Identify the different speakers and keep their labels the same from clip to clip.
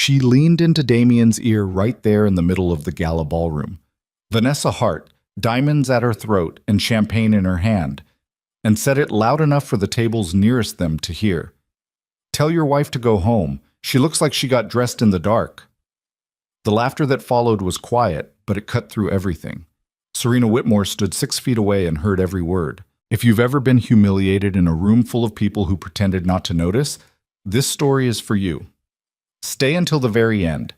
Speaker 1: She leaned into Damien's ear right there in the middle of the gala ballroom. Vanessa Hart, diamonds at her throat and champagne in her hand, and said it loud enough for the tables nearest them to hear. "Tell your wife to go home. She looks like she got dressed in the dark." The laughter that followed was quiet, but it cut through everything. Serena Whitmore stood 6 feet away and heard every word. If you've ever been humiliated in a room full of people who pretended not to notice, this story is for you. Stay until the very end.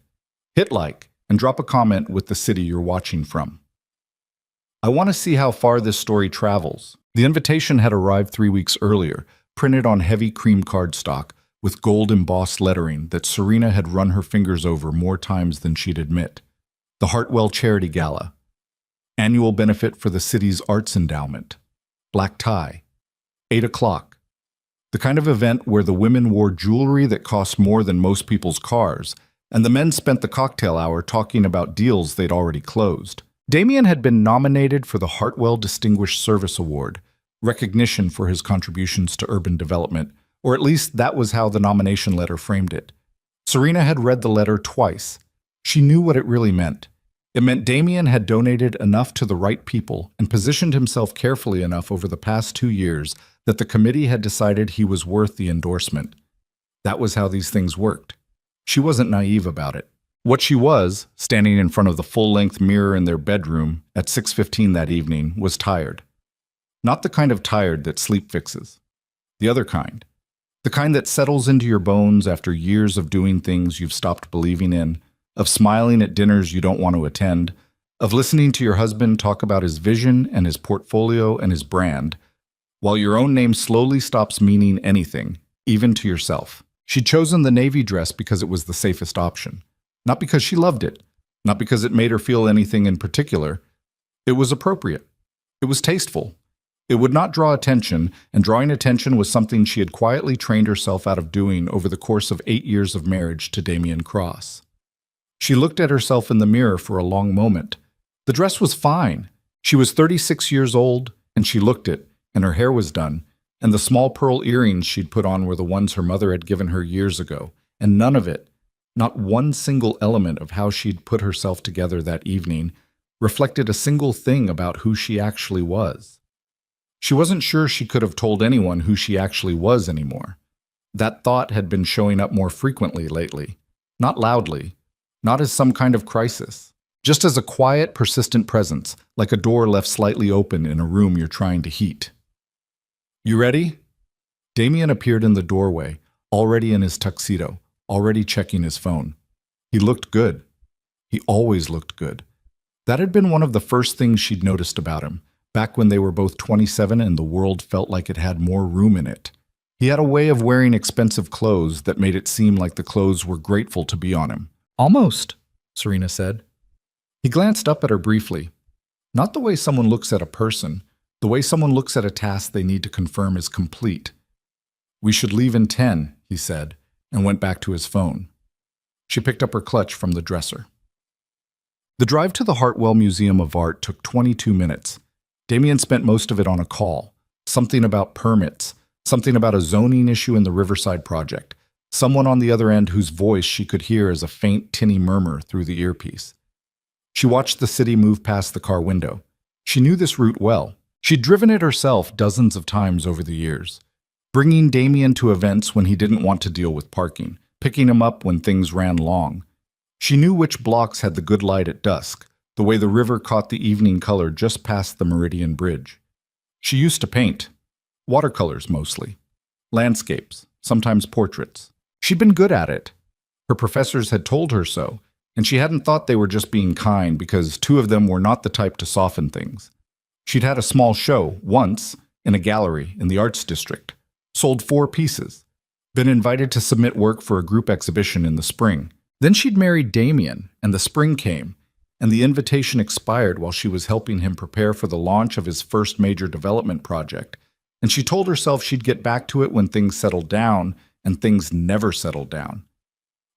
Speaker 1: Hit like and drop a comment with the city you're watching from. I want to see how far this story travels. The invitation had arrived 3 weeks earlier, printed on heavy cream cardstock with gold embossed lettering that Serena had run her fingers over more times than she'd admit. The Hartwell Charity Gala. Annual benefit for the city's arts endowment. Black tie. 8 o'clock. The kind of event where the women wore jewelry that cost more than most people's cars, and the men spent the cocktail hour talking about deals they'd already closed. Damien had been nominated for the Hartwell Distinguished Service Award, recognition for his contributions to urban development, or at least that was how the nomination letter framed it. Serena had read the letter twice. She knew what it really meant. It meant Damien had donated enough to the right people and positioned himself carefully enough over the past 2 years that the committee had decided he was worth the endorsement. That was how these things worked. She wasn't naive about it. What she was, standing in front of the full-length mirror in their bedroom at 6:15 that evening, was tired. Not the kind of tired that sleep fixes. The other kind. The kind that settles into your bones after years of doing things you've stopped believing in, of smiling at dinners you don't want to attend, of listening to your husband talk about his vision and his portfolio and his brand, while your own name slowly stops meaning anything, even to yourself. She'd chosen the navy dress because it was the safest option. Not because she loved it, not because it made her feel anything in particular. It was appropriate. It was tasteful. It would not draw attention, and drawing attention was something she had quietly trained herself out of doing over the course of 8 years of marriage to Damien Cross. She looked at herself in the mirror for a long moment. The dress was fine. She was 36 years old, and she looked it, and her hair was done, and the small pearl earrings she'd put on were the ones her mother had given her years ago, and none of it, not one single element of how she'd put herself together that evening, reflected a single thing about who she actually was. She wasn't sure she could have told anyone who she actually was anymore. That thought had been showing up more frequently lately, not loudly, not as some kind of crisis, just as a quiet, persistent presence, like a door left slightly open in a room you're trying to heat. "You ready?" Damien appeared in the doorway, already in his tuxedo, already checking his phone. He looked good. He always looked good. That had been one of the first things she'd noticed about him, back when they were both 27 and the world felt like it had more room in it. He had a way of wearing expensive clothes that made it seem like the clothes were grateful to be on him. "Almost," Serena said. He glanced up at her briefly. Not the way someone looks at a person, the way someone looks at a task they need to confirm is complete. "We should leave in 10, he said, and went back to his phone. She picked up her clutch from the dresser. The drive to the Hartwell Museum of Art took 22 minutes. Damien spent most of it on a call. Something about permits, something about a zoning issue in the Riverside project, someone on the other end whose voice she could hear as a faint, tinny murmur through the earpiece. She watched the city move past the car window. She knew this route well. She'd driven it herself dozens of times over the years, bringing Damien to events when he didn't want to deal with parking, picking him up when things ran long. She knew which blocks had the good light at dusk, the way the river caught the evening color just past the Meridian Bridge. She used to paint. Watercolors mostly. Landscapes, sometimes portraits. She'd been good at it. Her professors had told her so, and she hadn't thought they were just being kind because 2 of them were not the type to soften things. She'd had a small show, once, in a gallery in the Arts District. Sold 4 pieces. Been invited to submit work for a group exhibition in the spring. Then she'd married Damien, and the spring came, and the invitation expired while she was helping him prepare for the launch of his first major development project, and she told herself she'd get back to it when things settled down, and things never settled down.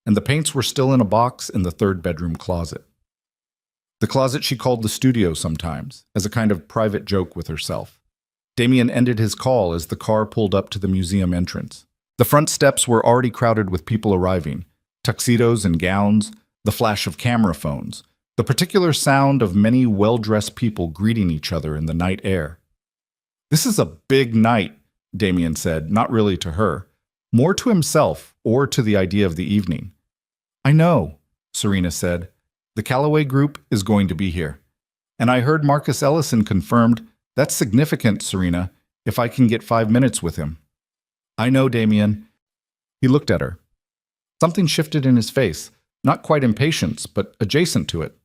Speaker 1: And the paints were still in a box in the 3rd bedroom closet. The closet she called the studio sometimes, as a kind of private joke with herself. Damien ended his call as the car pulled up to the museum entrance. The front steps were already crowded with people arriving. tuxedos and gowns, the flash of camera phones, the particular sound of many well-dressed people greeting each other in the night air. "This is a big night," Damien said, not really to her, more to himself or to the idea of the evening. "I know," Serena said. "The Calloway group is going to be here. And I heard Marcus Ellison confirmed. That's significant, Serena, if I can get 5 minutes with him." "I know, Damien." He looked at her. Something shifted in his face, not quite impatience, but adjacent to it.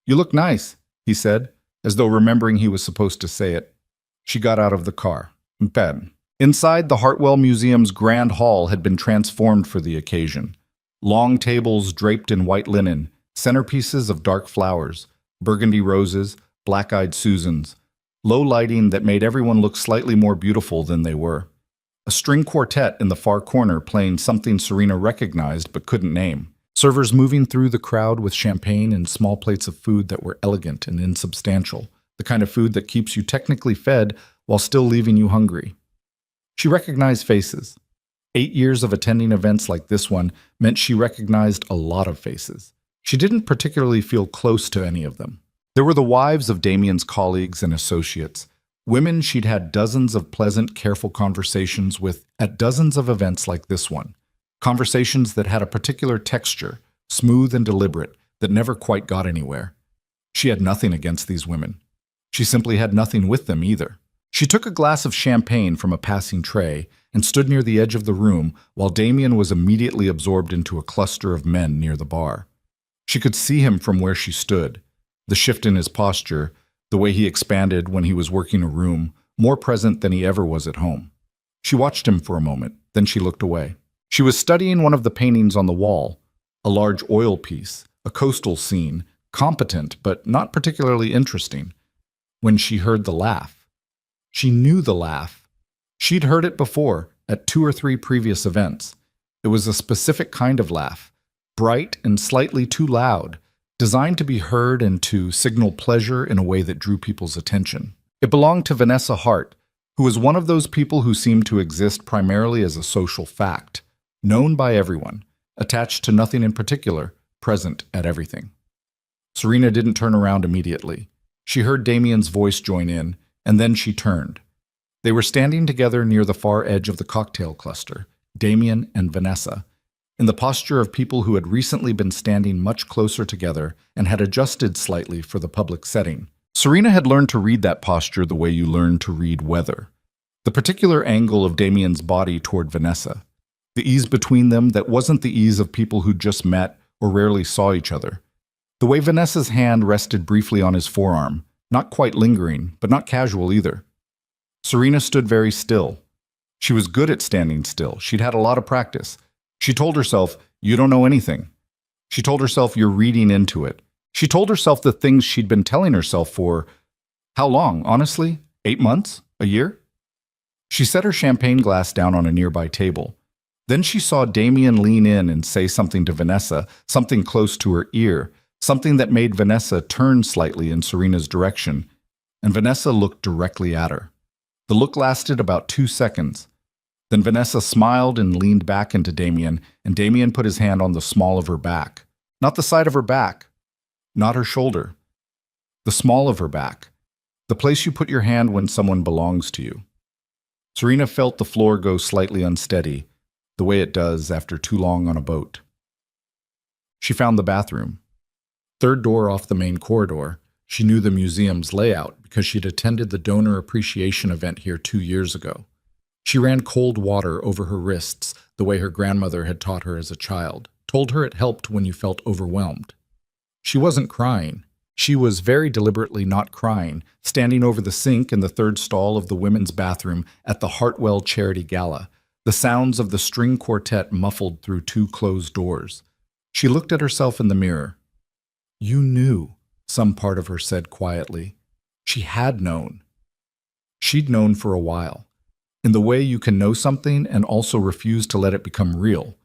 Speaker 1: "You look nice," he said, as though remembering he was supposed to say it. She got out of the car. Bed. Inside, the Hartwell Museum's grand hall had been transformed for the occasion. Long tables draped in white linen, centerpieces of dark flowers, burgundy roses, black-eyed Susans, low lighting that made everyone look slightly more beautiful than they were. A string quartet in the far corner playing something Serena recognized but couldn't name. Servers moving through the crowd with champagne and small plates of food that were elegant and insubstantial, the kind of food that keeps you technically fed while still leaving you hungry. She recognized faces. 8 years of attending events like this one meant she recognized a lot of faces. She didn't particularly feel close to any of them. There were the wives of Damien's colleagues and associates, women she'd had dozens of pleasant, careful conversations with at dozens of events like this one. Conversations that had a particular texture, smooth and deliberate, that never quite got anywhere. She had nothing against these women. She simply had nothing with them either. She took a glass of champagne from a passing tray and stood near the edge of the room while Damien was immediately absorbed into a cluster of men near the bar. She could see him from where she stood, the shift in his posture, the way he expanded when he was working a room, more present than he ever was at home. She watched him for a moment, then she looked away. She was studying one of the paintings on the wall, a large oil piece, a coastal scene, competent but not particularly interesting, when she heard the laugh. She knew the laugh. She'd heard it before, at 2 or 3 previous events. It was a specific kind of laugh, bright and slightly too loud, designed to be heard and to signal pleasure in a way that drew people's attention. It belonged to Vanessa Hart, who was one of those people who seemed to exist primarily as a social fact, known by everyone, attached to nothing in particular, present at everything. Serena didn't turn around immediately. She heard Damien's voice join in, and then she turned. They were standing together near the far edge of the cocktail cluster, Damien and Vanessa, in the posture of people who had recently been standing much closer together and had adjusted slightly for the public setting. Serena had learned to read that posture the way you learn to read weather. The particular angle of Damien's body toward Vanessa, the ease between them that wasn't the ease of people who just met or rarely saw each other. The way Vanessa's hand rested briefly on his forearm, not quite lingering, but not casual either. Serena stood very still. She was good at standing still. She'd had a lot of practice. She told herself, "You don't know anything." She told herself, "You're reading into it." She told herself the things she'd been telling herself for, how long, honestly? 8 months? A year? She set her champagne glass down on a nearby table. Then she saw Damien lean in and say something to Vanessa, something close to her ear, something that made Vanessa turn slightly in Serena's direction, and Vanessa looked directly at her. The look lasted about 2 seconds. Then Vanessa smiled and leaned back into Damien, and Damien put his hand on the small of her back. Not the side of her back, not her shoulder. The small of her back, the place you put your hand when someone belongs to you. Serena felt the floor go slightly unsteady, the way it does after too long on a boat. She found the bathroom. Third door off the main corridor. She knew the museum's layout because she'd attended the donor appreciation event here 2 years ago. She ran cold water over her wrists the way her grandmother had taught her as a child, told her it helped when you felt overwhelmed. She wasn't crying. She was very deliberately not crying, standing over the sink in the third stall of the women's bathroom at the Hartwell Charity Gala, the sounds of the string quartet muffled through 2 closed doors. She looked at herself in the mirror. "You knew," some part of her said quietly. She had known. She'd known for a while. In the way you can know something and also refuse to let it become real.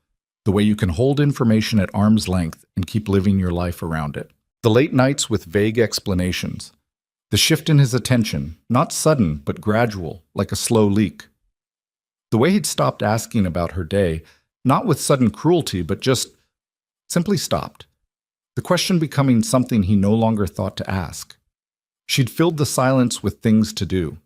Speaker 1: The way you can hold information at arm's length and keep living your life around it. The late nights with vague explanations. The shift in his attention, not sudden but gradual, like a slow leak. The way he'd stopped asking about her day, not with sudden cruelty, but just simply stopped, the question becoming something he no longer thought to ask. She'd filled the silence with things to do.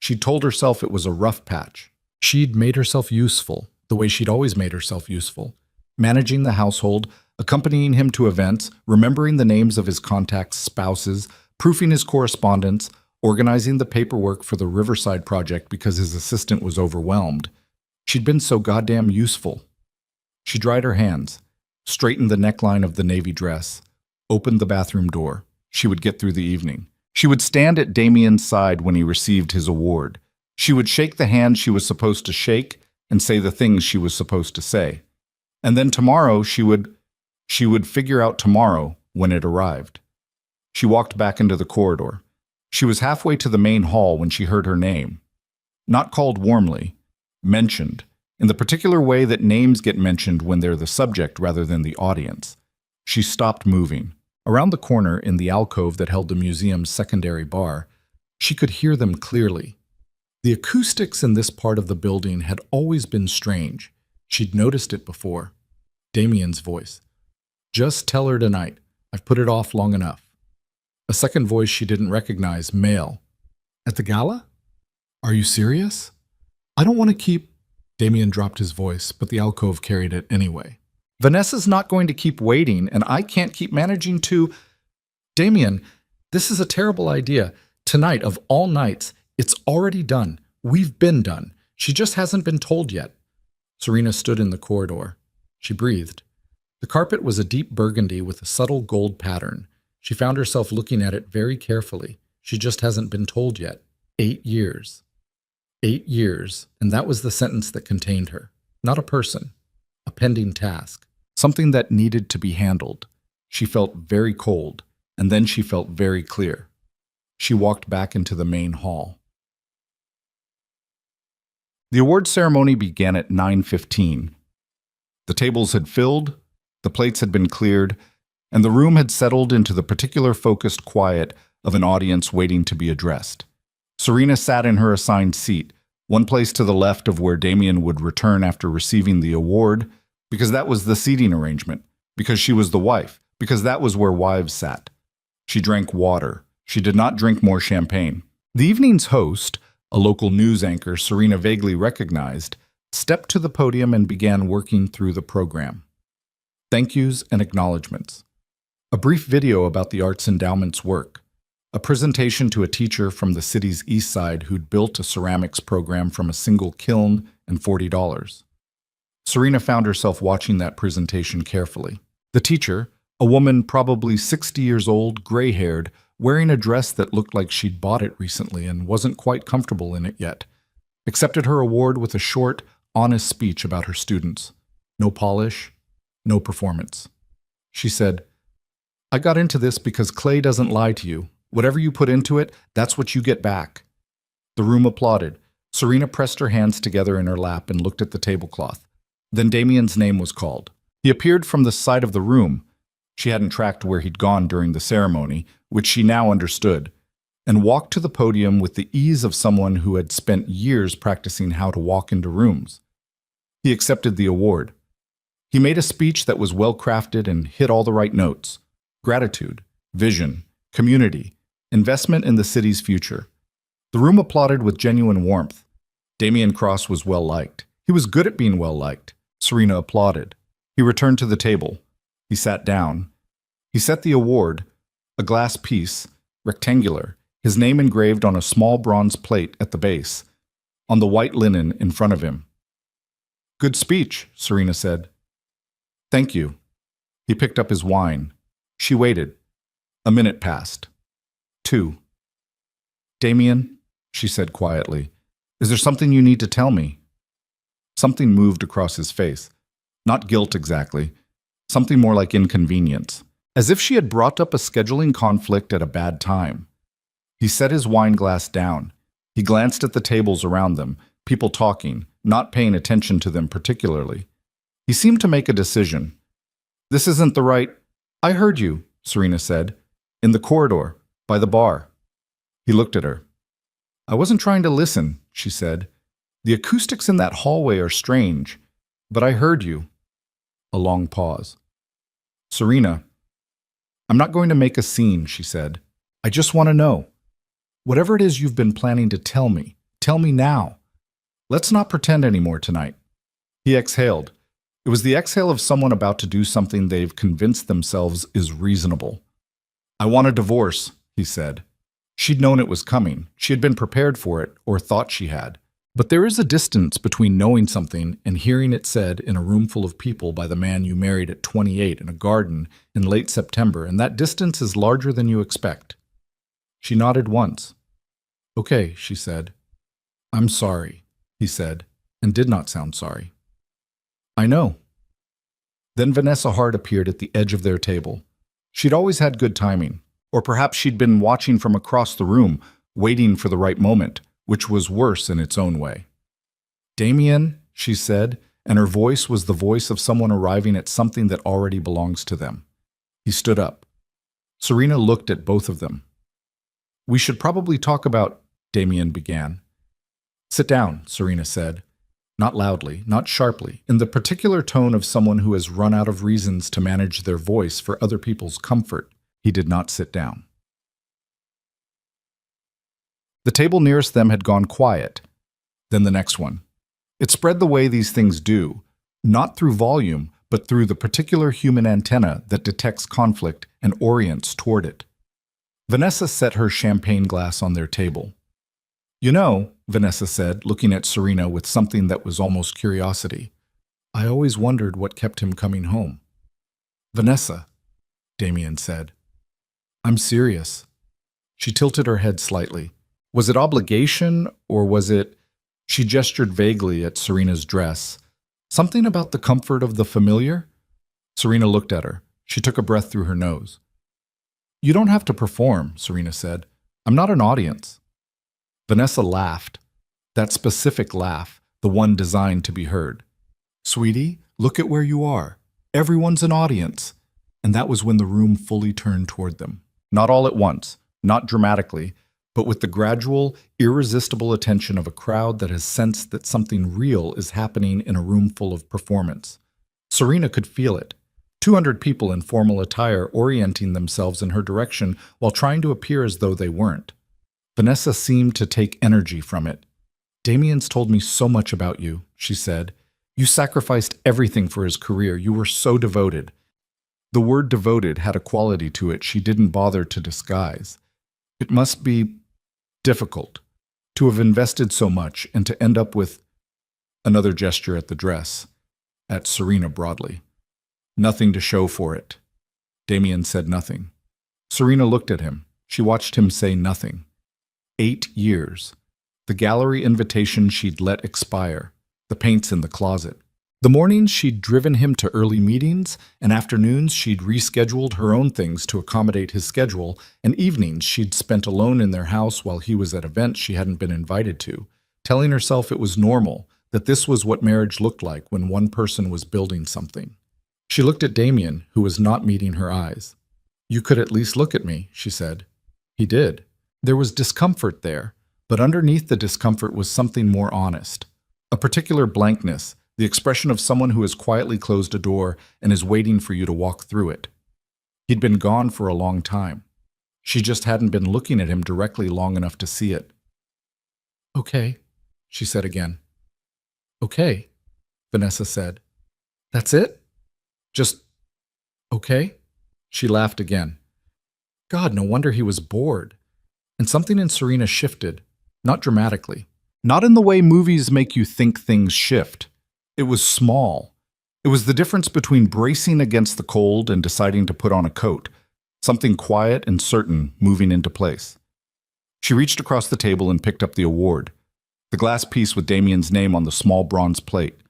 Speaker 1: She'd told herself it was a rough patch. She'd made herself useful, the way she'd always made herself useful, managing the household, accompanying him to events, remembering the names of his contacts' spouses, proofing his correspondence, organizing the paperwork for the Riverside project because his assistant was overwhelmed. She'd been so goddamn useful. She dried her hands, straightened the neckline of the navy dress, opened the bathroom door. She would get through the evening. She would stand at Damien's side when he received his award. She would shake the hand she was supposed to shake and say the things she was supposed to say. And then tomorrow she would figure out tomorrow when it arrived. She walked back into the corridor. She was halfway to the main hall when she heard her name. Not called warmly, mentioned, in the particular way that names get mentioned when they're the subject rather than the audience. She stopped moving. Around the corner, in the alcove that held the museum's secondary bar, she could hear them clearly. The acoustics in this part of the building had always been strange. She'd noticed it before. Damien's voice. "Just tell her tonight. I've put it off long enough." A second voice she didn't recognize, male. "At the gala? Are you serious? I don't want to keep—" Damien dropped his voice, but the alcove carried it anyway. "Vanessa's not going to keep waiting, and I can't keep managing to—" "Damien, this is a terrible idea. Tonight, of all nights, it's already done. We've been done. She just hasn't been told yet." Serena stood in the corridor. She breathed. The carpet was a deep burgundy with a subtle gold pattern. She found herself looking at it very carefully. She just hasn't been told yet. 8 years. 8 years, and that was the sentence that contained her. Not a person. A pending task. Something that needed to be handled. She felt very cold, and then she felt very clear. She walked back into the main hall. The award ceremony began at 9:15. The tables had filled, the plates had been cleared, and the room had settled into the particular focused quiet of an audience waiting to be addressed. Serena sat in her assigned seat, one place to the left of where Damien would return after receiving the award, because that was the seating arrangement, because she was the wife, because that was where wives sat. She drank water. She did not drink more champagne. The evening's host, a local news anchor Serena vaguely recognized, stepped to the podium and began working through the program. Thank yous and acknowledgments. A brief video about the Arts Endowment's work. A presentation to a teacher from the city's east side who'd built a ceramics program from a single kiln and $40. Serena found herself watching that presentation carefully. The teacher, a woman probably 60 years old, gray-haired, wearing a dress that looked like she'd bought it recently and wasn't quite comfortable in it yet, accepted her award with a short, honest speech about her students. No polish, no performance. She said, "I got into this because clay doesn't lie to you. Whatever you put into it, that's what you get back." The room applauded. Serena pressed her hands together in her lap and looked at the tablecloth. Then Damien's name was called. He appeared from the side of the room. She hadn't tracked where he'd gone during the ceremony, which she now understood, and walked to the podium with the ease of someone who had spent years practicing how to walk into rooms. He accepted the award. He made a speech that was well-crafted and hit all the right notes. Gratitude, vision, community, investment in the city's future. The room applauded with genuine warmth. Damien Cross was well-liked. He was good at being well-liked. Serena applauded. He returned to the table. He sat down. He set the award, a glass piece, rectangular, his name engraved on a small bronze plate at the base, on the white linen in front of him. "Good speech," Serena said. "Thank you." He picked up his wine. She waited. A minute passed. 2. "Damien," she said quietly, "is there something you need to tell me?" Something moved across his face. Not guilt exactly. Something more like inconvenience. As if she had brought up a scheduling conflict at a bad time. He set his wine glass down. He glanced at the tables around them, people talking, not paying attention to them particularly. He seemed to make a decision. "This isn't the right—" "I heard you," Serena said. "In the corridor, by the bar." He looked at her. "I wasn't trying to listen," she said. "The acoustics in that hallway are strange, but I heard you." A long pause. Serena, I'm not going to make a scene, she said. I just want to know. Whatever it is you've been planning to tell me now. Let's not pretend anymore tonight. He exhaled. It was the exhale of someone about to do something they've convinced themselves is reasonable. I want a divorce, he said. She'd known it was coming. She had been prepared for it, or thought she had. But there is a distance between knowing something and hearing it said in a room full of people by the man you married at 28 in a garden in late September, and that distance is larger than you expect. She nodded once. Okay, she said. I'm sorry, he said, and did not sound sorry. I know. Then Vanessa Hart appeared at the edge of their table. She'd always had good timing, or perhaps she'd been watching from across the room, waiting for the right moment, which was worse in its own way. Damien, she said, and her voice was the voice of someone arriving at something that already belongs to them. He stood up. Serena looked at both of them. We should probably talk about, Damien began. Sit down, Serena said. Not loudly, not sharply, in the particular tone of someone who has run out of reasons to manage their voice for other people's comfort. He did not sit down. The table nearest them had gone quiet, then the next one. It spread the way these things do, not through volume, but through the particular human antenna that detects conflict and orients toward it. Vanessa set her champagne glass on their table. You know, Vanessa said, looking at Serena with something that was almost curiosity, I always wondered what kept him coming home. Vanessa, Damien said. I'm serious. She tilted her head slightly. Was it obligation, or was it... She gestured vaguely at Serena's dress. Something about the comfort of the familiar? Serena looked at her. She took a breath through her nose. You don't have to perform, Serena said. I'm not an audience. Vanessa laughed. That specific laugh, the one designed to be heard. Sweetie, look at where you are. Everyone's an audience. And that was when the room fully turned toward them. Not all at once, not dramatically, but with the gradual, irresistible attention of a crowd that has sensed that something real is happening in a room full of performance. Serena could feel it. 200 people in formal attire orienting themselves in her direction while trying to appear as though they weren't. Vanessa seemed to take energy from it. Damien's told me so much about you, she said. You sacrificed everything for his career. You were so devoted. The word devoted had a quality to it she didn't bother to disguise. It must be difficult to have invested so much and to end up with another gesture at the dress, at Serena broadly. Nothing to show for it. Damien said nothing. Serena looked at him. She watched him say nothing. 8 years. The gallery invitation she'd let expire. The paints in the closet. The mornings she'd driven him to early meetings, and afternoons she'd rescheduled her own things to accommodate his schedule, and evenings she'd spent alone in their house while he was at events she hadn't been invited to, telling herself it was normal, that this was what marriage looked like when one person was building something. She looked at Damien, who was not meeting her eyes. You could at least look at me, she said. He did. There was discomfort there, but underneath the discomfort was something more honest. A particular blankness, the expression of someone who has quietly closed a door and is waiting for you to walk through it. He'd been gone for a long time. She just hadn't been looking at him directly long enough to see it. Okay, she said again. Okay, Vanessa said. That's it? Just, okay? She laughed again. God, no wonder he was bored. And something in Serena shifted, not dramatically. Not in the way movies make you think things shift. It was small. It was the difference between bracing against the cold and deciding to put on a coat, something quiet and certain moving into place. She reached across the table and picked up the award, the glass piece with Damien's name on the small bronze plate.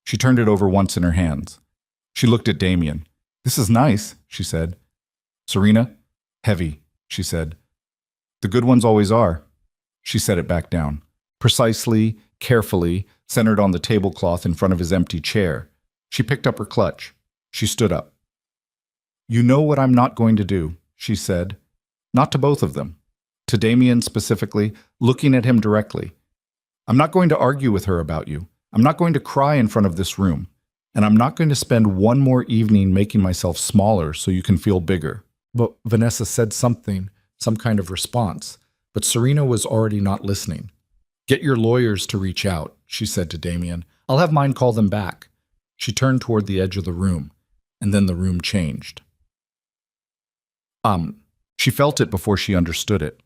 Speaker 1: She turned it over once in her hands. She looked at Damien. This is nice, she said. Serena, heavy, she said. The good ones always are. She set it back down. Precisely, carefully, centered on the tablecloth in front of his empty chair. She picked up her clutch. She stood up. You know what I'm not going to do, she said. Not to both of them. To Damien specifically, looking at him directly. I'm not going to argue with her about you. I'm not going to cry in front of this room. And I'm not going to spend one more evening making myself smaller so you can feel bigger. But Vanessa said something, some kind of response, but Serena was already not listening. Get your lawyers to reach out, she said to Damien. I'll have mine call them back. She turned toward the edge of the room, and then the room changed. She felt it before she understood it.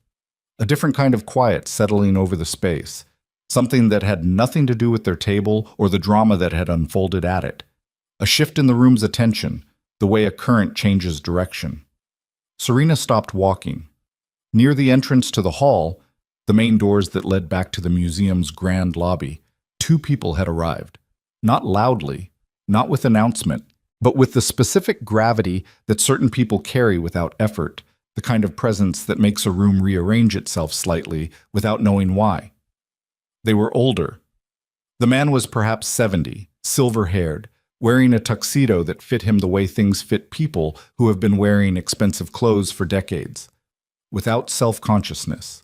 Speaker 1: A different kind of quiet settling over the space, something that had nothing to do with their table or the drama that had unfolded at it. A shift in the room's attention, the way a current changes direction. Serena stopped walking. Near the entrance to the hall, the main doors that led back to the museum's grand lobby, two people had arrived. Not loudly, not with announcement, but with the specific gravity that certain people carry without effort, the kind of presence that makes a room rearrange itself slightly without knowing why. They were older. The man was perhaps 70, silver-haired, wearing a tuxedo that fit him the way things fit people who have been wearing expensive clothes for decades, without self-consciousness.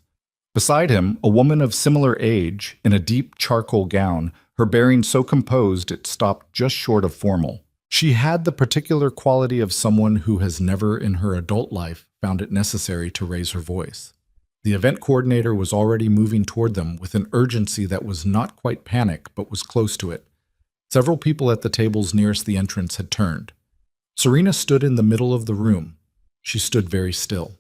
Speaker 1: Beside him, a woman of similar age, in a deep charcoal gown, her bearing so composed it stopped just short of formal. She had the particular quality of someone who has never in her adult life found it necessary to raise her voice. The event coordinator was already moving toward them with an urgency that was not quite panic, but was close to it. Several people at the tables nearest the entrance had turned. Serena stood in the middle of the room. She stood very still,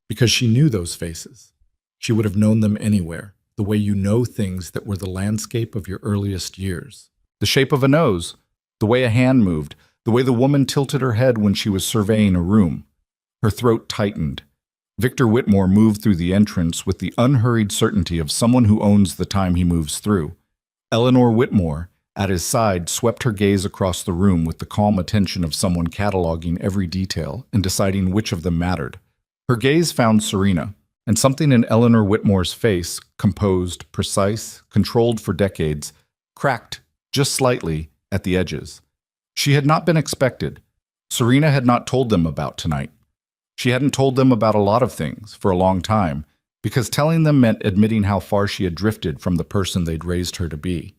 Speaker 1: because she knew those faces. She would have known them anywhere, the way you know things that were the landscape of your earliest years. The shape of a nose, the way a hand moved, the way the woman tilted her head when she was surveying a room. Her throat tightened. Victor Whitmore moved through the entrance with the unhurried certainty of someone who owns the time he moves through. Eleanor Whitmore, at his side, swept her gaze across the room with the calm attention of someone cataloging every detail and deciding which of them mattered. Her gaze found Serena, and something in Eleanor Whitmore's face, composed, precise, controlled for decades, cracked, just slightly, at the edges. She had not been expected. Serena had not told them about tonight. She hadn't told them about a lot of things for a long time, because telling them meant admitting how far she had drifted from the person they'd raised her to be.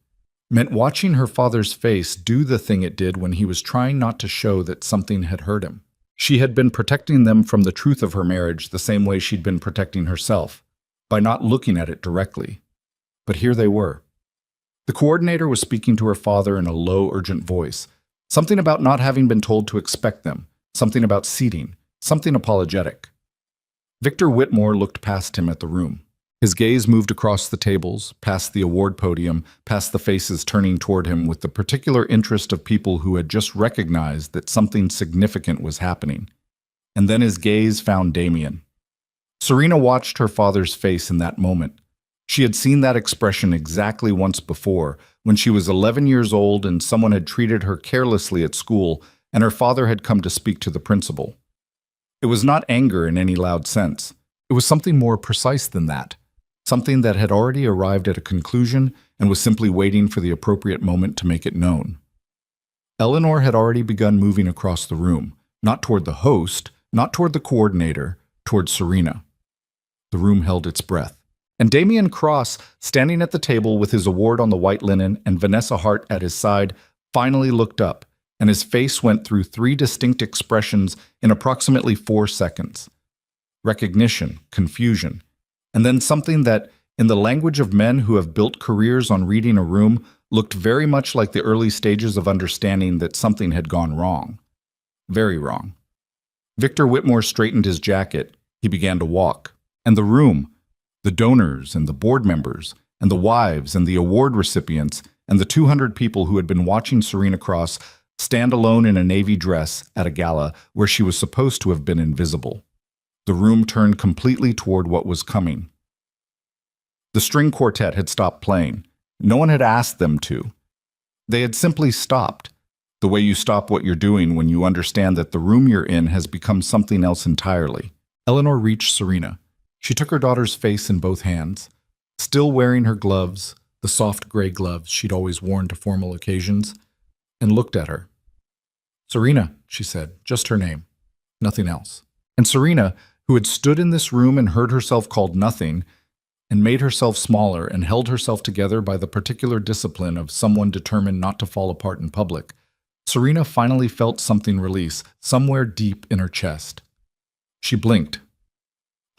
Speaker 1: Meant watching her father's face do the thing it did when he was trying not to show that something had hurt him. She had been protecting them from the truth of her marriage the same way she'd been protecting herself, by not looking at it directly. But here they were. The coordinator was speaking to her father in a low, urgent voice, something about not having been told to expect them, something about seating, something apologetic. Victor Whitmore looked past him at the room. His gaze moved across the tables, past the award podium, past the faces turning toward him with the particular interest of people who had just recognized that something significant was happening. And then his gaze found Damien. Serena watched her father's face in that moment. She had seen that expression exactly once before, when she was 11 years old and someone had treated her carelessly at school, and her father had come to speak to the principal. It was not anger in any loud sense. It was something more precise than that. Something that had already arrived at a conclusion and was simply waiting for the appropriate moment to make it known. Eleanor had already begun moving across the room, not toward the host, not toward the coordinator, toward Serena. The room held its breath. And Damien Cross, standing at the table with his award on the white linen and Vanessa Hart at his side, finally looked up, and his face went through 3 distinct expressions in approximately 4 seconds. Recognition, confusion, and then something that, in the language of men who have built careers on reading a room, looked very much like the early stages of understanding that something had gone wrong. Very wrong. Victor Whitmore straightened his jacket. He began to walk. And the room, the donors and the board members, and the wives and the award recipients, and the 200 people who had been watching Serena Cross stand alone in a navy dress at a gala where she was supposed to have been invisible. The room turned completely toward what was coming. The string quartet had stopped playing. No one had asked them to. They had simply stopped, the way you stop what you're doing when you understand that the room you're in has become something else entirely. Eleanor reached Serena. She took her daughter's face in both hands, still wearing her gloves, the soft gray gloves she'd always worn to formal occasions, and looked at her. "Serena," she said, just her name, nothing else. And Serena, who had stood in this room and heard herself called nothing, and made herself smaller and held herself together by the particular discipline of someone determined not to fall apart in public, Serena finally felt something release somewhere deep in her chest. She blinked.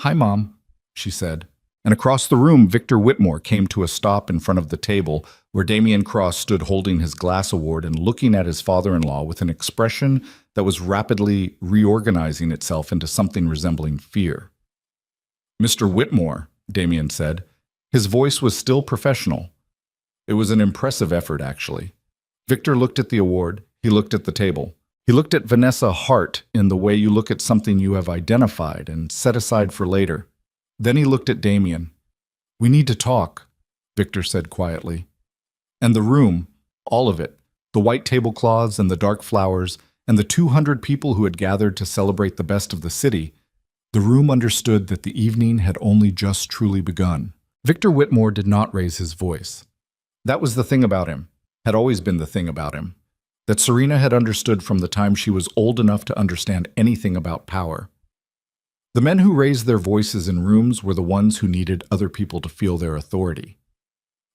Speaker 1: "Hi, Mom," she said. And across the room, Victor Whitmore came to a stop in front of the table where Damian Cross stood holding his glass award and looking at his father-in-law with an expression that was rapidly reorganizing itself into something resembling fear. "Mr. Whitmore," Damian said. His voice was still professional. It was an impressive effort, actually. Victor looked at the award. He looked at the table. He looked at Vanessa Hart in the way you look at something you have identified and set aside for later. Then he looked at Damian. "We need to talk," Victor said quietly. And the room, all of it, the white tablecloths and the dark flowers, and the 200 people who had gathered to celebrate the best of the city, the room understood that the evening had only just truly begun. Victor Whitmore did not raise his voice. That was the thing about him, had always been the thing about him, that Serena had understood from the time she was old enough to understand anything about power. The men who raised their voices in rooms were the ones who needed other people to feel their authority.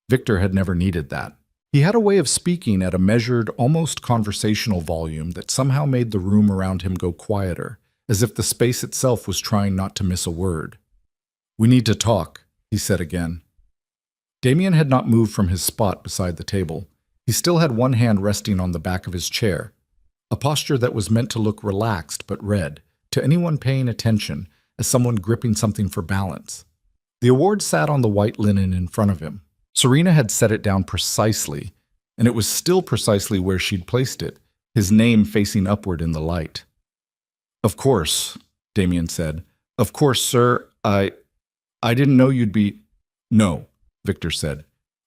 Speaker 1: Victor had never needed that. He had a way of speaking at a measured, almost conversational volume that somehow made the room around him go quieter, as if the space itself was trying not to miss a word. "We need to talk," he said again. Damian had not moved from his spot beside the table. He still had one hand resting on the back of his chair, a posture that was meant to look relaxed but read, to anyone paying attention, as someone gripping something for balance. The award sat on the white linen in front of him. Serena had set it down precisely, and it was still precisely where she'd placed it, his name facing upward in the light. "Of course," Damian said. "Of course, sir. I didn't know you'd be—" "No," Victor said.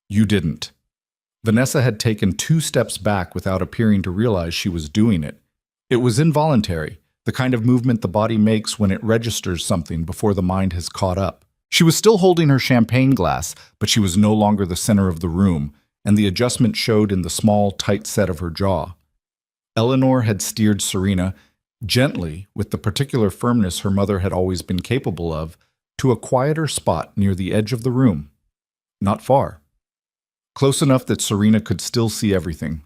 Speaker 1: "You didn't." Vanessa had taken 2 steps back without appearing to realize she was doing it. It was involuntary, the kind of movement the body makes when it registers something before the mind has caught up. She was still holding her champagne glass, but she was no longer the center of the room, and the adjustment showed in the small, tight set of her jaw. Eleanor had steered Serena, gently, with the particular firmness her mother had always been capable of, to a quieter spot near the edge of the room. Not far. Close enough that Serena could still see everything.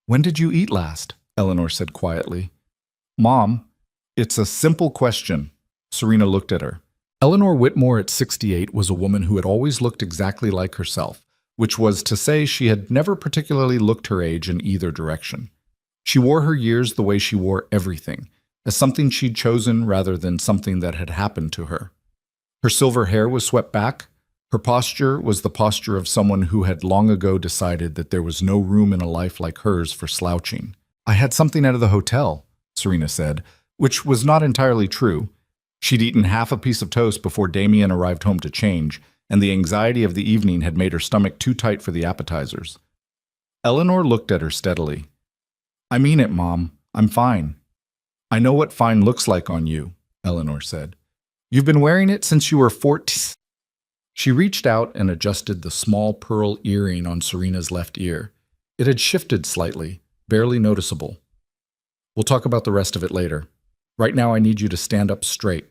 Speaker 1: "When did you eat last?" Eleanor said quietly. "Mom, it's a simple question." Serena looked at her. Eleanor Whitmore at 68 was a woman who had always looked exactly like herself, which was to say she had never particularly looked her age in either direction. She wore her years the way she wore everything, as something she'd chosen rather than something that had happened to her. Her silver hair was swept back. Her posture was the posture of someone who had long ago decided that there was no room in a life like hers for slouching. "I had something out of the hotel," Serena said, which was not entirely true. She'd eaten half a piece of toast before Damian arrived home to change, and the anxiety of the evening had made her stomach too tight for the appetizers. Eleanor looked at her steadily. "I mean it, Mom. I'm fine." "I know what fine looks like on you," Eleanor said. "You've been wearing it since you were 14. She reached out and adjusted the small pearl earring on Serena's left ear. It had shifted slightly, barely noticeable. "We'll talk about the rest of it later. Right now I need you to stand up straight."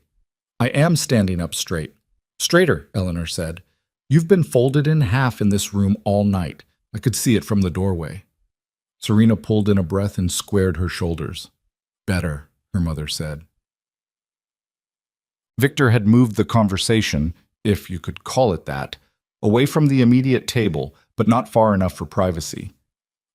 Speaker 1: "I am standing up straight." "Straighter," Eleanor said. "You've been folded in half in this room all night. I could see it from the doorway." Serena pulled in a breath and squared her shoulders. "Better," her mother said. Victor had moved the conversation, if you could call it that, away from the immediate table, but not far enough for privacy.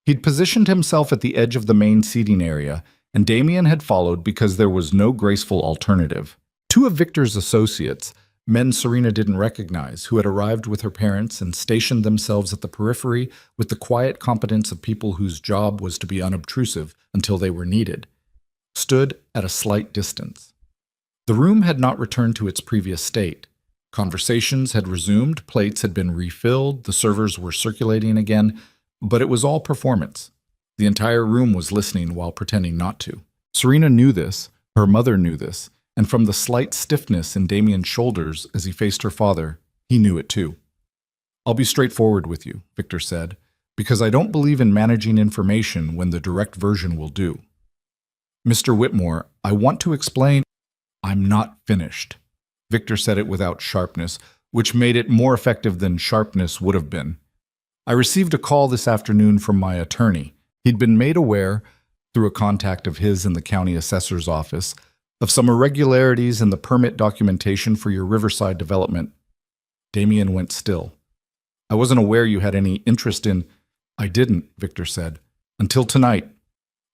Speaker 1: He'd positioned himself at the edge of the main seating area, and Damian had followed because there was no graceful alternative. 2 of Victor's associates, men Serena didn't recognize, who had arrived with her parents and stationed themselves at the periphery with the quiet competence of people whose job was to be unobtrusive until they were needed, stood at a slight distance. The room had not returned to its previous state. Conversations had resumed, plates had been refilled, the servers were circulating again, but it was all performance. The entire room was listening while pretending not to. Serena knew this, her mother knew this, and from the slight stiffness in Damian's shoulders as he faced her father, he knew it too. "I'll be straightforward with you," Victor said, "because I don't believe in managing information when the direct version will do. Mr. Whitmore, I want to explain—" "I'm not finished." Victor said it without sharpness, which made it more effective than sharpness would have been. "I received a call this afternoon from my attorney, He'd been made aware, through a contact of his in the county assessor's office, of some irregularities in the permit documentation for your Riverside development. Damien went still. I wasn't aware you had any interest in— I didn't, Victor said. Until tonight.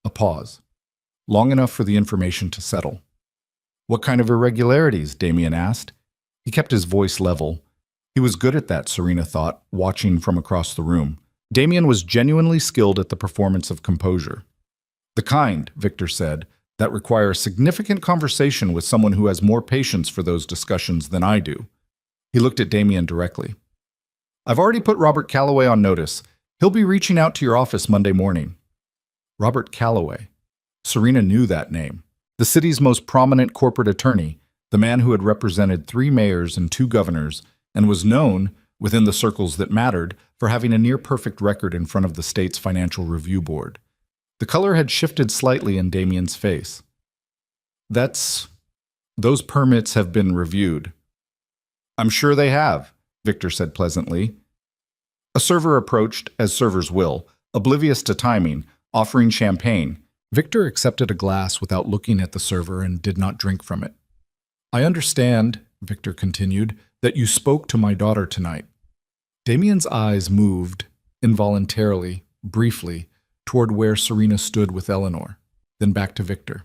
Speaker 1: A pause. Long enough for the information to settle. What kind of irregularities? Damien asked. He kept his voice level. He was good at that, Serena thought, watching from across the room. Damien was genuinely skilled at the performance of composure. The kind, Victor said, that require significant conversation with someone who has more patience for those discussions than I do. He looked at Damien directly. I've already put Robert Calloway on notice. He'll be reaching out to your office Monday morning. Robert Calloway. Serena knew that name. The city's most prominent corporate attorney, the man who had represented 3 mayors and 2 governors, and was known, within the circles that mattered, for having a near-perfect record in front of the state's Financial Review Board. The color had shifted slightly in Damien's face. Those permits have been reviewed. I'm sure they have, Victor said pleasantly. A server approached, as servers will, oblivious to timing, offering champagne. Victor accepted a glass without looking at the server and did not drink from it. I understand, Victor continued, that you spoke to my daughter tonight. Damien's eyes moved, involuntarily, briefly, toward where Serena stood with Eleanor, then back to Victor.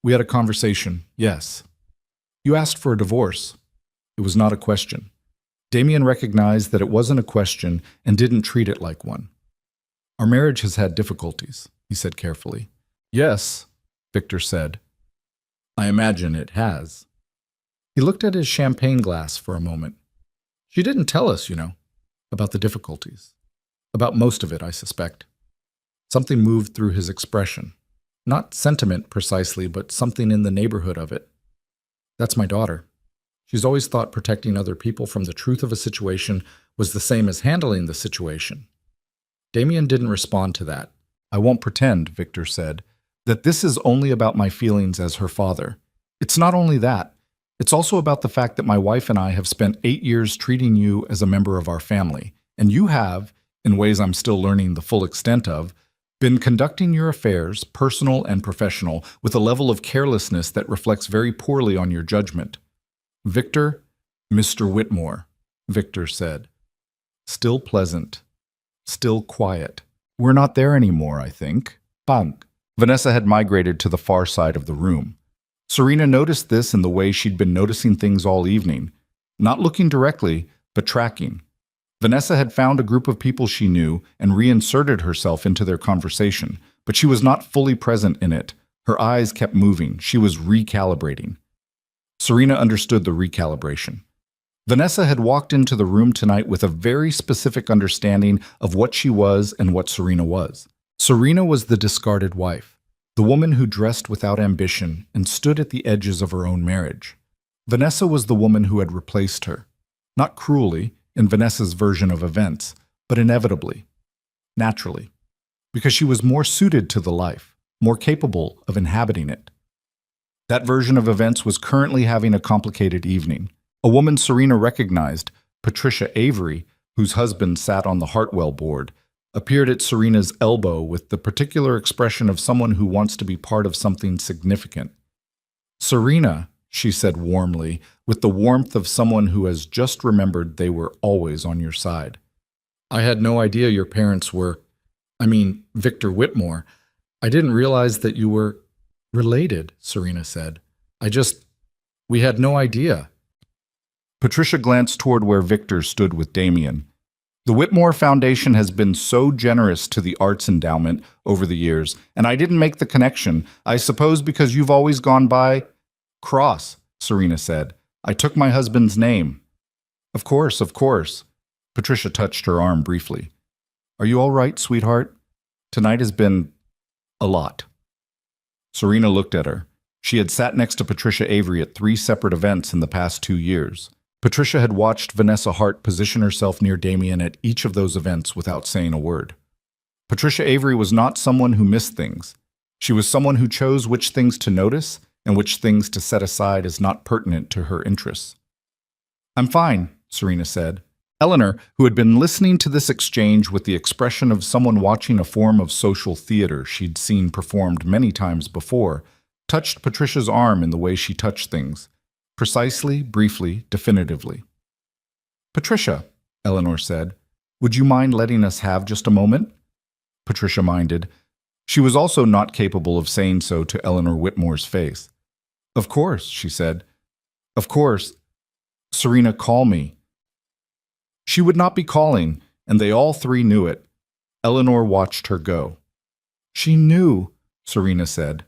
Speaker 1: We had a conversation, yes. You asked for a divorce. It was not a question. Damien recognized that it wasn't a question and didn't treat it like one. Our marriage has had difficulties, he said carefully. Yes, Victor said. I imagine it has. He looked at his champagne glass for a moment. She didn't tell us, about the difficulties. About most of it, I suspect. Something moved through his expression. Not sentiment precisely, but something in the neighborhood of it. That's my daughter. She's always thought protecting other people from the truth of a situation was the same as handling the situation. Damien didn't respond to that. I won't pretend, Victor said, that this is only about my feelings as her father. It's not only that. It's also about the fact that my wife and I have spent 8 years treating you as a member of our family, and you have, in ways I'm still learning the full extent of, been conducting your affairs, personal and professional, with a level of carelessness that reflects very poorly on your judgment. Victor, Mr. Whitmore, Victor said. Still pleasant. Still quiet. We're not there anymore, I think. Bang. Vanessa had migrated to the far side of the room. Serena noticed this in the way she'd been noticing things all evening, not looking directly, but tracking. Vanessa had found a group of people she knew and reinserted herself into their conversation, but she was not fully present in it. Her eyes kept moving. She was recalibrating. Serena understood the recalibration. Vanessa had walked into the room tonight with a very specific understanding of what she was and what Serena was. Serena was the discarded wife, the woman who dressed without ambition and stood at the edges of her own marriage. Vanessa was the woman who had replaced her, not cruelly, in Vanessa's version of events, but inevitably, naturally, because she was more suited to the life, more capable of inhabiting it. That version of events was currently having a complicated evening. A woman Serena recognized, Patricia Avery, whose husband sat on the Hartwell board, appeared at Serena's elbow with the particular expression of someone who wants to be part of something significant. Serena, she said warmly, with the warmth of someone who has just remembered they were always on your side. I had no idea your parents were, Victor Whitmore. I didn't realize that you were related, Serena said. We had no idea. Patricia glanced toward where Victor stood with Damien. The Whitmore Foundation has been so generous to the Arts Endowment over the years, and I didn't make the connection, I suppose because you've always gone by Cross, Serena said. I took my husband's name. Of course. Patricia touched her arm briefly. Are you all right, sweetheart? Tonight has been a lot. Serena looked at her. She had sat next to Patricia Avery at 3 separate events in the past 2 years. Patricia had watched Vanessa Hart position herself near Damien at each of those events without saying a word. Patricia Avery was not someone who missed things. She was someone who chose which things to notice and which things to set aside as not pertinent to her interests. I'm fine, Serena said. Eleanor, who had been listening to this exchange with the expression of someone watching a form of social theater she'd seen performed many times before, touched Patricia's arm in the way she touched things, precisely, briefly, definitively. "Patricia," Eleanor said, "would you mind letting us have just a moment?" Patricia minded. She was also not capable of saying so to Eleanor Whitmore's face. "Of course," she said. "Of course. Serena, call me." She would not be calling, and they all three knew it. Eleanor watched her go. "She knew," Serena said.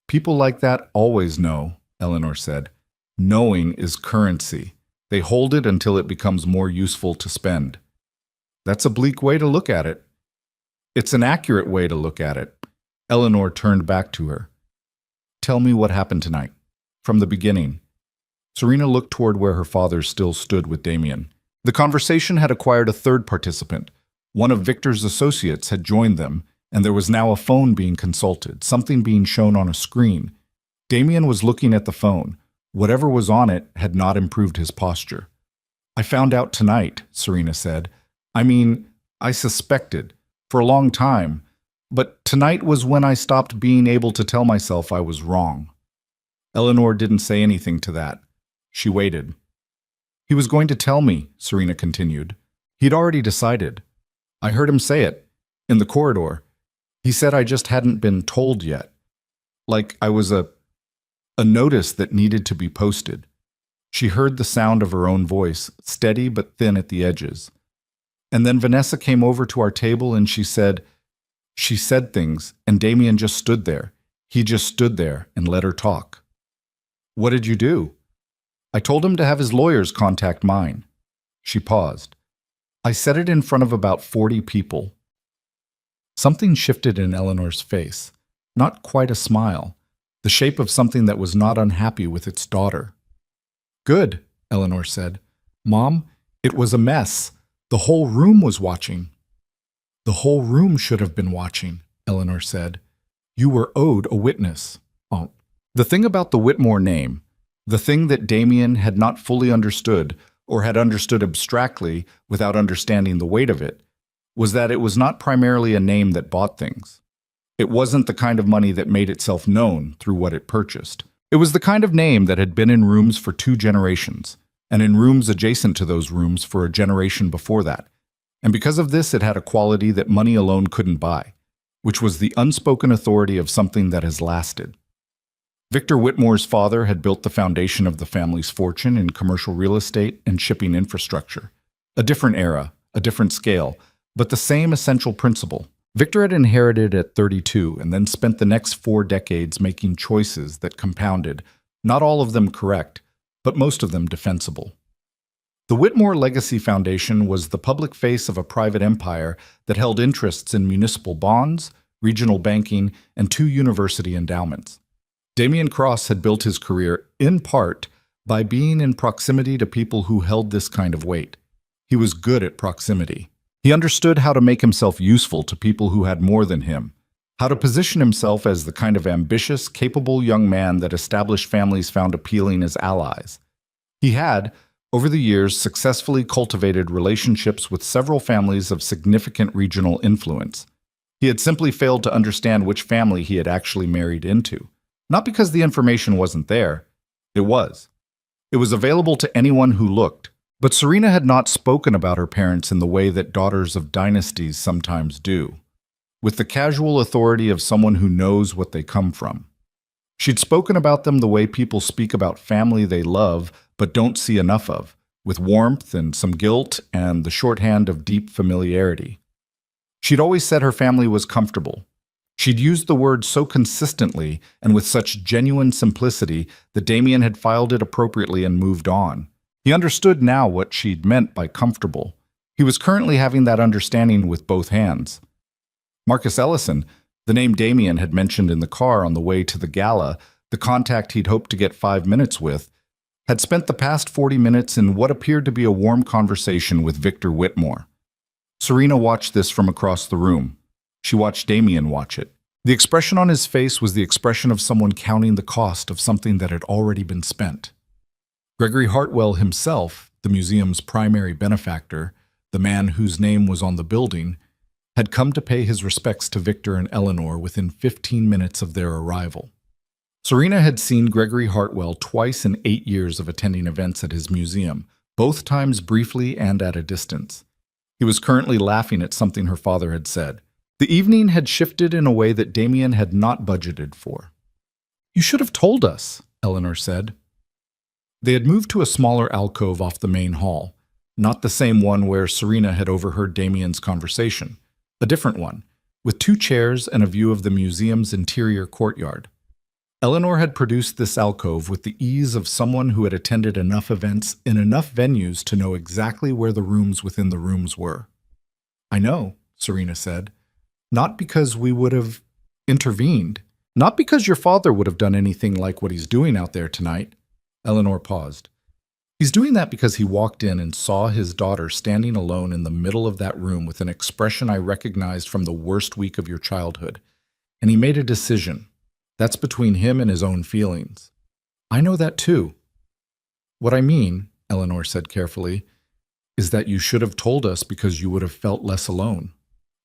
Speaker 1: "People like that always know," Eleanor said. "Knowing is currency. They hold it until it becomes more useful to spend." "That's a bleak way to look at it." "It's an accurate way to look at it." Eleanor turned back to her. "Tell me what happened tonight. From the beginning." Serena looked toward where her father still stood with Damien. The conversation had acquired a third participant. One of Victor's associates had joined them, and there was now a phone being consulted, something being shown on a screen. Damien was looking at the phone. Whatever was on it had not improved his posture. "I found out tonight," Serena said. I suspected. For a long time. But tonight was when I stopped being able to tell myself I was wrong." Eleanor didn't say anything to that. She waited. "He was going to tell me," Serena continued. "He'd already decided. I heard him say it. In the corridor. He said I just hadn't been told yet. Like I was a notice that needed to be posted." She heard the sound of her own voice, steady but thin at the edges. "And then Vanessa came over to our table and she said things, and Damien just stood there. He just stood there and let her talk." "What did you do?" "I told him to have his lawyers contact mine." She paused. "I said it in front of about 40 people." Something shifted in Eleanor's face. Not quite a smile. The shape of something that was not unhappy with its daughter. "Good," Eleanor said. "Mom, it was a mess. The whole room was watching." "The whole room should have been watching," Eleanor said. "You were owed a witness." Oh. The thing about the Whitmore name, the thing that Damien had not fully understood, or had understood abstractly without understanding the weight of it, was that it was not primarily a name that bought things. It wasn't the kind of money that made itself known through what it purchased. It was the kind of name that had been in rooms for 2 generations, and in rooms adjacent to those rooms for a generation before that. And because of this, it had a quality that money alone couldn't buy, which was the unspoken authority of something that has lasted. Victor Whitmore's father had built the foundation of the family's fortune in commercial real estate and shipping infrastructure. A different era, a different scale, but the same essential principle. Victor had inherited at 32 and then spent the next 4 decades making choices that compounded, not all of them correct, but most of them defensible. The Whitmore Legacy Foundation was the public face of a private empire that held interests in municipal bonds, regional banking, and 2 university endowments. Damien Cross had built his career, in part, by being in proximity to people who held this kind of weight. He was good at proximity. He understood how to make himself useful to people who had more than him, how to position himself as the kind of ambitious, capable young man that established families found appealing as allies. He had, over the years, successfully cultivated relationships with several families of significant regional influence. He had simply failed to understand which family he had actually married into. Not because the information wasn't there. It was. It was available to anyone who looked. But Serena had not spoken about her parents in the way that daughters of dynasties sometimes do, with the casual authority of someone who knows what they come from. She'd spoken about them the way people speak about family they love but don't see enough of, with warmth and some guilt and the shorthand of deep familiarity. She'd always said her family was comfortable. She'd used the word so consistently and with such genuine simplicity that Damien had filed it appropriately and moved on. He understood now what she'd meant by comfortable. He was currently having that understanding with both hands. Marcus Ellison, the name Damien had mentioned in the car on the way to the gala, the contact he'd hoped to get 5 minutes with, had spent the past 40 minutes in what appeared to be a warm conversation with Victor Whitmore. Serena watched this from across the room. She watched Damien watch it. The expression on his face was the expression of someone counting the cost of something that had already been spent. Gregory Hartwell himself, the museum's primary benefactor, the man whose name was on the building, had come to pay his respects to Victor and Eleanor within 15 minutes of their arrival. Serena had seen Gregory Hartwell twice in 8 years of attending events at his museum, both times briefly and at a distance. He was currently laughing at something her father had said. The evening had shifted in a way that Damien had not budgeted for. "You should have told us," Eleanor said. They had moved to a smaller alcove off the main hall, not the same one where Serena had overheard Damien's conversation, a different one, with 2 chairs and a view of the museum's interior courtyard. Eleanor had produced this alcove with the ease of someone who had attended enough events in enough venues to know exactly where the rooms within the rooms were. "I know," Serena said. "Not because we would have intervened. Not because your father would have done anything like what he's doing out there tonight." Eleanor paused. "He's doing that because he walked in and saw his daughter standing alone in the middle of that room with an expression I recognized from the worst week of your childhood. And he made a decision. That's between him and his own feelings. I know that too." "What I mean," Eleanor said carefully, "is that you should have told us because you would have felt less alone.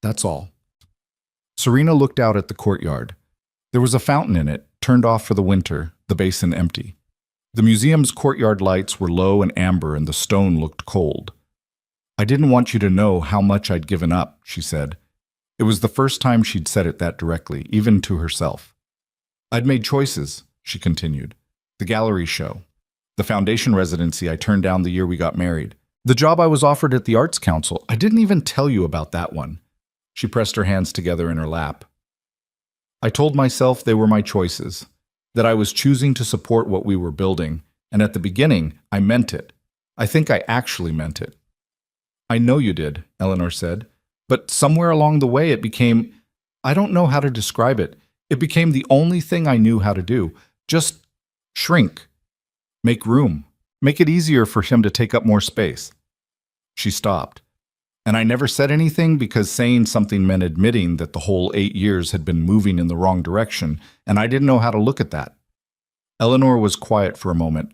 Speaker 1: That's all." Serena looked out at the courtyard. There was a fountain in it, turned off for the winter, the basin empty. The museum's courtyard lights were low and amber and the stone looked cold. "I didn't want you to know how much I'd given up," she said. It was the first time she'd said it that directly, even to herself. "I'd made choices," she continued. "The gallery show. The foundation residency I turned down the year we got married. The job I was offered at the Arts Council. I didn't even tell you about that one." She pressed her hands together in her lap. "I told myself they were my choices, that I was choosing to support what we were building, and at the beginning, I meant it. I think I actually meant it." "I know you did," Eleanor said, "but somewhere along the way it became, I don't know how to describe it. It became the only thing I knew how to do. Just shrink. Make room. Make it easier for him to take up more space." She stopped. "And I never said anything because saying something meant admitting that the whole 8 years had been moving in the wrong direction, and I didn't know how to look at that." Eleanor was quiet for a moment.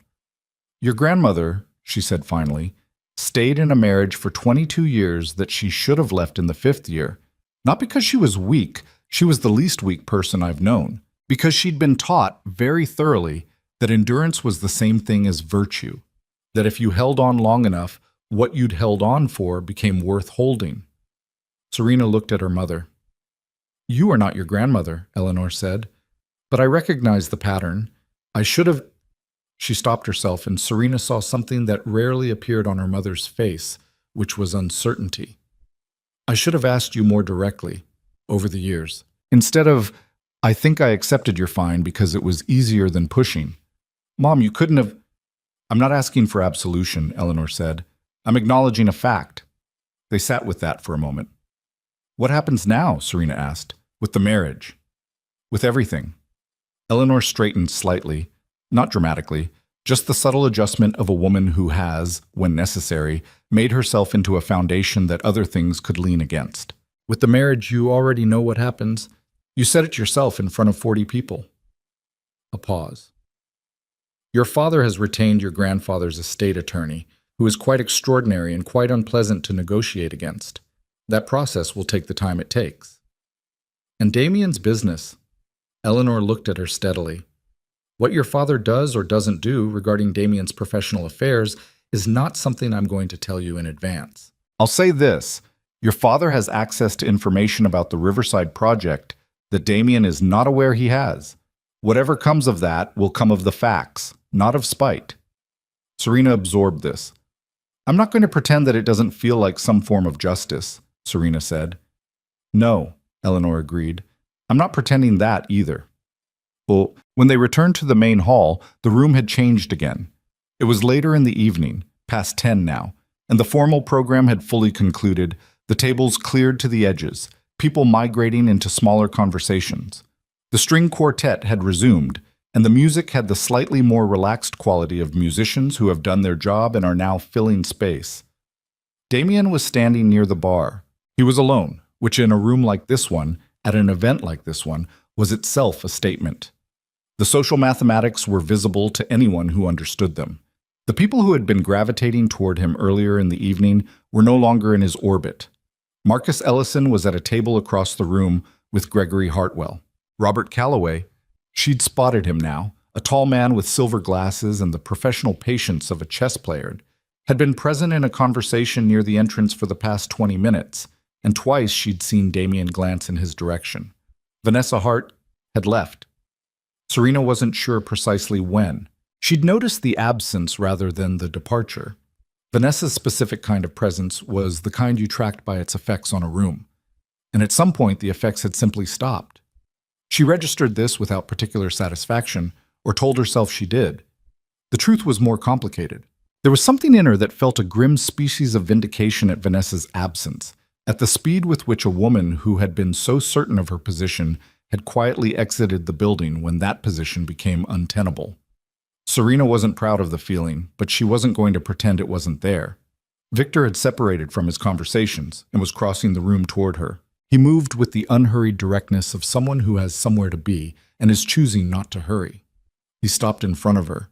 Speaker 1: "Your grandmother," she said finally, "stayed in a marriage for 22 years that she should have left in the 5th year. Not because she was weak. She was the least weak person I've known, because she'd been taught very thoroughly that endurance was the same thing as virtue, that if you held on long enough, what you'd held on for became worth holding." Serena looked at her mother. "You are not your grandmother," Eleanor said, "but I recognize the pattern. I should have—" She stopped herself, and Serena saw something that rarely appeared on her mother's face, which was uncertainty. "I should have asked you more directly. Over the years. Instead of, I think I accepted your fine because it was easier than pushing. Mom, you couldn't have—" "I'm not asking for absolution," Eleanor said. "I'm acknowledging a fact." They sat with that for a moment. "What happens now?" Serena asked. "With the marriage?" "With everything." Eleanor straightened slightly, not dramatically, just the subtle adjustment of a woman who has, when necessary, made herself into a foundation that other things could lean against. "With the marriage, you already know what happens. You said it yourself in front of 40 people. A pause. "Your father has retained your grandfather's estate attorney, who is quite extraordinary and quite unpleasant to negotiate against. That process will take the time it takes. And Damien's business." Eleanor looked at her steadily. "What your father does or doesn't do regarding Damien's professional affairs is not something I'm going to tell you in advance. I'll say this. Your father has access to information about the Riverside project that Damien is not aware he has. Whatever comes of that will come of the facts, not of spite." Serena absorbed this. "I'm not going to pretend that it doesn't feel like some form of justice," Serena said. "No," Eleanor agreed. "I'm not pretending that either." Well, when they returned to the main hall, the room had changed again. It was later in the evening, past 10 now, and the formal program had fully concluded, the tables cleared to the edges, people migrating into smaller conversations. The string quartet had resumed, and the music had the slightly more relaxed quality of musicians who have done their job and are now filling space. Damien was standing near the bar. He was alone, which in a room like this one, at an event like this one, was itself a statement. The social mathematics were visible to anyone who understood them. The people who had been gravitating toward him earlier in the evening were no longer in his orbit. Marcus Ellison was at a table across the room with Gregory Hartwell. Robert Calloway, she'd spotted him now, a tall man with silver glasses and the professional patience of a chess player, had been present in a conversation near the entrance for the past 20 minutes, and twice she'd seen Damien glance in his direction. Vanessa Hart had left. Serena wasn't sure precisely when. She'd noticed the absence rather than the departure. Vanessa's specific kind of presence was the kind you tracked by its effects on a room, and at some point the effects had simply stopped. She registered this without particular satisfaction, or told herself she did. The truth was more complicated. There was something in her that felt a grim species of vindication at Vanessa's absence, at the speed with which a woman who had been so certain of her position had quietly exited the building when that position became untenable. Serena wasn't proud of the feeling, but she wasn't going to pretend it wasn't there. Victor had separated from his conversations and was crossing the room toward her. He moved with the unhurried directness of someone who has somewhere to be and is choosing not to hurry. He stopped in front of her.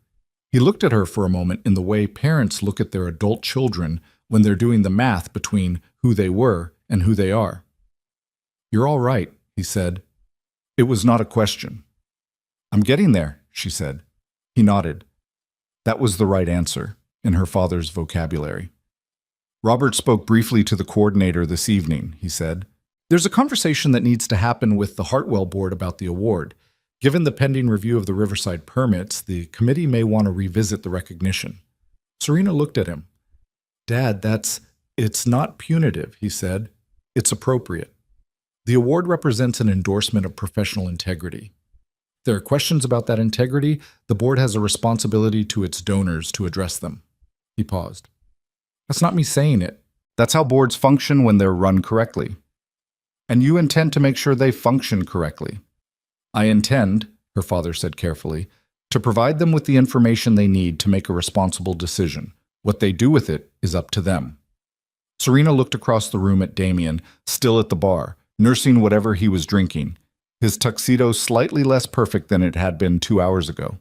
Speaker 1: He looked at her for a moment in the way parents look at their adult children when they're doing the math between who they were and who they are. "You're all right," he said. It was not a question. "I'm getting there," she said. He nodded. That was the right answer, in her father's vocabulary. "Robert spoke briefly to the coordinator this evening," he said. "There's a conversation that needs to happen with the Hartwell board about the award. Given the pending review of the Riverside permits, the committee may want to revisit the recognition." Serena looked at him. "Dad, it's not punitive," he said. "It's appropriate. The award represents an endorsement of professional integrity. If there are questions about that integrity, the board has a responsibility to its donors to address them." He paused. "That's not me saying it. That's how boards function when they're run correctly. And you intend to make sure they function correctly." "I intend," her father said carefully, "to provide them with the information they need to make a responsible decision. What they do with it is up to them." Serena looked across the room at Damien, still at the bar, nursing whatever he was drinking, his tuxedo slightly less perfect than it had been 2 hours ago.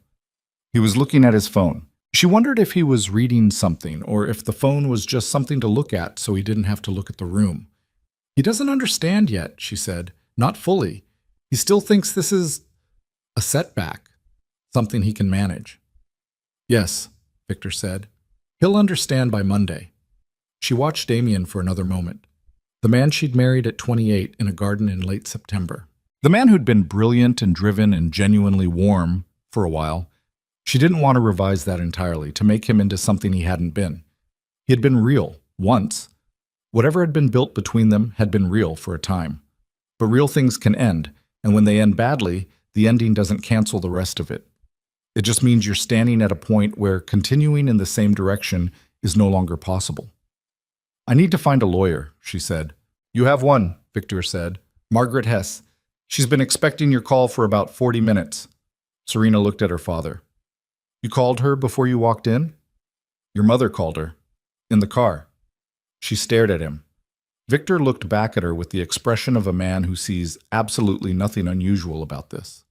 Speaker 1: He was looking at his phone. She wondered if he was reading something, or if the phone was just something to look at so he didn't have to look at the room. "He doesn't understand yet," she said. "Not fully. He still thinks this is a setback, something he can manage." "Yes," Victor said. "He'll understand by Monday." She watched Damien for another moment. The man she'd married at 28 in a garden in late September. The man who'd been brilliant and driven and genuinely warm for a while. She didn't want to revise that entirely, to make him into something he hadn't been. He had been real, once. Whatever had been built between them had been real for a time. But real things can end, and when they end badly, the ending doesn't cancel the rest of it. It just means you're standing at a point where continuing in the same direction is no longer possible. "I need to find a lawyer," she said. "You have one," Victor said. "Margaret Hess. She's been expecting your call for about 40 minutes. Serena looked at her father. "You called her before you walked in?" "Your mother called her. In the car." She stared at him. Victor looked back at her with the expression of a man who sees absolutely nothing unusual about this.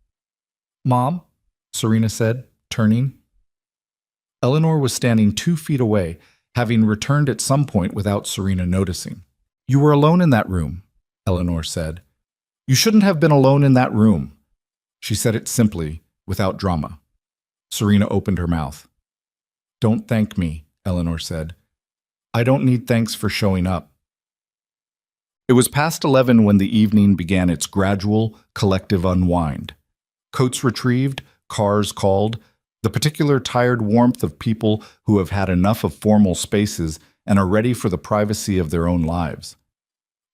Speaker 1: "Mom," Serena said, turning. Eleanor was standing 2 feet away, having returned at some point without Serena noticing. "You were alone in that room," Eleanor said. "You shouldn't have been alone in that room." She said it simply, without drama. Serena opened her mouth. "Don't thank me," Eleanor said. "I don't need thanks for showing up." It was past 11 when the evening began its gradual, collective unwind. Coats retrieved, cars called, the particular tired warmth of people who have had enough of formal spaces and are ready for the privacy of their own lives.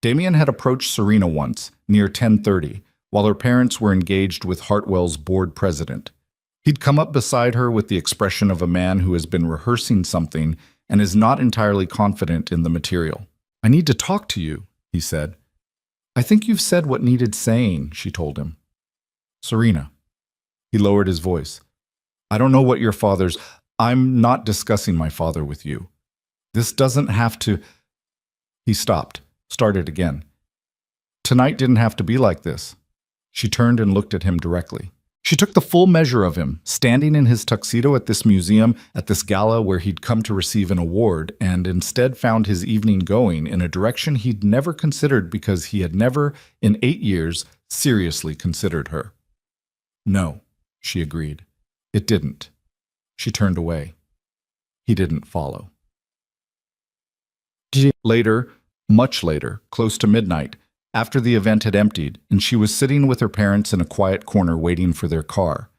Speaker 1: Damien had approached Serena once, near 10:30, while her parents were engaged with Hartwell's board president. He'd come up beside her with the expression of a man who has been rehearsing something and is not entirely confident in the material. "I need to talk to you," he said. "I think you've said what needed saying," she told him. "Serena." He lowered his voice. "I don't know what your father's... I'm not discussing my father with you. This doesn't have to..." He stopped, started again. "Tonight didn't have to be like this." She turned and looked at him directly. She took the full measure of him, standing in his tuxedo at this museum, at this gala where he'd come to receive an award, and instead found his evening going in a direction he'd never considered because he had never, in 8 years, seriously considered her. No, she agreed. It didn't. She turned away. He didn't follow. Later, much later, close to midnight, after the event had emptied and she was sitting with her parents in a quiet corner waiting for their car,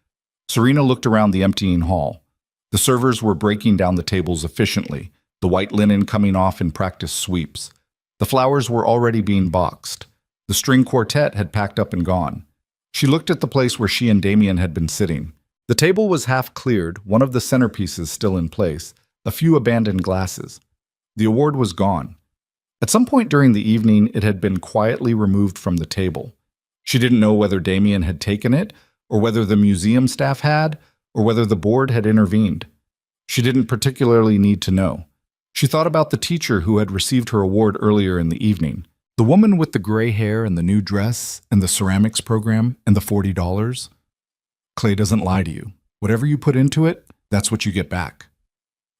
Speaker 1: Serena looked around the emptying hall. The servers were breaking down the tables efficiently, the white linen coming off in practice sweeps. The flowers were already being boxed. The string quartet had packed up and gone. She looked at the place where she and Damien had been sitting. The table was half cleared, one of the centerpieces still in place, a few abandoned glasses. The award was gone. At some point during the evening, it had been quietly removed from the table. She didn't know whether Damien had taken it, or whether the museum staff had, or whether the board had intervened. She didn't particularly need to know. She thought about the teacher who had received her award earlier in the evening. The woman with the gray hair and the new dress, and the ceramics program, and the $40. Clay doesn't lie to you. Whatever you put into it, that's what you get back.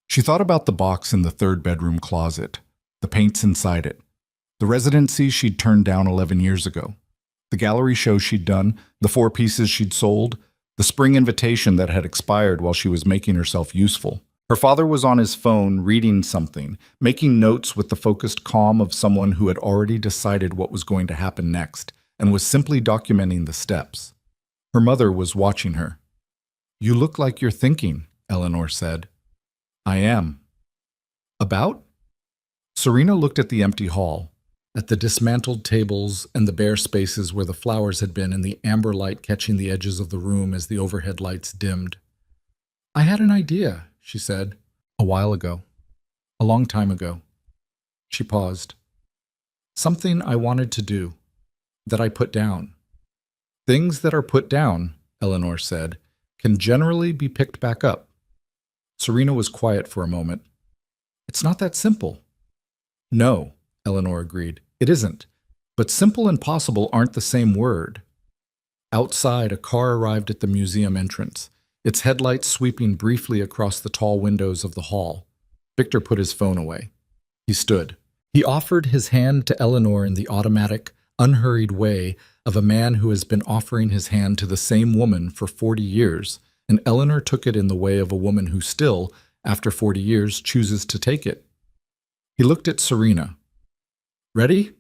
Speaker 1: She thought about the box in the third bedroom closet, the paints inside it, the residency she'd turned down 11 years ago, the gallery show she'd done, the 4 pieces she'd sold, the spring invitation that had expired while she was making herself useful. Her father was on his phone reading something, making notes with the focused calm of someone who had already decided what was going to happen next and was simply documenting the steps. Her mother was watching her. "You look like you're thinking," Eleanor said. "I am." "About?" Serena looked at the empty hall, at the dismantled tables and the bare spaces where the flowers had been and the amber light catching the edges of the room as the overhead lights dimmed. "I had an idea," she said, "a while ago. A long time ago." She paused. "Something I wanted to do, that I put down." "Things that are put down," Eleanor said, "can generally be picked back up." Serena was quiet for a moment. "It's not that simple." "No," Eleanor agreed, "it isn't. But simple and possible aren't the same word." Outside, a car arrived at the museum entrance, its headlights sweeping briefly across the tall windows of the hall. Victor put his phone away. He stood. He offered his hand to Eleanor in the automatic, unhurried way of a man who has been offering his hand to the same woman for 40 years, and Eleanor took it in the way of a woman who still, after 40 years, chooses to take it. He looked at Serena. "Ready?"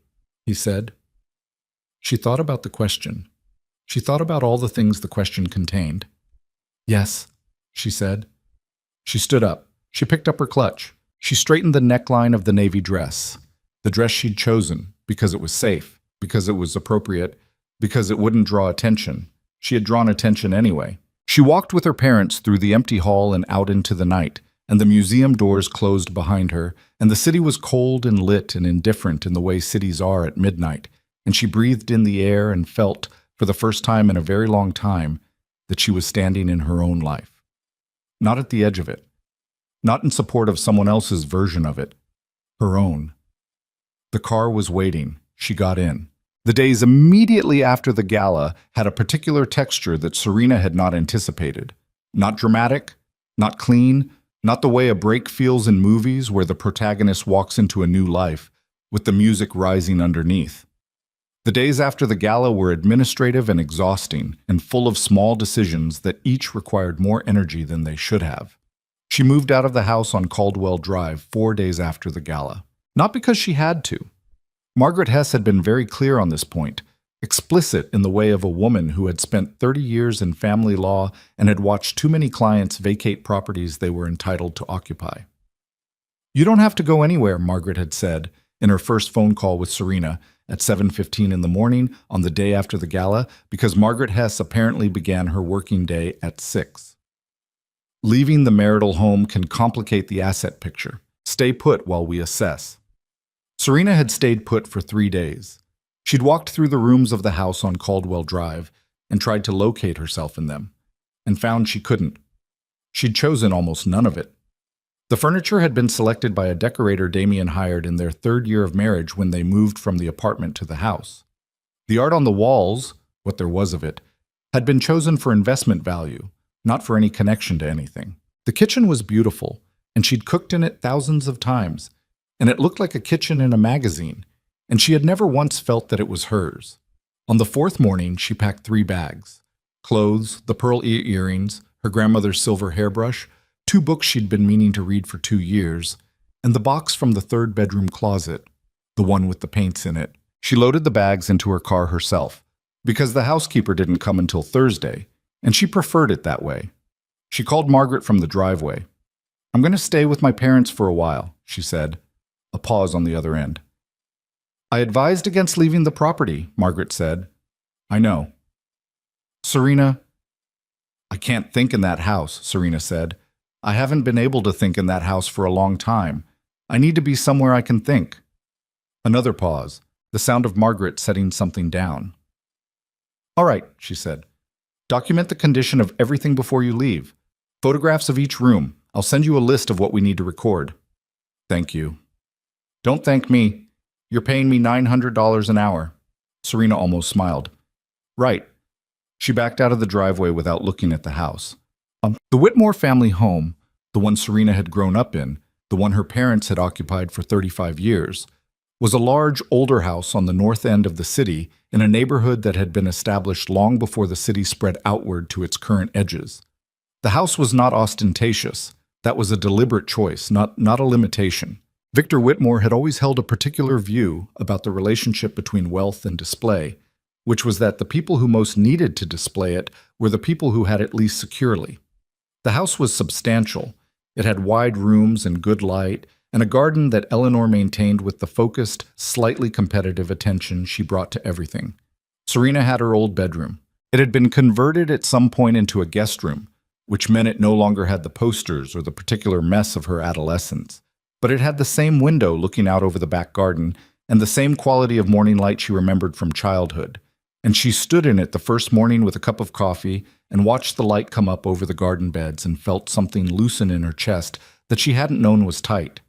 Speaker 1: he said. She thought about the question. She thought about all the things the question contained. "Yes," she said. She stood up. She picked up her clutch. She straightened the neckline of the navy dress, the dress she'd chosen, because it was safe, because it was appropriate, because it wouldn't draw attention. She had drawn attention anyway. She walked with her parents through the empty hall and out into the night, and the museum doors closed behind her, and the city was cold and lit and indifferent in the way cities are at midnight, and she breathed in the air and felt, for the first time in a very long time, that she was standing in her own life. Not at the edge of it. Not in support of someone else's version of it. Her own. The car was waiting. She got in. The days immediately after the gala had a particular texture that Serena had not anticipated. Not dramatic, not clean, not the way a break feels in movies where the protagonist walks into a new life, with the music rising underneath. The days after the gala were administrative and exhausting, and full of small decisions that each required more energy than they should have. She moved out of the house on Caldwell Drive 4 days after the gala. Not because she had to. Margaret Hess had been very clear on this point, explicit in the way of a woman who had spent 30 years in family law and had watched too many clients vacate properties they were entitled to occupy. "You don't have to go anywhere," Margaret had said in her first phone call with Serena at 7:15 in the morning on the day after the gala, because Margaret Hess apparently began her working day at 6. "Leaving the marital home can complicate the asset picture. Stay put while we assess." Serena had stayed put for 3 days. She'd walked through the rooms of the house on Caldwell Drive and tried to locate herself in them, and found she couldn't. She'd chosen almost none of it. The furniture had been selected by a decorator Damien hired in their 3rd year of marriage when they moved from the apartment to the house. The art on the walls, what there was of it, had been chosen for investment value, not for any connection to anything. The kitchen was beautiful, and she'd cooked in it thousands of times, and it looked like a kitchen in a magazine, and she had never once felt that it was hers. On the fourth morning, she packed 3 bags: clothes, the pearl earrings, her grandmother's silver hairbrush, 2 books she'd been meaning to read for 2 years, and the box from the 3rd bedroom closet, the one with the paints in it. She loaded the bags into her car herself, because the housekeeper didn't come until Thursday, and she preferred it that way. She called Margaret from the driveway. "I'm going to stay with my parents for a while," she said. A pause on the other end. "I advised against leaving the property," Margaret said. "I know." "Serena." "I can't think in that house," Serena said. "I haven't been able to think in that house for a long time. I need to be somewhere I can think." Another pause, the sound of Margaret setting something down. "All right," she said. "Document the condition of everything before you leave. Photographs of each room. I'll send you a list of what we need to record." "Thank you." "Don't thank me. You're paying me $900 an hour." Serena almost smiled. "Right." She backed out of the driveway without looking at the house. The Whitmore family home, the one Serena had grown up in, the one her parents had occupied for 35 years, was a large, older house on the north end of the city in a neighborhood that had been established long before the city spread outward to its current edges. The house was not ostentatious. That was a deliberate choice, not a limitation. Victor Whitmore had always held a particular view about the relationship between wealth and display, which was that the people who most needed to display it were the people who had it least securely. The house was substantial. It had wide rooms and good light, and a garden that Eleanor maintained with the focused, slightly competitive attention she brought to everything. Serena had her old bedroom. It had been converted at some point into a guest room, which meant it no longer had the posters or the particular mess of her adolescence. But it had the same window looking out over the back garden and the same quality of morning light she remembered from childhood. And she stood in it the first morning with a cup of coffee and watched the light come up over the garden beds and felt something loosen in her chest that she hadn't known was tight.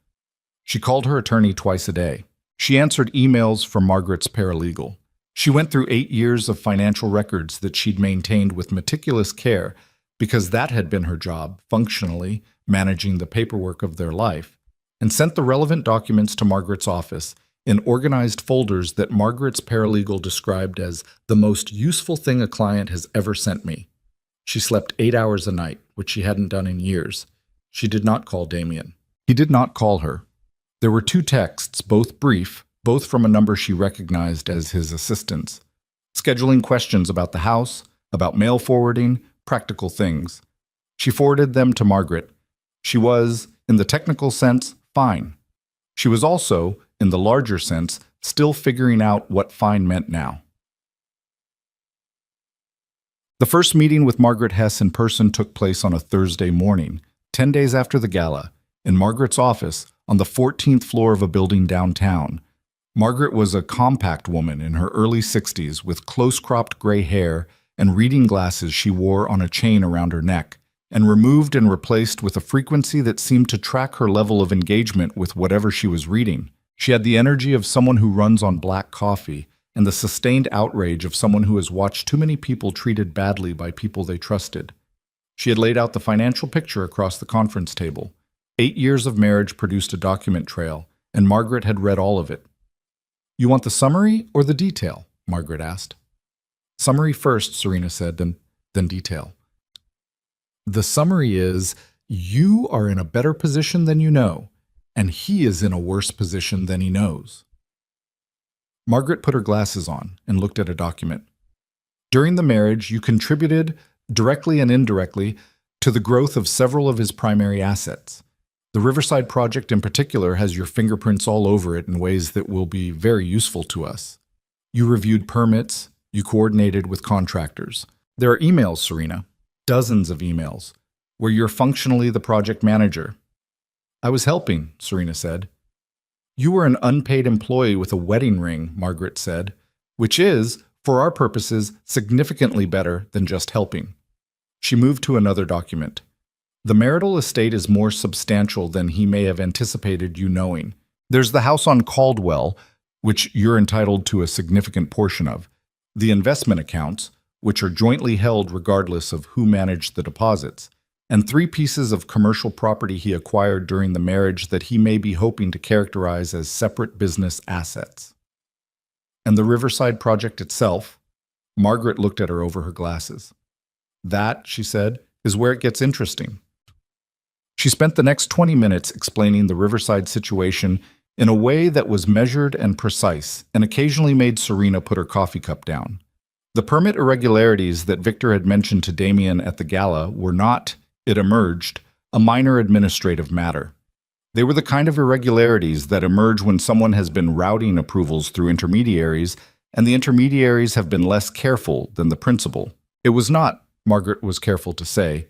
Speaker 1: She called her attorney twice a day. She answered emails from Margaret's paralegal. She went through 8 years of financial records that she'd maintained with meticulous care because that had been her job, functionally, managing the paperwork of their life, and sent the relevant documents to Margaret's office in organized folders that Margaret's paralegal described as the most useful thing a client has ever sent me. She slept 8 hours a night, which she hadn't done in years. She did not call Damien. He did not call her. There were 2 texts, both brief, both from a number she recognized as his assistant's, scheduling questions about the house, about mail forwarding, practical things. She forwarded them to Margaret. She was, in the technical sense, fine. She was also, in the larger sense, still figuring out what fine meant now. The first meeting with Margaret Hess in person took place on a Thursday morning, 10 days after the gala, in Margaret's office on the 14th floor of a building downtown. Margaret was a compact woman in her early 60s with close-cropped gray hair and reading glasses she wore on a chain around her neck, and removed and replaced with a frequency that seemed to track her level of engagement with whatever she was reading. She had the energy of someone who runs on black coffee and the sustained outrage of someone who has watched too many people treated badly by people they trusted. She had laid out the financial picture across the conference table. 8 years of marriage produced a document trail, and Margaret had read all of it. "You want the summary or the detail?" Margaret asked. "Summary first," Serena said, then detail. "The summary is, you are in a better position than you know, and he is in a worse position than he knows." Margaret put her glasses on and looked at a document. "During the marriage, you contributed, directly and indirectly, to the growth of several of his primary assets. The Riverside project in particular has your fingerprints all over it in ways that will be very useful to us. You reviewed permits, you coordinated with contractors. There are emails, Serena, dozens of emails, where you're functionally the project manager." "I was helping," Serena said. "You were an unpaid employee with a wedding ring," Margaret said, "which is, for our purposes, significantly better than just helping." She moved to another document. "The marital estate is more substantial than he may have anticipated you knowing. There's the house on Caldwell, which you're entitled to a significant portion of, the investment accounts, which are jointly held regardless of who managed the deposits, and 3 pieces of commercial property he acquired during the marriage that he may be hoping to characterize as separate business assets. And the Riverside project itself? Margaret looked at her over her glasses. That, she said, is where it gets interesting. She spent the next 20 minutes explaining the Riverside situation in a way that was measured and precise, and occasionally made Serena put her coffee cup down. The permit irregularities that Victor had mentioned to Damien at the gala were not, it emerged, a minor administrative matter. They were the kind of irregularities that emerge when someone has been routing approvals through intermediaries, and the intermediaries have been less careful than the principal. It was not, Margaret was careful to say,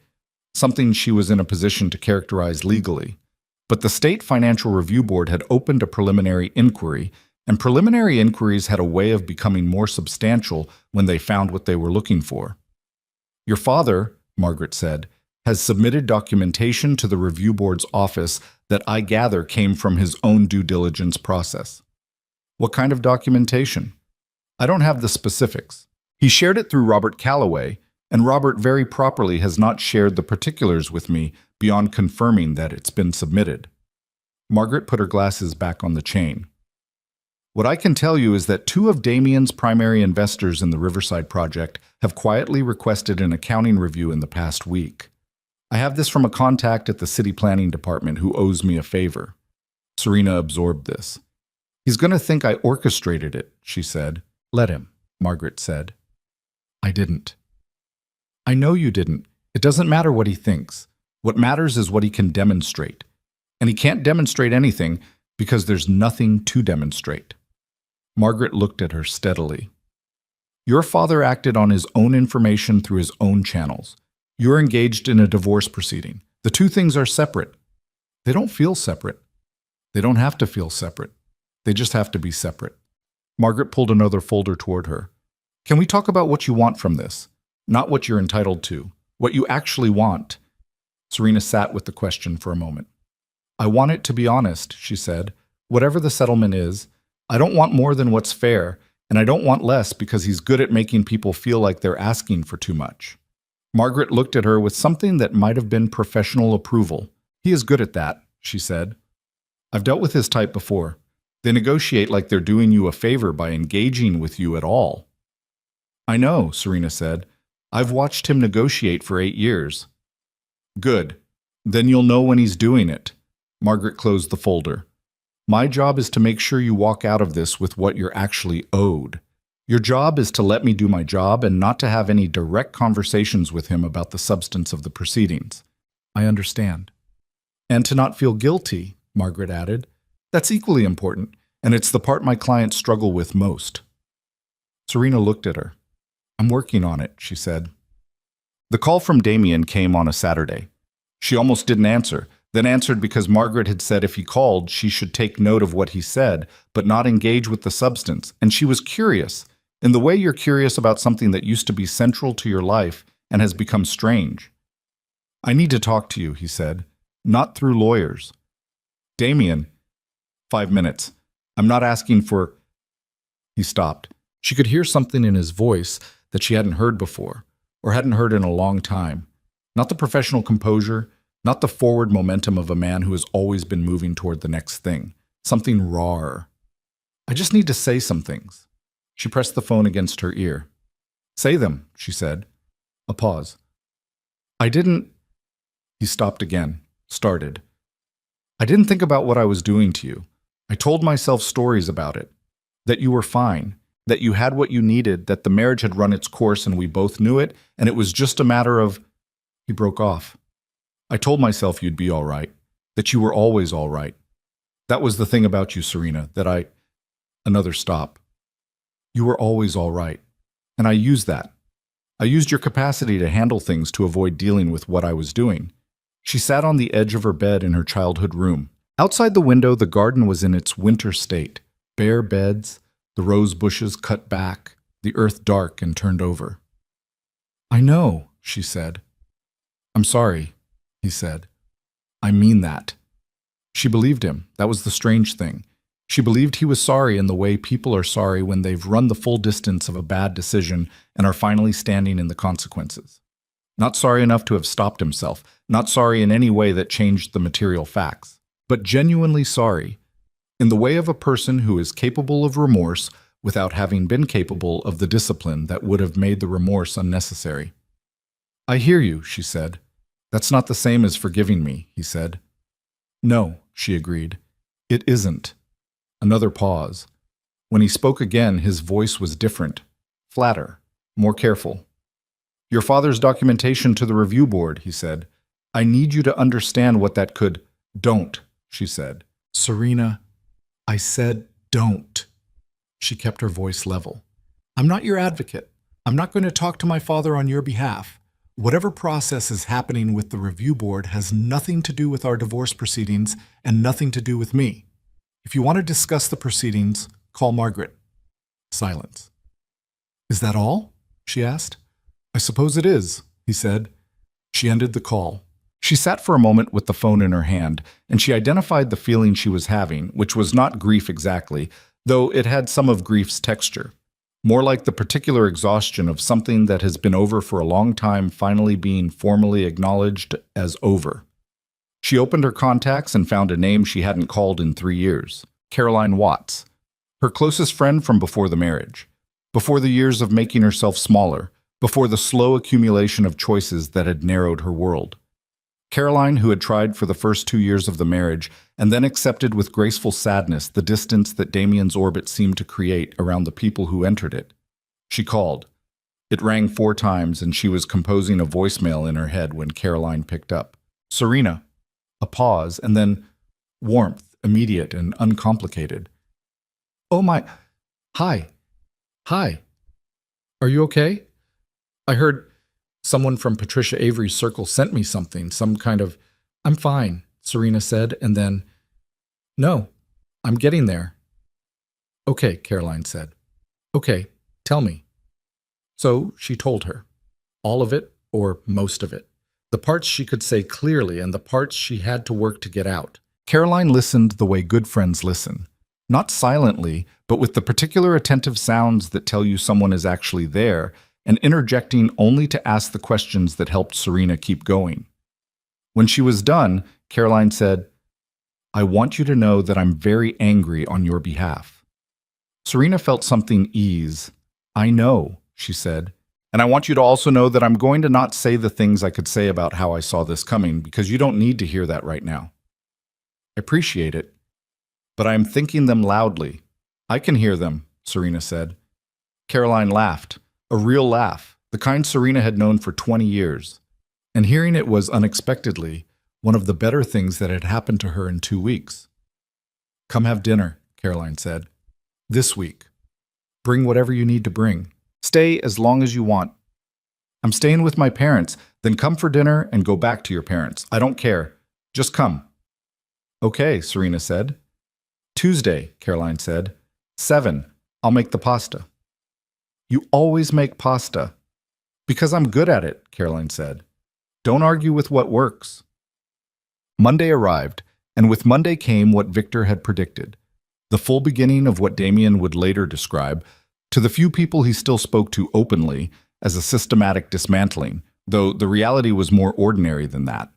Speaker 1: something she was in a position to characterize legally. But the State Financial Review Board had opened a preliminary inquiry, and preliminary inquiries had a way of becoming more substantial when they found what they were looking for. Your father, Margaret said, has submitted documentation to the Review Board's office that I gather came from his own due diligence process. What kind of documentation? I don't have the specifics. He shared it through Robert Calloway, and Robert very properly has not shared the particulars with me beyond confirming that it's been submitted. Margaret put her glasses back on the chain. What I can tell you is that 2 of Damien's primary investors in the Riverside project have quietly requested an accounting review in the past week. I have this from a contact at the city planning department who owes me a favor. Serena absorbed this. He's going to think I orchestrated it, she said. Let him, Margaret said. I didn't. I know you didn't. It doesn't matter what he thinks. What matters is what he can demonstrate. And he can't demonstrate anything because there's nothing to demonstrate. Margaret looked at her steadily. Your father acted on his own information through his own channels. You're engaged in a divorce proceeding. The 2 things are separate. They don't feel separate. They don't have to feel separate. They just have to be separate. Margaret pulled another folder toward her. Can we talk about what you want from this? Not what you're entitled to. What you actually want. Serena sat with the question for a moment. I want it to be honest, she said. Whatever the settlement is, I don't want more than what's fair, and I don't want less because he's good at making people feel like they're asking for too much. Margaret looked at her with something that might have been professional approval. He is good at that, she said. I've dealt with his type before. They negotiate like they're doing you a favor by engaging with you at all. I know, Serena said. I've watched him negotiate for 8 years. Good. Then you'll know when he's doing it. Margaret closed the folder. My job is to make sure you walk out of this with what you're actually owed. Your job is to let me do my job and not to have any direct conversations with him about the substance of the proceedings. I understand. And to not feel guilty, Margaret added. That's equally important, and it's the part my clients struggle with most. Serena looked at her. I'm working on it, she said. The call from Damien came on a Saturday. She almost didn't answer, then answered because Margaret had said if he called, she should take note of what he said, but not engage with the substance, and she was curious, in the way you're curious about something that used to be central to your life and has become strange. I need to talk to you, he said, not through lawyers. Damien, 5 minutes. I'm not asking for... He stopped. She could hear something in his voice that she hadn't heard before, or hadn't heard in a long time. Not the professional composure, not the forward momentum of a man who has always been moving toward the next thing. Something rawer. I just need to say some things. She pressed the phone against her ear. Say them, she said. A pause. I didn't... He stopped again, started. I didn't think about what I was doing to you. I told myself stories about it. That you were fine. That you had what you needed, that the marriage had run its course and we both knew it, and it was just a matter of... He broke off. I told myself you'd be all right, that you were always all right. That was the thing about you, Serena, that I... Another stop. You were always all right, and I used that. I used your capacity to handle things to avoid dealing with what I was doing. She sat on the edge of her bed in her childhood room. Outside the window, the garden was in its winter state. Bare beds, the rose bushes cut back, the earth dark and turned over. I know, she said. I'm sorry, he said. I mean that. She believed him. That was the strange thing. She believed he was sorry in the way people are sorry when they've run the full distance of a bad decision and are finally standing in the consequences. Not sorry enough to have stopped himself, not sorry in any way that changed the material facts, but genuinely sorry, in the way of a person who is capable of remorse without having been capable of the discipline that would have made the remorse unnecessary. "I hear you," she said. "That's not the same as forgiving me," he said. "No," she agreed. "It isn't." Another pause. When he spoke again, his voice was different, flatter, more careful. "Your father's documentation to the review board," he said. "I need you to understand what that could—" "Don't," she said. "Serena, I said don't." She kept her voice level. "I'm not your advocate. I'm not going to talk to my father on your behalf. Whatever process is happening with the review board has nothing to do with our divorce proceedings and nothing to do with me. If you want to discuss the proceedings, call Margaret." Silence. "Is that all?" she asked. "I suppose it is," he said. She ended the call. She sat for a moment with the phone in her hand, and she identified the feeling she was having, which was not grief exactly, though it had some of grief's texture. More like the particular exhaustion of something that has been over for a long time finally being formally acknowledged as over. She opened her contacts and found a name she hadn't called in 3 years. Caroline Watts. Her closest friend from before the marriage. Before the years of making herself smaller. Before the slow accumulation of choices that had narrowed her world. Caroline, who had tried for the first 2 years of the marriage, and then accepted with graceful sadness the distance that Damien's orbit seemed to create around the people who entered it. She called. It rang 4 times, and she was composing a voicemail in her head when Caroline picked up. "Serena." A pause, and then warmth, immediate and uncomplicated. "Oh my... Hi. Hi. Are you okay? I heard someone from Patricia Avery's circle sent me something, some kind of..." "I'm fine," Serena said, and then, "No, I'm getting there." "Okay," Caroline said. "Okay, tell me." So she told her. All of it, or most of it. The parts she could say clearly and the parts she had to work to get out. Caroline listened the way good friends listen. Not silently, but with the particular attentive sounds that tell you someone is actually there, and interjecting only to ask the questions that helped Serena keep going. When she was done, Caroline said, "I want you to know that I'm very angry on your behalf." Serena felt something ease. "I know," she said, "and I want you to also know that I'm going to not say the things I could say about how I saw this coming, because you don't need to hear that right now. I appreciate it, but I am thinking them loudly." "I can hear them," Serena said. Caroline laughed. A real laugh, the kind Serena had known for 20 years. And hearing it was, unexpectedly, one of the better things that had happened to her in 2 weeks. "Come have dinner," Caroline said. "This week. Bring whatever you need to bring. Stay as long as you want." "I'm staying with my parents. Then come for dinner and go back to your parents. I don't care. Just come." "Okay," Serena said. "Tuesday," Caroline said. 7. I'll make the pasta." "You always make pasta." "Because I'm good at it," Caroline said. "Don't argue with what works." Monday arrived, and with Monday came what Victor had predicted, the full beginning of what Damien would later describe, to the few people he still spoke to openly, as a systematic dismantling, though the reality was more ordinary than that.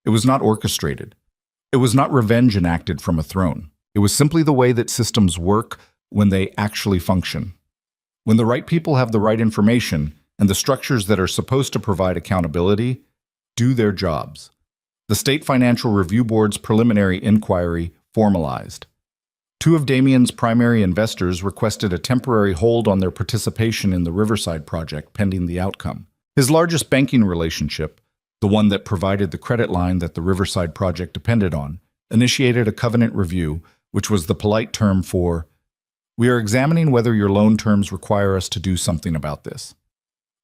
Speaker 1: It was not orchestrated. It was not revenge enacted from a throne. It was simply the way that systems work when they actually function. When the right people have the right information and the structures that are supposed to provide accountability do their jobs. The State Financial Review Board's preliminary inquiry formalized. 2 of Damien's primary investors requested a temporary hold on their participation in the Riverside project pending the outcome. His largest banking relationship, the one that provided the credit line that the Riverside project depended on, initiated a covenant review, which was the polite term for, "We are examining whether your loan terms require us to do something about this."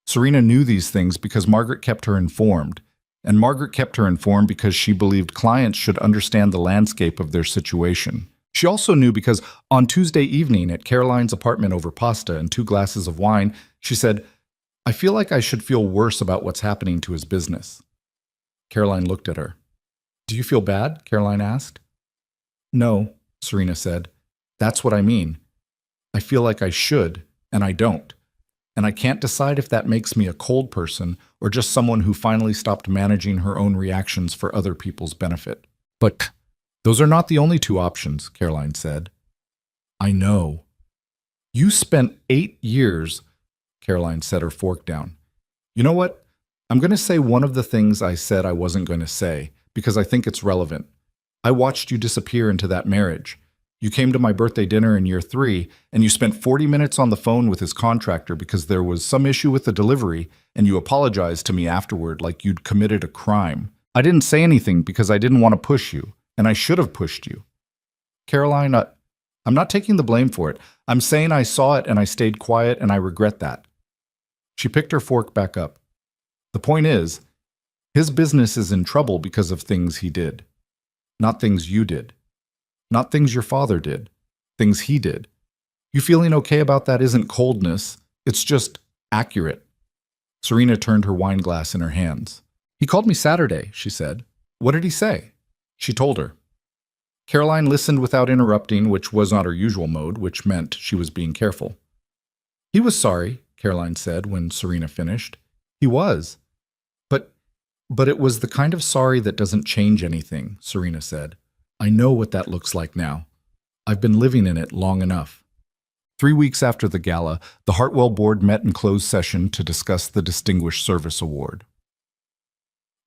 Speaker 1: Serena knew these things because Margaret kept her informed, and Margaret kept her informed because she believed clients should understand the landscape of their situation. She also knew because on Tuesday evening at Caroline's apartment over pasta and 2 glasses of wine, she said, "I feel like I should feel worse about what's happening to his business." Caroline looked at her. "Do you feel bad?" Caroline asked. "No," Serena said. That's what I mean. I feel like I should, and I don't. And I can't decide if that makes me a cold person or just someone who finally stopped managing her own reactions for other people's benefit. But those are not the only two options, Caroline said. I know. You spent 8 years, Caroline set her fork down. You know what? I'm going to say one of the things I said I wasn't going to say, because I think it's relevant. I watched you disappear into that marriage. You came to my birthday dinner in year 3, and you spent 40 minutes on the phone with his contractor because there was some issue with the delivery, and you apologized to me afterward like you'd committed a crime. I didn't say anything because I didn't want to push you, and I should have pushed you. Caroline, I'm not taking the blame for it. I'm saying I saw it and I stayed quiet, and I regret that. She picked her fork back up. The point is, his business is in trouble because of things he did, not things you did. Not things your father did, things he did. You feeling okay about that isn't coldness, it's just accurate. Serena turned her wine glass in her hands. He called me Saturday, she said. What did he say? She told her. Caroline listened without interrupting, which was not her usual mode, which meant she was being careful. He was sorry, Caroline said when Serena finished. He was. But it was the kind of sorry that doesn't change anything, Serena said. I know what that looks like now. I've been living in it long enough. 3 weeks after the gala, the Hartwell board met in closed session to discuss the Distinguished Service Award.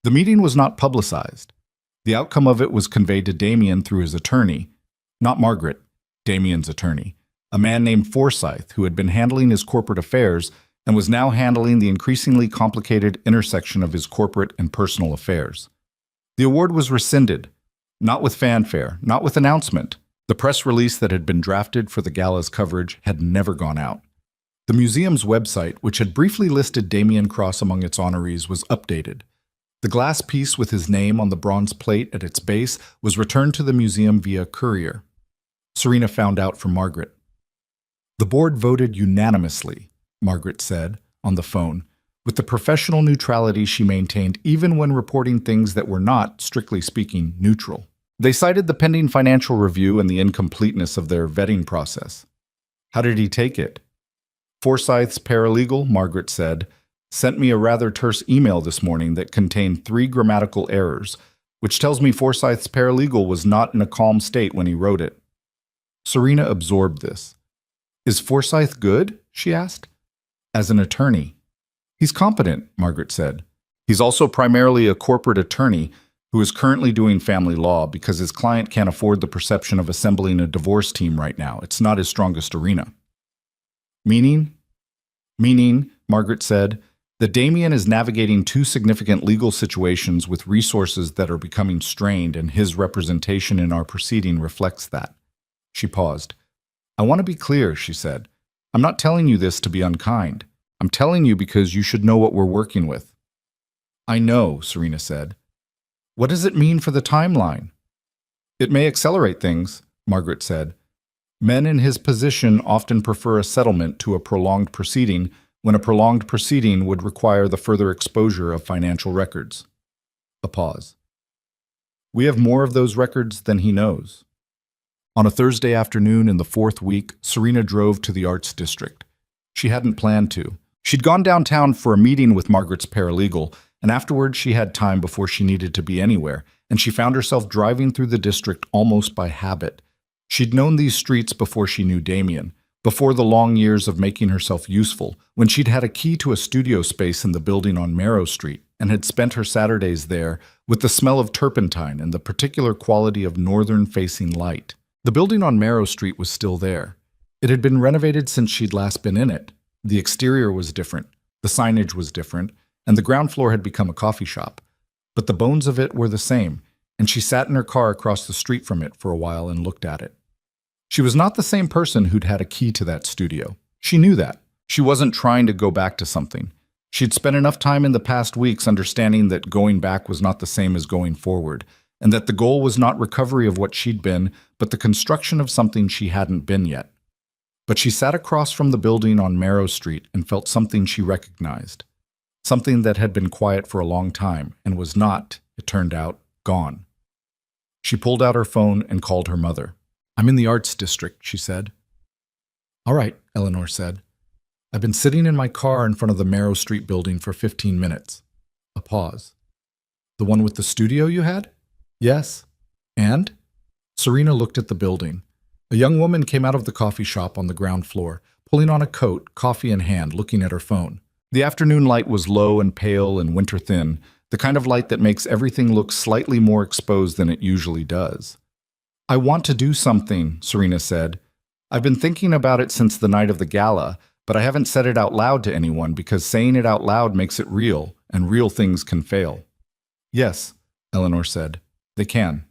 Speaker 1: The meeting was not publicized. The outcome of it was conveyed to Damien through his attorney, not Margaret, Damien's attorney, a man named Forsyth who had been handling his corporate affairs and was now handling the increasingly complicated intersection of his corporate and personal affairs. The award was rescinded. Not with fanfare, not with announcement. The press release that had been drafted for the gala's coverage had never gone out. The museum's website, which had briefly listed Damien Cross among its honorees, was updated. The glass piece with his name on the bronze plate at its base was returned to the museum via courier. Serena found out from Margaret. The board voted unanimously, Margaret said, on the phone, with the professional neutrality she maintained even when reporting things that were not, strictly speaking, neutral. They cited the pending financial review and the incompleteness of their vetting process. How did he take it? Forsyth's paralegal, Margaret said, sent me a rather terse email this morning that contained 3 grammatical errors, which tells me Forsyth's paralegal was not in a calm state when he wrote it. Serena absorbed this. Is Forsyth good? She asked. As an attorney. He's competent, Margaret said. He's also primarily a corporate attorney who is currently doing family law because his client can't afford the perception of assembling a divorce team right now. It's not his strongest arena. Meaning, Margaret said, that Damien is navigating 2 significant legal situations with resources that are becoming strained, and his representation in our proceeding reflects that. She paused. I want to be clear, she said. I'm not telling you this to be unkind. I'm telling you because you should know what we're working with. I know, Serena said. What does it mean for the timeline? It may accelerate things, Margaret said. Men in his position often prefer a settlement to a prolonged proceeding when a prolonged proceeding would require the further exposure of financial records. A pause. We have more of those records than he knows. On a Thursday afternoon in the 4th week, Serena drove to the Arts District. She hadn't planned to. She'd gone downtown for a meeting with Margaret's paralegal, and afterwards she had time before she needed to be anywhere, and she found herself driving through the district almost by habit. She'd known these streets before she knew Damien, before the long years of making herself useful, when she'd had a key to a studio space in the building on Marrow Street and had spent her Saturdays there with the smell of turpentine and the particular quality of northern-facing light. The building on Marrow Street was still there. It had been renovated since she'd last been in it. The exterior was different, the signage was different, and the ground floor had become a coffee shop. But the bones of it were the same, and she sat in her car across the street from it for a while and looked at it. She was not the same person who'd had a key to that studio. She knew that. She wasn't trying to go back to something. She'd spent enough time in the past weeks understanding that going back was not the same as going forward, and that the goal was not recovery of what she'd been, but the construction of something she hadn't been yet. But she sat across from the building on Marrow Street and felt something she recognized. Something that had been quiet for a long time and was not, it turned out, gone. She pulled out her phone and called her mother. I'm in the arts district, she said. All right, Eleanor said. I've been sitting in my car in front of the Marrow Street building for 15 minutes. A pause. The one with the studio you had? Yes. And? Serena looked at the building. A young woman came out of the coffee shop on the ground floor, pulling on a coat, coffee in hand, looking at her phone. The afternoon light was low and pale and winter-thin, the kind of light that makes everything look slightly more exposed than it usually does. I want to do something, Serena said. I've been thinking about it since the night of the gala, but I haven't said it out loud to anyone because saying it out loud makes it real, and real things can fail. Yes, Eleanor said. They can.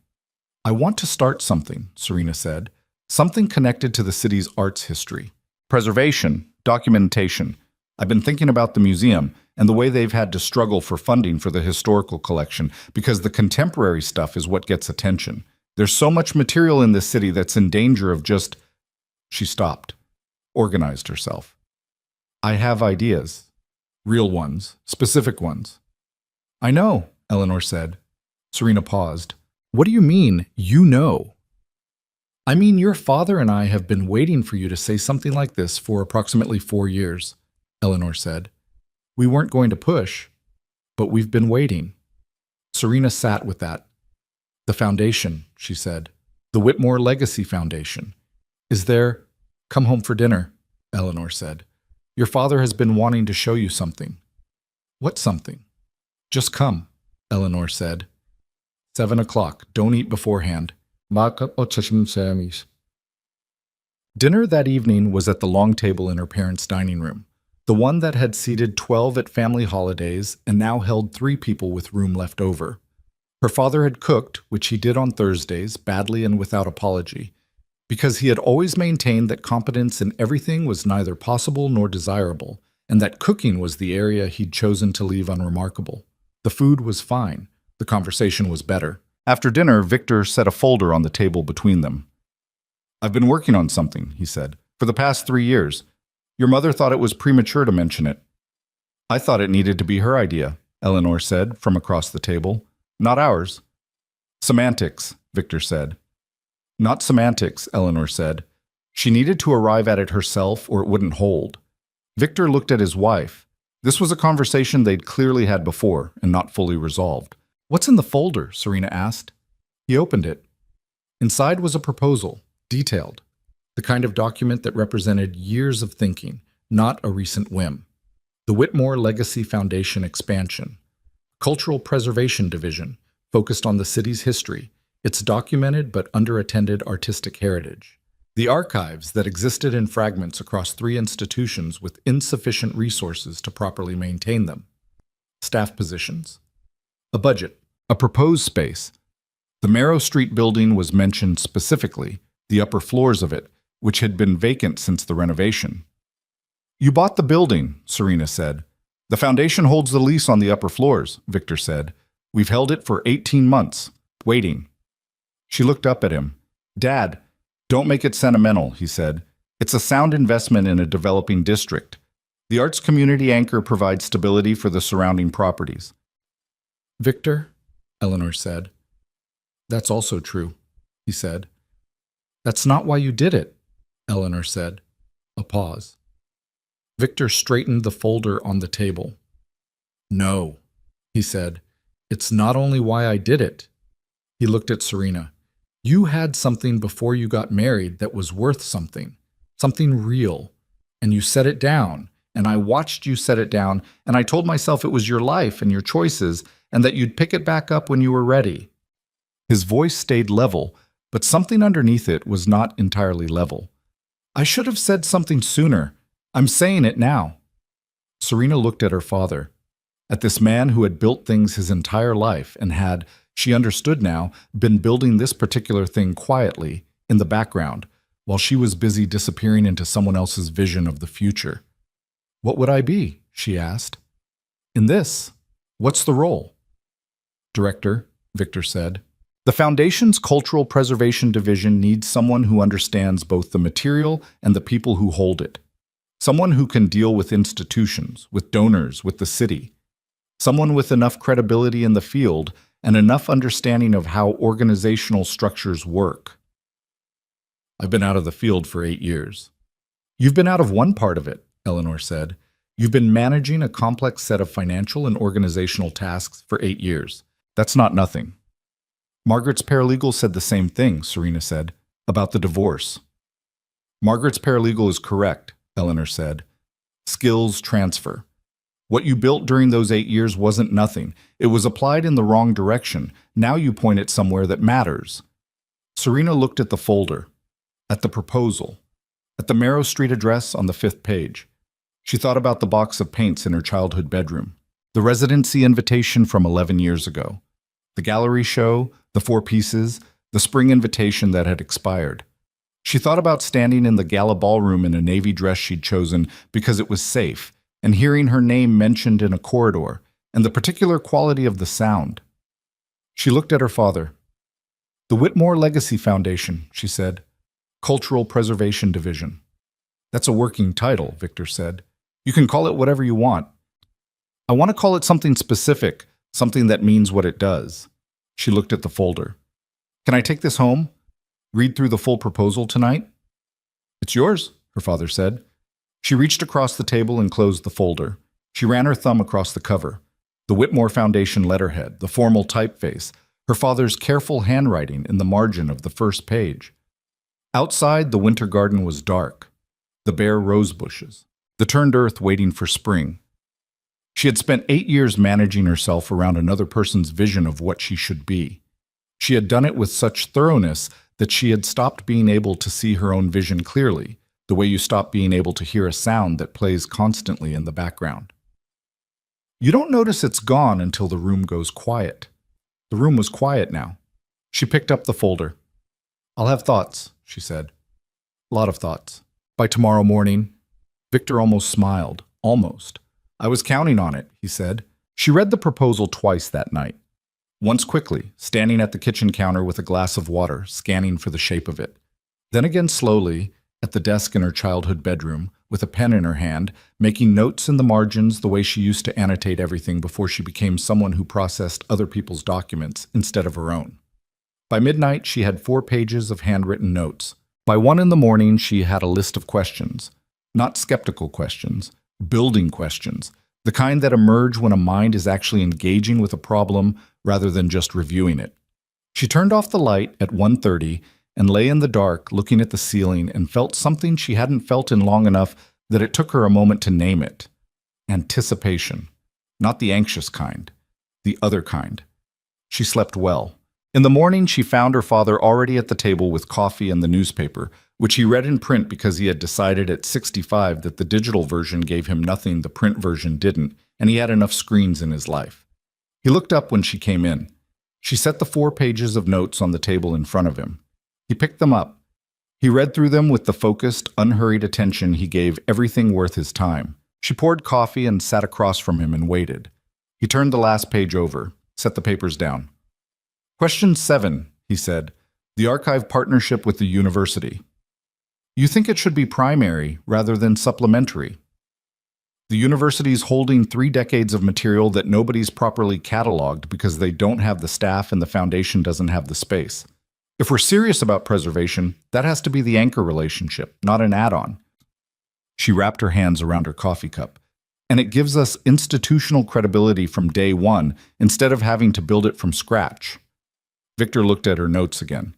Speaker 1: I want to start something, Serena said. Something connected to the city's arts history. Preservation, documentation. I've been thinking about the museum and the way they've had to struggle for funding for the historical collection because the contemporary stuff is what gets attention. There's so much material in this city that's in danger of just... She stopped, organized herself. I have ideas. Real ones, specific ones. I know, Eleanor said. Serena paused. What do you mean, you know? I mean, your father and I have been waiting for you to say something like this for approximately 4 years, Eleanor said. We weren't going to push, but we've been waiting. Serena sat with that. The foundation, she said. The Whitmore Legacy Foundation. Is there... Come home for dinner, Eleanor said. Your father has been wanting to show you something. What something? Just come, Eleanor said. 7 o'clock. Don't eat beforehand. Dinner that evening was at the long table in her parents' dining room, the one that had seated 12 at family holidays and now held 3 people with room left over. Her father had cooked, which he did on Thursdays, badly and without apology, because he had always maintained that competence in everything was neither possible nor desirable, and that cooking was the area he'd chosen to leave unremarkable. The food was fine. The conversation was better. After dinner, Victor set a folder on the table between them. I've been working on something, he said, for the past 3 years. Your mother thought it was premature to mention it. I thought it needed to be her idea, Eleanor said from across the table. Not ours. Semantics, Victor said. Not semantics, Eleanor said. She needed to arrive at it herself or it wouldn't hold. Victor looked at his wife. This was a conversation they'd clearly had before and not fully resolved. What's in the folder? Serena asked. He opened it. Inside was a proposal, detailed, the kind of document that represented years of thinking, not a recent whim. The Whitmore Legacy Foundation expansion. Cultural Preservation Division, focused on the city's history, its documented but underattended artistic heritage. The archives that existed in fragments across 3 institutions with insufficient resources to properly maintain them. Staff positions. A budget. A proposed space. The Marrow Street building was mentioned specifically, the upper floors of it, which had been vacant since the renovation. You bought the building, Serena said. The foundation holds the lease on the upper floors, Victor said. We've held it for 18 months, waiting. She looked up at him. Dad, don't make it sentimental, he said. It's a sound investment in a developing district. The arts community anchor provides stability for the surrounding properties. Victor, Eleanor said. That's also true, he said. That's not why you did it, Eleanor said. A pause. Victor straightened the folder on the table. No, he said. It's not only why I did it. He looked at Serena. You had something before you got married that was worth something real, and you set it down, and I watched you set it down, and I told myself it was your life and your choices, and that you'd pick it back up when you were ready. His voice stayed level, but something underneath it was not entirely level. I should have said something sooner. I'm saying it now. Serena looked at her father, at this man who had built things his entire life and had, she understood now, been building this particular thing quietly, in the background, while she was busy disappearing into someone else's vision of the future. What would I be? She asked. In this, what's the role? Director, Victor said. The Foundation's Cultural Preservation Division needs someone who understands both the material and the people who hold it. Someone who can deal with institutions, with donors, with the city. Someone with enough credibility in the field and enough understanding of how organizational structures work. I've been out of the field for 8 years. You've been out of one part of it, Eleanor said. You've been managing a complex set of financial and organizational tasks for 8 years. That's not nothing. Margaret's paralegal said the same thing, Serena said, about the divorce. Margaret's paralegal is correct, Eleanor said. Skills transfer. What you built during those 8 years wasn't nothing. It was applied in the wrong direction. Now you point it somewhere that matters. Serena looked at the folder, at the proposal, at the Marrow Street address on the 5th page. She thought about the box of paints in her childhood bedroom, the residency invitation from 11 years ago, the gallery show, the 4 pieces, the spring invitation that had expired. She thought about standing in the gala ballroom in a navy dress she'd chosen because it was safe, and hearing her name mentioned in a corridor, and the particular quality of the sound. She looked at her father. The Whitmore Legacy Foundation, she said. Cultural Preservation Division. That's a working title, Victor said. You can call it whatever you want. I want to call it something specific, something that means what it does. She looked at the folder. Can I take this home? Read through the full proposal tonight? It's yours, her father said. She reached across the table and closed the folder. She ran her thumb across the cover. The Whitmore Foundation letterhead, the formal typeface, her father's careful handwriting in the margin of the first page. Outside, the winter garden was dark, the bare rose bushes, the turned earth waiting for spring. She had spent 8 years managing herself around another person's vision of what she should be. She had done it with such thoroughness that she had stopped being able to see her own vision clearly, the way you stop being able to hear a sound that plays constantly in the background. You don't notice it's gone until the room goes quiet. The room was quiet now. She picked up the folder. I'll have thoughts, she said. A lot of thoughts. By tomorrow morning. Victor almost smiled. Almost. I was counting on it, he said. She read the proposal twice that night. Once quickly, standing at the kitchen counter with a glass of water, scanning for the shape of it. Then again slowly, at the desk in her childhood bedroom, with a pen in her hand, making notes in the margins the way she used to annotate everything before she became someone who processed other people's documents instead of her own. By midnight, she had 4 pages of handwritten notes. By 1 in the morning, she had a list of questions. Not skeptical questions, building questions, the kind that emerge when a mind is actually engaging with a problem rather than just reviewing it. She turned off the light at 1:30 and lay in the dark looking at the ceiling and felt something she hadn't felt in long enough that it took her a moment to name it. Anticipation. Not the anxious kind, the other kind. She slept well. In the morning, she found her father already at the table with coffee and the newspaper, which he read in print because he had decided at 65 that the digital version gave him nothing the print version didn't, and he had enough screens in his life. He looked up when she came in. She set the 4 pages of notes on the table in front of him. He picked them up. He read through them with the focused, unhurried attention he gave everything worth his time. She poured coffee and sat across from him and waited. He turned the last page over, set the papers down. Question 7, he said. The archive partnership with the university. You think it should be primary rather than supplementary. The university's holding 3 decades of material that nobody's properly cataloged because they don't have the staff and the foundation doesn't have the space. If we're serious about preservation, that has to be the anchor relationship, not an add-on. She wrapped her hands around her coffee cup. And it gives us institutional credibility from day one instead of having to build it from scratch. Victor looked at her notes again.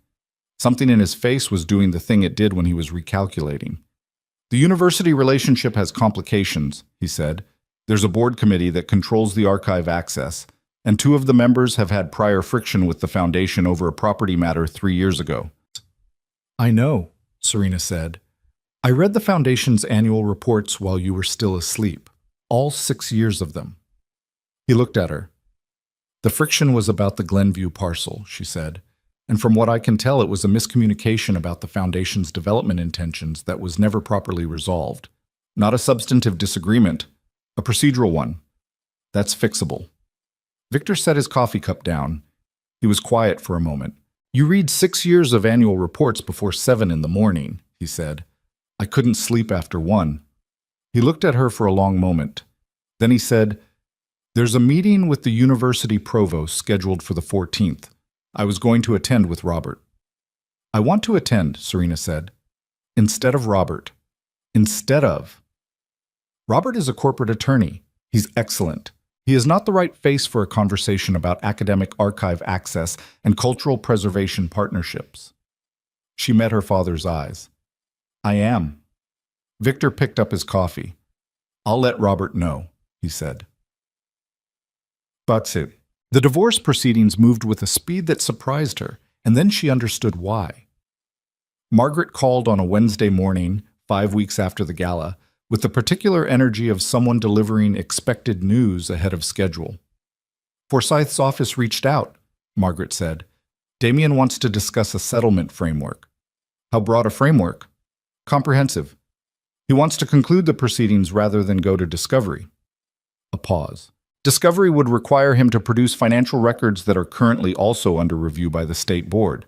Speaker 1: Something in his face was doing the thing it did when he was recalculating. The university relationship has complications, he said. There's a board committee that controls the archive access, and 2 of the members have had prior friction with the foundation over a property matter 3 years ago. I know, Serena said. I read the foundation's annual reports while you were still asleep, all 6 years of them. He looked at her. The friction was about the Glenview parcel, she said, and from what I can tell, it was a miscommunication about the foundation's development intentions that was never properly resolved. Not a substantive disagreement, a procedural one. That's fixable. Victor set his coffee cup down. He was quiet for a moment. You read 6 years of annual reports before 7 in the morning, he said. I couldn't sleep after 1. He looked at her for a long moment. Then he said, There's a meeting with the university provost scheduled for the 14th. I was going to attend with Robert. I want to attend, Serena said. Instead of Robert. Instead of. Robert is a corporate attorney. He's excellent. He is not the right face for a conversation about academic archive access and cultural preservation partnerships. She met her father's eyes. I am. Victor picked up his coffee. I'll let Robert know, he said. That's it. The divorce proceedings moved with a speed that surprised her, and then she understood why. Margaret called on a Wednesday morning, 5 weeks after the gala, with the particular energy of someone delivering expected news ahead of schedule. Forsyth's office reached out, Margaret said. Damien wants to discuss a settlement framework. How broad a framework? Comprehensive. He wants to conclude the proceedings rather than go to discovery. A pause. Discovery would require him to produce financial records that are currently also under review by the state board.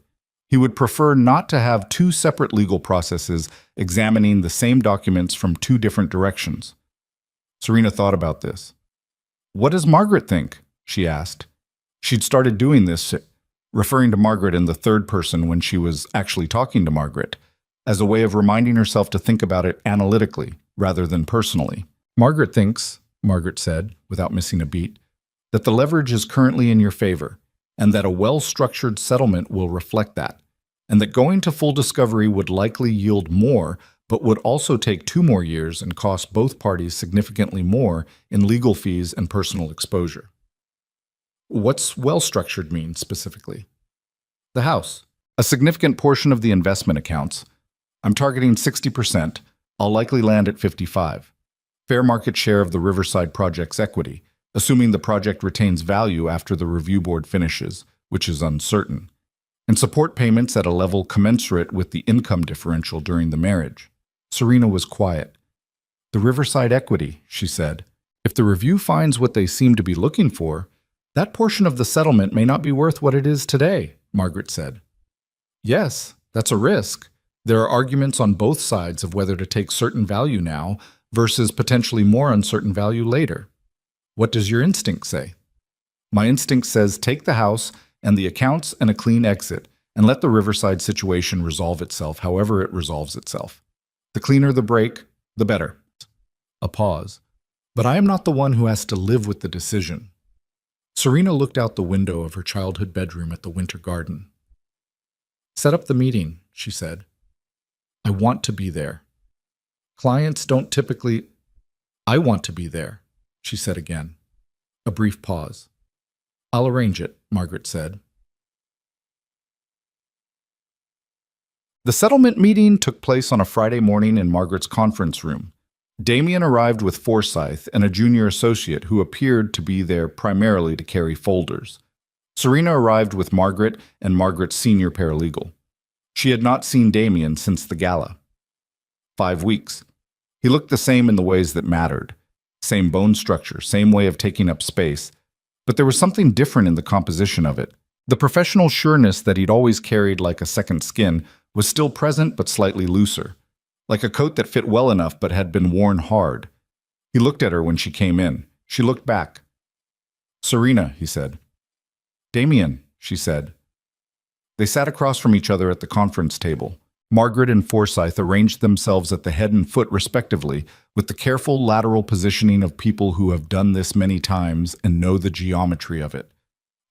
Speaker 1: He would prefer not to have two separate legal processes examining the same documents from two different directions. Serena thought about this. What does Margaret think? She asked. She'd started doing this, referring to Margaret in the third person when she was actually talking to Margaret, as a way of reminding herself to think about it analytically rather than personally. Margaret thinks, Margaret said, without missing a beat, that the leverage is currently in your favor, and that a well-structured settlement will reflect that, and that going to full discovery would likely yield more, but would also take 2 more years and cost both parties significantly more in legal fees and personal exposure. What's well-structured mean specifically? The house. A significant portion of the investment accounts. I'm targeting 60%. I'll likely land at 55%. Fair market share of the Riverside project's equity, assuming the project retains value after the review board finishes, which is uncertain, and support payments at a level commensurate with the income differential during the marriage. Serena was quiet. The Riverside equity, she said. If the review finds what they seem to be looking for, that portion of the settlement may not be worth what it is today, Margaret said. Yes, that's a risk. There are arguments on both sides of whether to take certain value now versus potentially more uncertain value later. What does your instinct say? My instinct says take the house and the accounts and a clean exit, and let the Riverside situation resolve itself however it resolves itself. The cleaner the break, the better. A pause. But I am not the one who has to live with the decision. Serena looked out the window of her childhood bedroom at the winter garden. Set up the meeting, she said. I want to be there. Clients don't typically... I want to be there, she said again. A brief pause. I'll arrange it, Margaret said. The settlement meeting took place on a Friday morning in Margaret's conference room. Damien arrived with Forsyth and a junior associate who appeared to be there primarily to carry folders. Serena arrived with Margaret and Margaret's senior paralegal. She had not seen Damien since the gala. 5 weeks. He looked the same in the ways that mattered. Same bone structure, same way of taking up space. But there was something different in the composition of it. The professional sureness that he'd always carried like a second skin was still present but slightly looser, like a coat that fit well enough but had been worn hard. He looked at her when she came in. She looked back. Serena, he said. Damien, she said. They sat across from each other at the conference table. Margaret and Forsyth arranged themselves at the head and foot respectively, with the careful lateral positioning of people who have done this many times and know the geometry of it.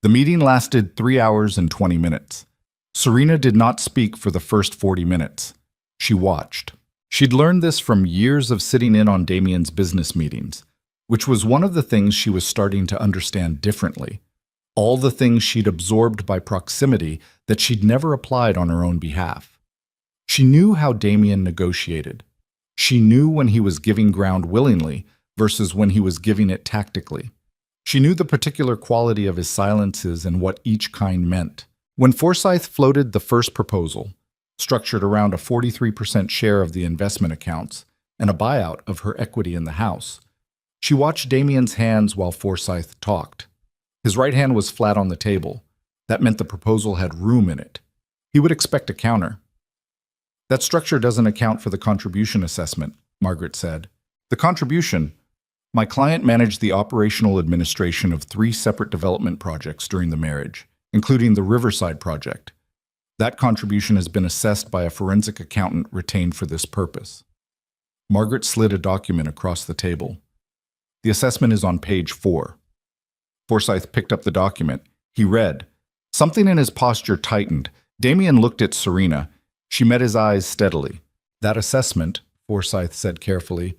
Speaker 1: The meeting lasted 3 hours and 20 minutes. Serena did not speak for the first 40 minutes. She watched. She'd learned this from years of sitting in on Damien's business meetings, which was one of the things she was starting to understand differently. All the things she'd absorbed by proximity that she'd never applied on her own behalf. She knew how Damien negotiated. She knew when he was giving ground willingly versus when he was giving it tactically. She knew the particular quality of his silences and what each kind meant. When Forsyth floated the first proposal, structured around a 43% share of the investment accounts and a buyout of her equity in the house, she watched Damien's hands while Forsyth talked. His right hand was flat on the table. That meant the proposal had room in it. He would expect a counter. That structure doesn't account for the contribution assessment, Margaret said. The contribution? My client managed the operational administration of 3 separate development projects during the marriage, including the Riverside project. That contribution has been assessed by a forensic accountant retained for this purpose. Margaret slid a document across the table. The assessment is on page 4. Forsyth picked up the document. He read. Something in his posture tightened. Damien looked at Serena. She met his eyes steadily. That assessment, Forsyth said carefully,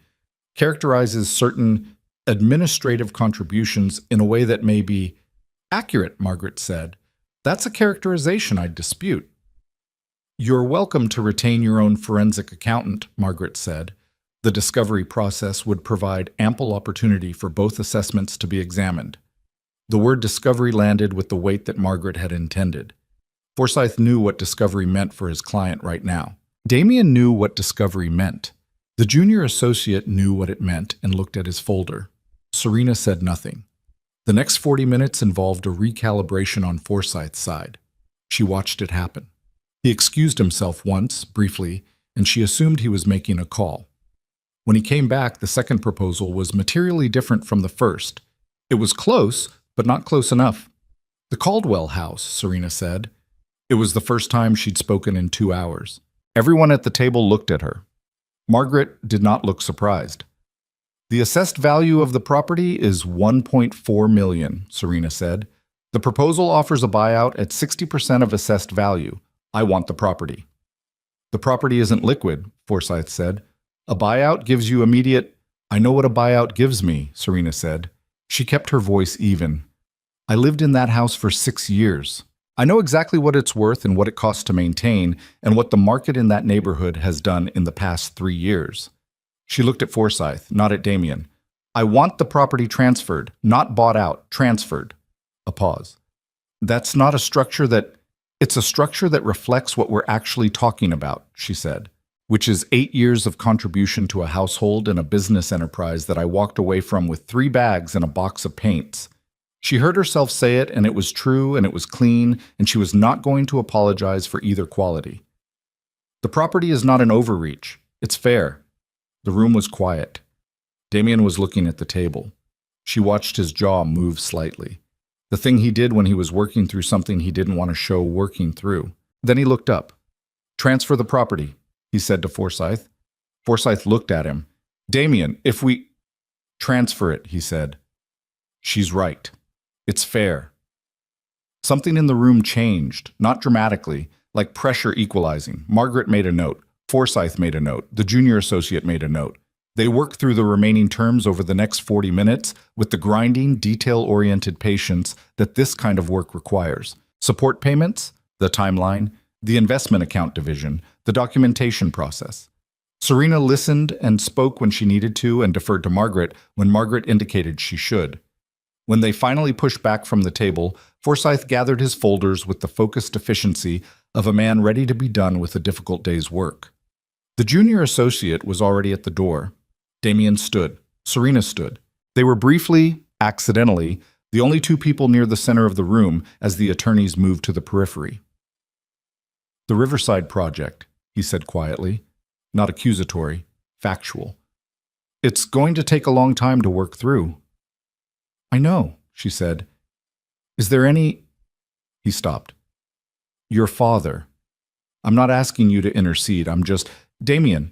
Speaker 1: characterizes certain administrative contributions in a way that may be accurate, Margaret said. That's a characterization I'd dispute. You're welcome to retain your own forensic accountant, Margaret said. The discovery process would provide ample opportunity for both assessments to be examined. The word discovery landed with the weight that Margaret had intended. Forsyth knew what discovery meant for his client right now. Damien knew what discovery meant. The junior associate knew what it meant and looked at his folder. Serena said nothing. The next 40 minutes involved a recalibration on Forsyth's side. She watched it happen. He excused himself once, briefly, and she assumed he was making a call. When he came back, the second proposal was materially different from the first. It was close, but not close enough. The Caldwell house, Serena said. It was the first time she'd spoken in 2 hours. Everyone at the table looked at her. Margaret did not look surprised. The assessed value of the property is $1.4 million, Serena said. The proposal offers a buyout at 60% of assessed value. I want the property. The property isn't liquid, Forsyth said. A buyout gives you immediate... I know what a buyout gives me, Serena said. She kept her voice even. I lived in that house for 6 years. I know exactly what it's worth and what it costs to maintain and what the market in that neighborhood has done in the past 3 years. She looked at Forsyth, not at Damien. I want the property transferred, not bought out, transferred. A pause. That's not a structure that... It's a structure that reflects what we're actually talking about, she said, which is 8 years of contribution to a household and a business enterprise that I walked away from with 3 bags and a box of paints. She heard herself say it, and it was true, and it was clean, and she was not going to apologize for either quality. The property is not an overreach. It's fair. The room was quiet. Damien was looking at the table. She watched his jaw move slightly. The thing he did when he was working through something he didn't want to show working through. Then he looked up. Transfer the property, he said to Forsyth. Forsyth looked at him. Damien, if we... Transfer it, he said. She's right. It's fair. Something in the room changed, not dramatically, like pressure equalizing. Margaret made a note. Forsyth made a note. The junior associate made a note. They worked through the remaining terms over the next 40 minutes with the grinding, detail-oriented patience that this kind of work requires. Support payments, the timeline, the investment account division, the documentation process. Serena listened and spoke when she needed to and deferred to Margaret when Margaret indicated she should. When they finally pushed back from the table, Forsyth gathered his folders with the focused efficiency of a man ready to be done with a difficult day's work. The junior associate was already at the door. Damien stood. Serena stood. They were briefly, accidentally, the only 2 people near the center of the room as the attorneys moved to the periphery. The Riverside Project, he said quietly, not accusatory, factual. It's going to take a long time to work through. I know, she said. Is there any... He stopped. Your father. I'm not asking you to intercede, I'm just... Damien.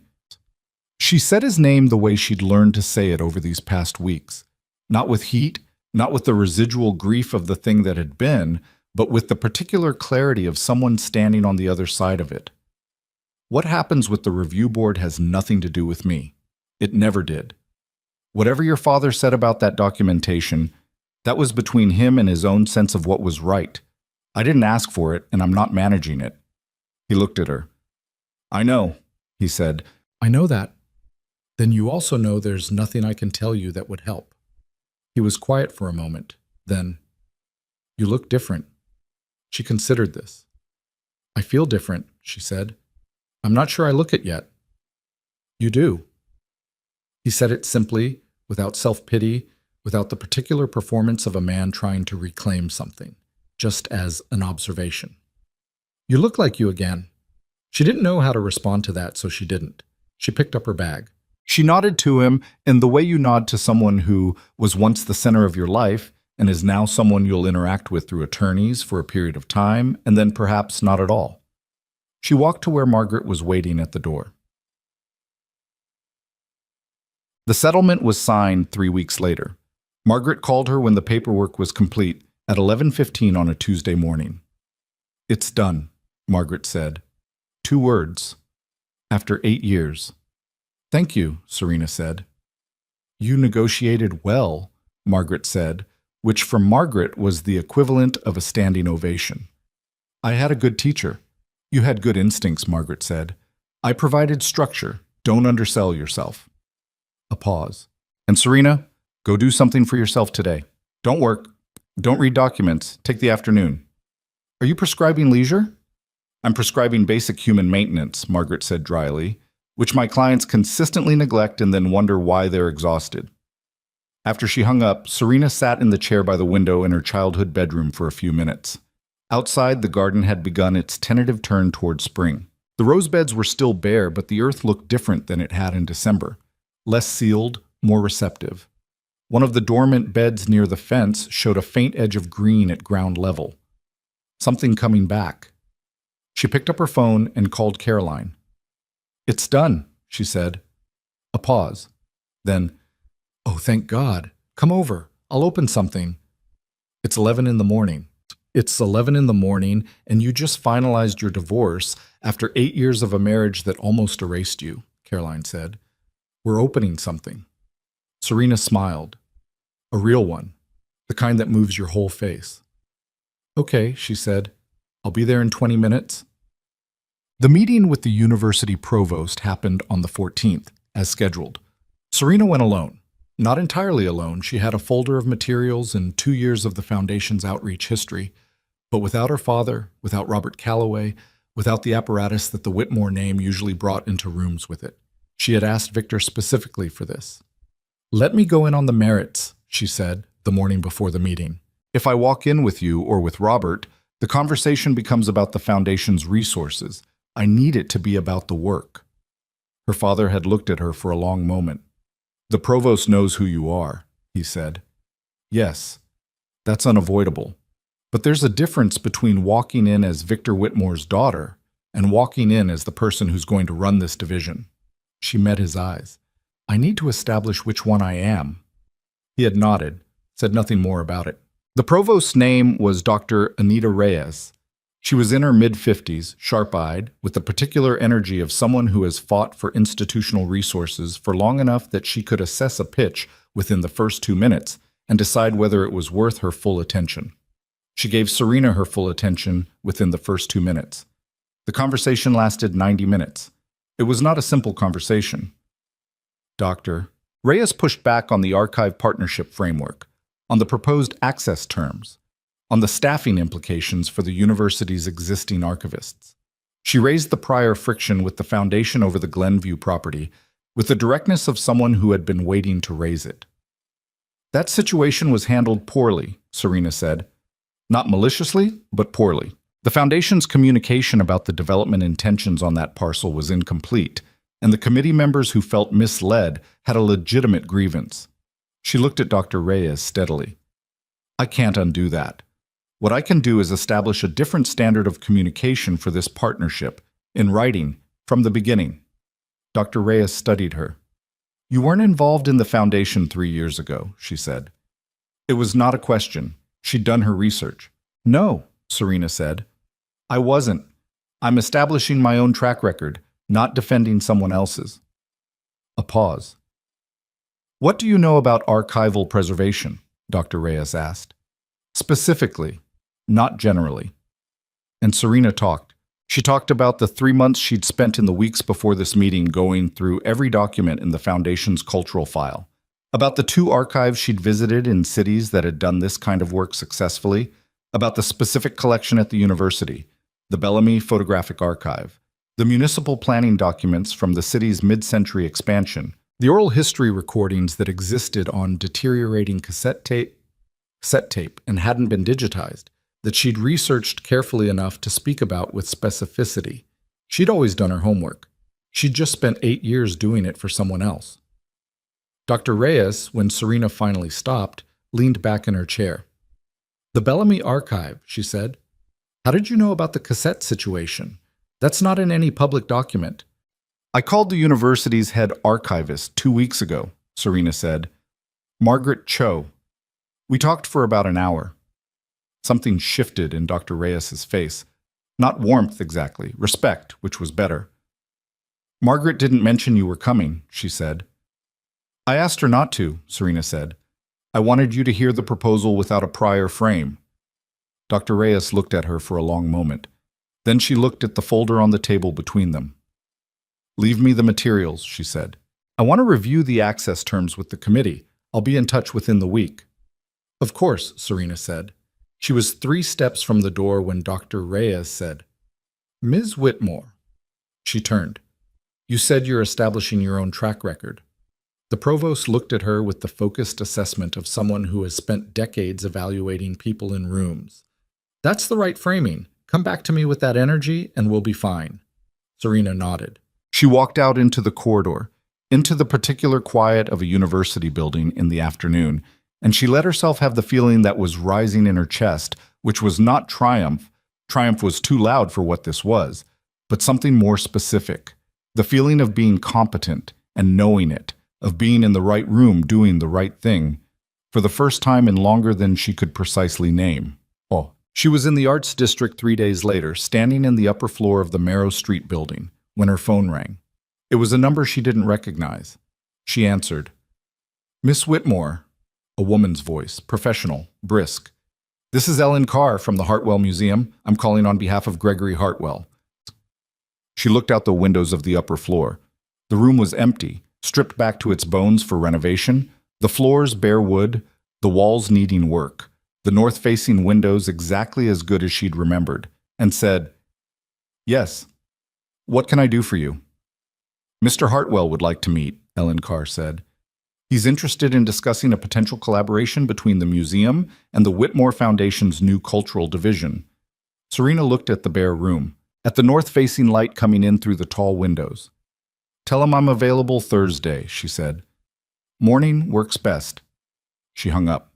Speaker 1: She said his name the way she'd learned to say it over these past weeks. Not with heat, not with the residual grief of the thing that had been, but with the particular clarity of someone standing on the other side of it. What happens with the review board has nothing to do with me. It never did. Whatever your father said about that documentation, that was between him and his own sense of what was right. I didn't ask for it, and I'm not managing it. He looked at her. I know, he said. I know that. Then you also know there's nothing I can tell you that would help. He was quiet for a moment. Then, you look different. She considered this. I feel different, she said. I'm not sure I look it yet. You do. He said it simply, without self-pity, without the particular performance of a man trying to reclaim something, just as an observation. You look like you again. She didn't know how to respond to that, so she didn't. She picked up her bag. She nodded to him in the way you nod to someone who was once the center of your life and is now someone you'll interact with through attorneys for a period of time, and then perhaps not at all. She walked to where Margaret was waiting at the door. The settlement was signed 3 weeks later. Margaret called her when the paperwork was complete at 11:15 on a Tuesday morning. "It's done," Margaret said. 2 words. After 8 years. "Thank you," Serena said. "You negotiated well," Margaret said, which for Margaret was the equivalent of a standing ovation. "I had a good teacher." "You had good instincts," Margaret said. "I provided structure. Don't undersell yourself." A pause. "And Serena, go do something for yourself today. Don't work. Don't read documents. Take the afternoon." "Are you prescribing leisure?" "I'm prescribing basic human maintenance," Margaret said dryly, "which my clients consistently neglect and then wonder why they're exhausted." After she hung up, Serena sat in the chair by the window in her childhood bedroom for a few minutes. Outside, the garden had begun its tentative turn toward spring. The rose beds were still bare, but the earth looked different than it had in December. Less sealed, more receptive. One of the dormant beds near the fence showed a faint edge of green at ground level. Something coming back. She picked up her phone and called Caroline. "It's done," she said. A pause. Then, "Oh, thank God. Come over. I'll open something." "It's 11 in the morning." "It's 11 in the morning, and you just finalized your divorce after 8 years of a marriage that almost erased you," Caroline said. "We're opening something." Serena smiled. "A real one. The kind that moves your whole face." "Okay," she said. "I'll be there in 20 minutes." The meeting with the university provost happened on the 14th, as scheduled. Serena went alone. Not entirely alone. She had a folder of materials and 2 years of the Foundation's outreach history, but without her father, without Robert Calloway, without the apparatus that the Whitmore name usually brought into rooms with it. She had asked Victor specifically for this. "Let me go in on the merits," she said, the morning before the meeting. "If I walk in with you or with Robert, the conversation becomes about the Foundation's resources. I need it to be about the work." Her father had looked at her for a long moment. "The provost knows who you are," he said. "Yes, that's unavoidable. But there's a difference between walking in as Victor Whitmore's daughter and walking in as the person who's going to run this division." She met his eyes. "I need to establish which one I am." He had nodded, said nothing more about it. The provost's name was Dr. Anita Reyes. She was in her mid-50s, sharp-eyed, with the particular energy of someone who has fought for institutional resources for long enough that she could assess a pitch within the first 2 minutes and decide whether it was worth her full attention. She gave Serena her full attention within the first 2 minutes. The conversation lasted 90 minutes. It was not a simple conversation. "Doctor," Reyes pushed back on the archive partnership framework, on the proposed access terms, on the staffing implications for the university's existing archivists. She raised the prior friction with the Foundation over the Glenview property with the directness of someone who had been waiting to raise it. "That situation was handled poorly," Serena said. "Not maliciously, but poorly. The Foundation's communication about the development intentions on that parcel was incomplete, and the committee members who felt misled had a legitimate grievance." She looked at Dr. Reyes steadily. "I can't undo that. What I can do is establish a different standard of communication for this partnership, in writing, from the beginning." Dr. Reyes studied her. "You weren't involved in the Foundation 3 years ago," she said. It was not a question. She'd done her research. "No," Serena said. "I wasn't. I'm establishing my own track record, not defending someone else's." A pause. "What do you know about archival preservation?" Dr. Reyes asked. "Specifically, not generally." And Serena talked. She talked about the 3 months she'd spent in the weeks before this meeting going through every document in the Foundation's cultural file, about the 2 archives she'd visited in cities that had done this kind of work successfully, about the specific collection at the university, the Bellamy Photographic Archive, the municipal planning documents from the city's mid-century expansion, the oral history recordings that existed on deteriorating cassette tape and hadn't been digitized, that she'd researched carefully enough to speak about with specificity. She'd always done her homework. She'd just spent 8 years doing it for someone else. Dr. Reyes, when Serena finally stopped, leaned back in her chair. "The Bellamy Archive," she said. "How did you know about the cassette situation? That's not in any public document. I called the university's head archivist 2 weeks ago, Serena said. Margaret Cho. We talked for about an hour. Something shifted in Dr. Reyes's face. Not warmth exactly, respect, which was better. Margaret didn't mention you were coming, she said. I asked her not to, Serena said. I wanted you to hear the proposal without a prior frame. Dr. Reyes looked at her for a long moment. Then she looked at the folder on the table between them. Leave me the materials, she said. I want to review the access terms with the committee. I'll be in touch within the week. Of course, Serena said. She was 3 steps from the door when Dr. Reyes said, Ms. Whitmore. She turned. You said you're establishing your own track record. The provost looked at her with the focused assessment of someone who has spent decades evaluating people in rooms. That's the right framing. Come back to me with that energy and we'll be fine. Serena nodded. She walked out into the corridor, into the particular quiet of a university building in the afternoon, and she let herself have the feeling that was rising in her chest, which was not triumph. Triumph was too loud for what this was, but something more specific. The feeling of being competent and knowing it, of being in the right room doing the right thing, for the first time in longer than she could precisely name. Oh. She was in the Arts District 3 days later, standing in the upper floor of the Marrow Street building, when her phone rang. It was a number she didn't recognize. She answered. Miss Whitmore, a woman's voice, professional, brisk. This is Ellen Carr from the Hartwell Museum. I'm calling on behalf of Gregory Hartwell. She looked out the windows of the upper floor. The room was empty, stripped back to its bones for renovation, the floors bare wood, the walls needing work, the north-facing windows exactly as good as she'd remembered, and said, Yes. What can I do for you? Mr. Hartwell would like to meet, Ellen Carr said. He's interested in discussing a potential collaboration between the museum and the Whitmore Foundation's new cultural division. Serena looked at the bare room, at the north-facing light coming in through the tall windows. Tell him I'm available Thursday, she said. Morning works best. She hung up.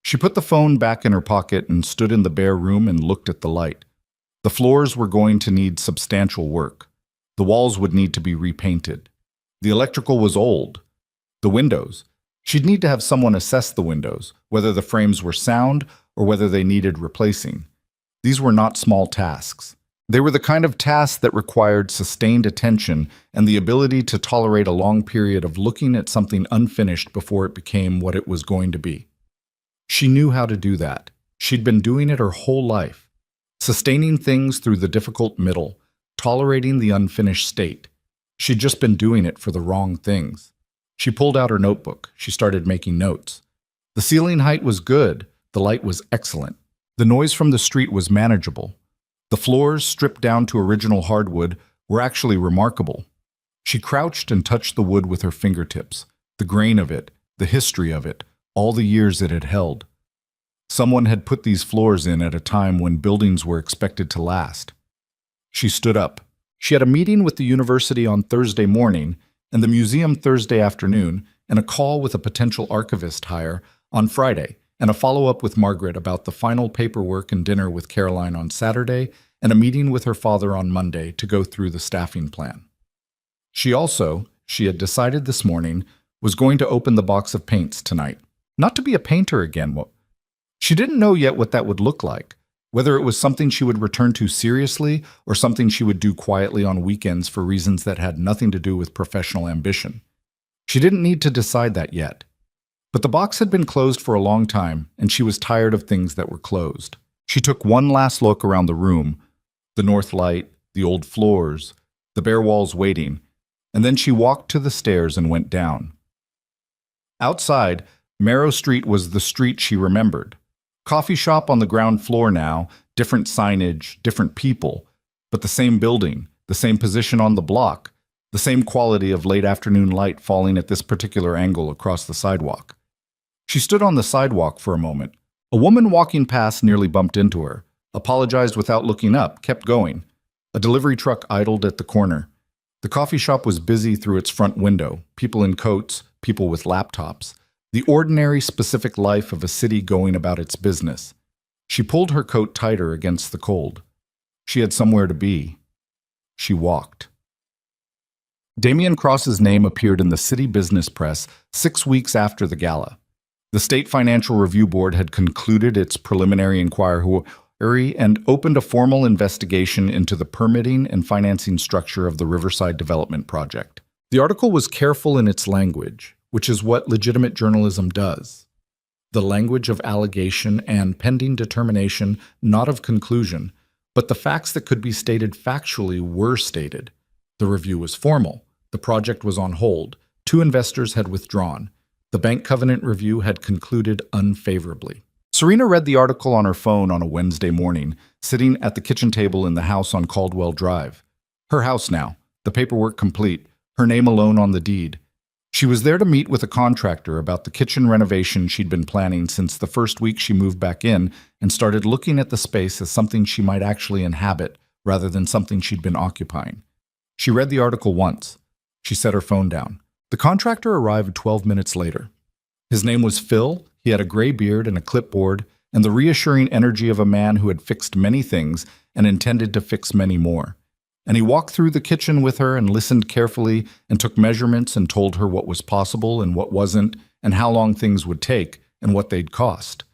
Speaker 1: She put the phone back in her pocket and stood in the bare room and looked at the light. The floors were going to need substantial work. The walls would need to be repainted. The electrical was old. The windows. She'd need to have someone assess the windows, whether the frames were sound or whether they needed replacing. These were not small tasks. They were the kind of tasks that required sustained attention and the ability to tolerate a long period of looking at something unfinished before it became what it was going to be. She knew how to do that. She'd been doing it her whole life, sustaining things through the difficult middle, tolerating the unfinished state. She'd just been doing it for the wrong things. She pulled out her notebook. She started making notes. The ceiling height was good. The light was excellent. The noise from the street was manageable. The floors, stripped down to original hardwood, were actually remarkable. She crouched and touched the wood with her fingertips, the grain of it, the history of it, all the years it had held. Someone had put these floors in at a time when buildings were expected to last. She stood up. She had a meeting with the university on Thursday morning and the museum Thursday afternoon, and a call with a potential archivist hire on Friday, and a follow-up with Margaret about the final paperwork and dinner with Caroline on Saturday, and a meeting with her father on Monday to go through the staffing plan. She had decided this morning, was going to open the box of paints tonight. Not to be a painter again. She didn't know yet what that would look like, whether it was something she would return to seriously or something she would do quietly on weekends for reasons that had nothing to do with professional ambition. She didn't need to decide that yet. But the box had been closed for a long time, and she was tired of things that were closed. She took one last look around the room, the north light, the old floors, the bare walls waiting, and then she walked to the stairs and went down. Outside, Marrow Street was the street she remembered. Coffee shop on the ground floor now, different signage, different people, but the same building, the same position on the block, the same quality of late afternoon light falling at this particular angle across the sidewalk. She stood on the sidewalk for a moment. A woman walking past nearly bumped into her, apologized without looking up, kept going. A delivery truck idled at the corner. The coffee shop was busy through its front window, people in coats, people with laptops, the ordinary, specific life of a city going about its business. She pulled her coat tighter against the cold. She had somewhere to be. She walked. Damian Cross's name appeared in the city business press 6 weeks after the gala. The State Financial Review Board had concluded its preliminary inquiry and opened a formal investigation into the permitting and financing structure of the Riverside Development Project. The article was careful in its language, which is what legitimate journalism does. The language of allegation and pending determination, not of conclusion, but the facts that could be stated factually were stated. The review was formal. The project was on hold. 2 investors had withdrawn. The bank covenant review had concluded unfavorably. Serena read the article on her phone on a Wednesday morning, sitting at the kitchen table in the house on Caldwell Drive. Her house now, the paperwork complete, her name alone on the deed. She was there to meet with a contractor about the kitchen renovation she'd been planning since the first week she moved back in and started looking at the space as something she might actually inhabit rather than something she'd been occupying. She read the article once. She set her phone down. The contractor arrived 12 minutes later. His name was Phil. He had a gray beard and a clipboard and the reassuring energy of a man who had fixed many things and intended to fix many more. And he walked through the kitchen with her and listened carefully and took measurements and told her what was possible and what wasn't and how long things would take and what they'd cost.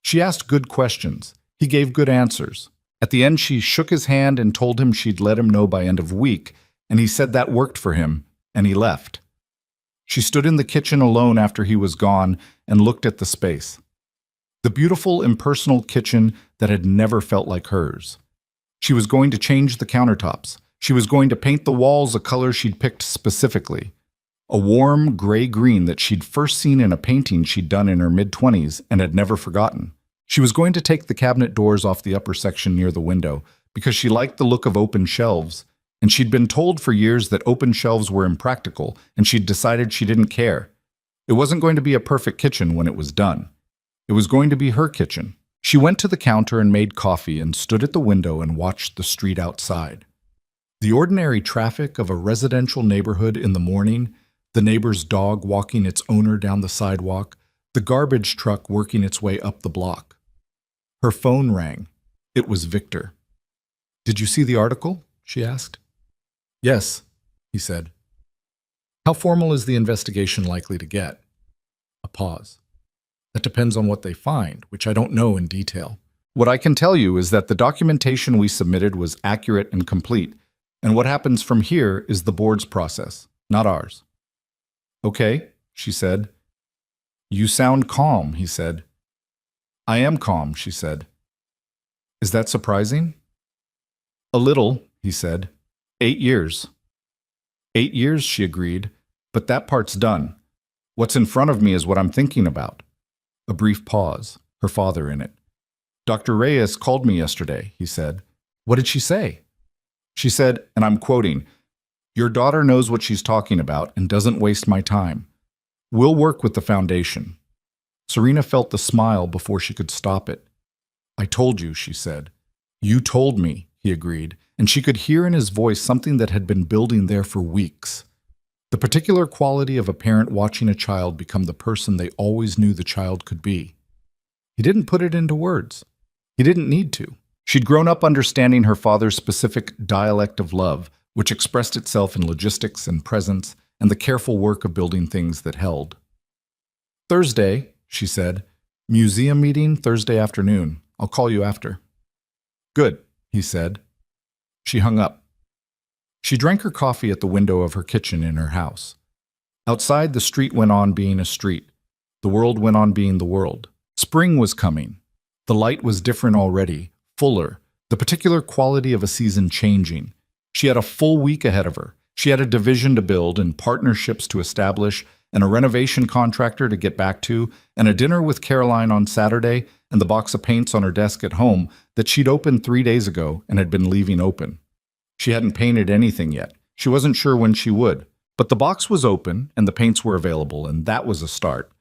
Speaker 1: She asked good questions. He gave good answers. At the end, she shook his hand and told him she'd let him know by end of week, and he said that worked for him, and he left. She stood in the kitchen alone after he was gone and looked at the space. The beautiful, impersonal kitchen that had never felt like hers. She was going to change the countertops. She was going to paint the walls a color she'd picked specifically. A warm, gray-green that she'd first seen in a painting she'd done in her mid-20s and had never forgotten. She was going to take the cabinet doors off the upper section near the window because she liked the look of open shelves, and she'd been told for years that open shelves were impractical, and she'd decided she didn't care. It wasn't going to be a perfect kitchen when it was done. It was going to be her kitchen. She went to the counter and made coffee and stood at the window and watched the street outside. The ordinary traffic of a residential neighborhood in the morning, the neighbor's dog walking its owner down the sidewalk, the garbage truck working its way up the block. Her phone rang. It was Victor. "Did you see the article?" she asked. "Yes," he said. "How formal is the investigation likely to get?" A pause. "That depends on what they find, which I don't know in detail. What I can tell you is that the documentation we submitted was accurate and complete, and what happens from here is the board's process, not ours." "Okay," she said. "You sound calm," he said. "I am calm," she said. "Is that surprising?" "A little," he said. 8 years. 8 years, she agreed, but that part's done. What's in front of me is what I'm thinking about. A brief pause, her father in it. "Dr. Reyes called me yesterday," he said. "What did she say?" She said, and I'm quoting, "Your daughter knows what she's talking about and doesn't waste my time. We'll work with the foundation." Serena felt the smile before she could stop it. "I told you," she said. "You told me," he agreed, and she could hear in his voice something that had been building there for weeks. The particular quality of a parent watching a child become the person they always knew the child could be. He didn't put it into words. He didn't need to. She'd grown up understanding her father's specific dialect of love, which expressed itself in logistics and presence and the careful work of building things that held. "Thursday," she said. "Museum meeting Thursday afternoon. I'll call you after." "Good," he said. She hung up. She drank her coffee at the window of her kitchen in her house. Outside, the street went on being a street. The world went on being the world. Spring was coming. The light was different already, fuller, the particular quality of a season changing. She had a full week ahead of her. She had a division to build and partnerships to establish and a renovation contractor to get back to and a dinner with Caroline on Saturday and the box of paints on her desk at home that she'd opened 3 days ago and had been leaving open. She hadn't painted anything yet. She wasn't sure when she would. But the box was open and the paints were available, and that was a start.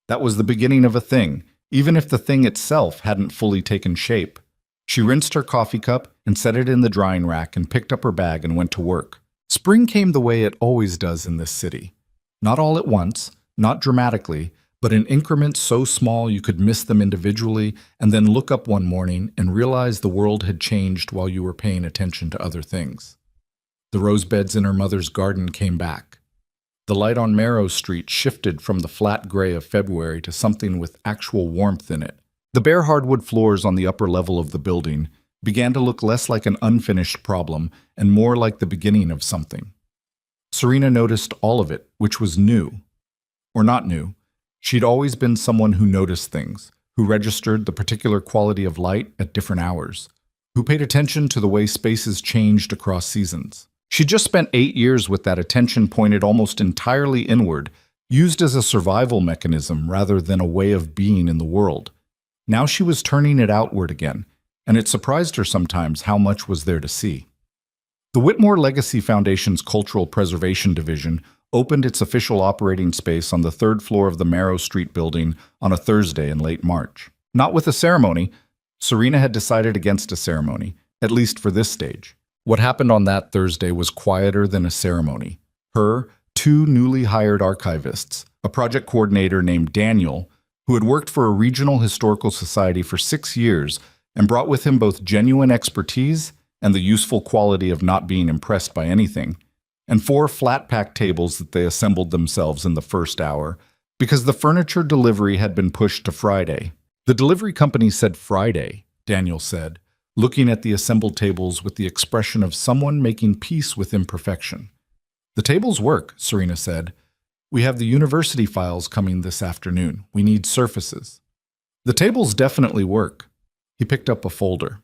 Speaker 1: That was the beginning of a thing, even if the thing itself hadn't fully taken shape. She rinsed her coffee cup and set it in the drying rack and picked up her bag and went to work. Spring came the way it always does in this city. Not all at once, not dramatically, but in increments so small you could miss them individually and then look up one morning and realize the world had changed while you were paying attention to other things. The rose beds in her mother's garden came back. The light on Marrow Street shifted from the flat gray of February to something with actual warmth in it. The bare hardwood floors on the upper level of the building began to look less like an unfinished problem and more like the beginning of something. Serena noticed all of it, which was new. Or not new. She'd always been someone who noticed things, who registered the particular quality of light at different hours, who paid attention to the way spaces changed across seasons. She'd just spent 8 years with that attention pointed almost entirely inward, used as a survival mechanism rather than a way of being in the world. Now she was turning it outward again, and it surprised her sometimes how much was there to see. The Whitmore Legacy Foundation's Cultural Preservation Division opened its official operating space on the 3rd floor of the Marrow Street building on a Thursday in late March. Not with a ceremony. Serena had decided against a ceremony, at least for this stage. What happened on that Thursday was quieter than a ceremony. Her, 2 newly hired archivists, a project coordinator named Daniel, who had worked for a regional historical society for 6 years and brought with him both genuine expertise and the useful quality of not being impressed by anything, and 4 flat-pack tables that they assembled themselves in the first hour, because the furniture delivery had been pushed to Friday. The delivery company said Friday, Daniel said, looking at the assembled tables with the expression of someone making peace with imperfection. The tables work, Serena said. We have the university files coming this afternoon. We need surfaces. The tables definitely work. He picked up a folder.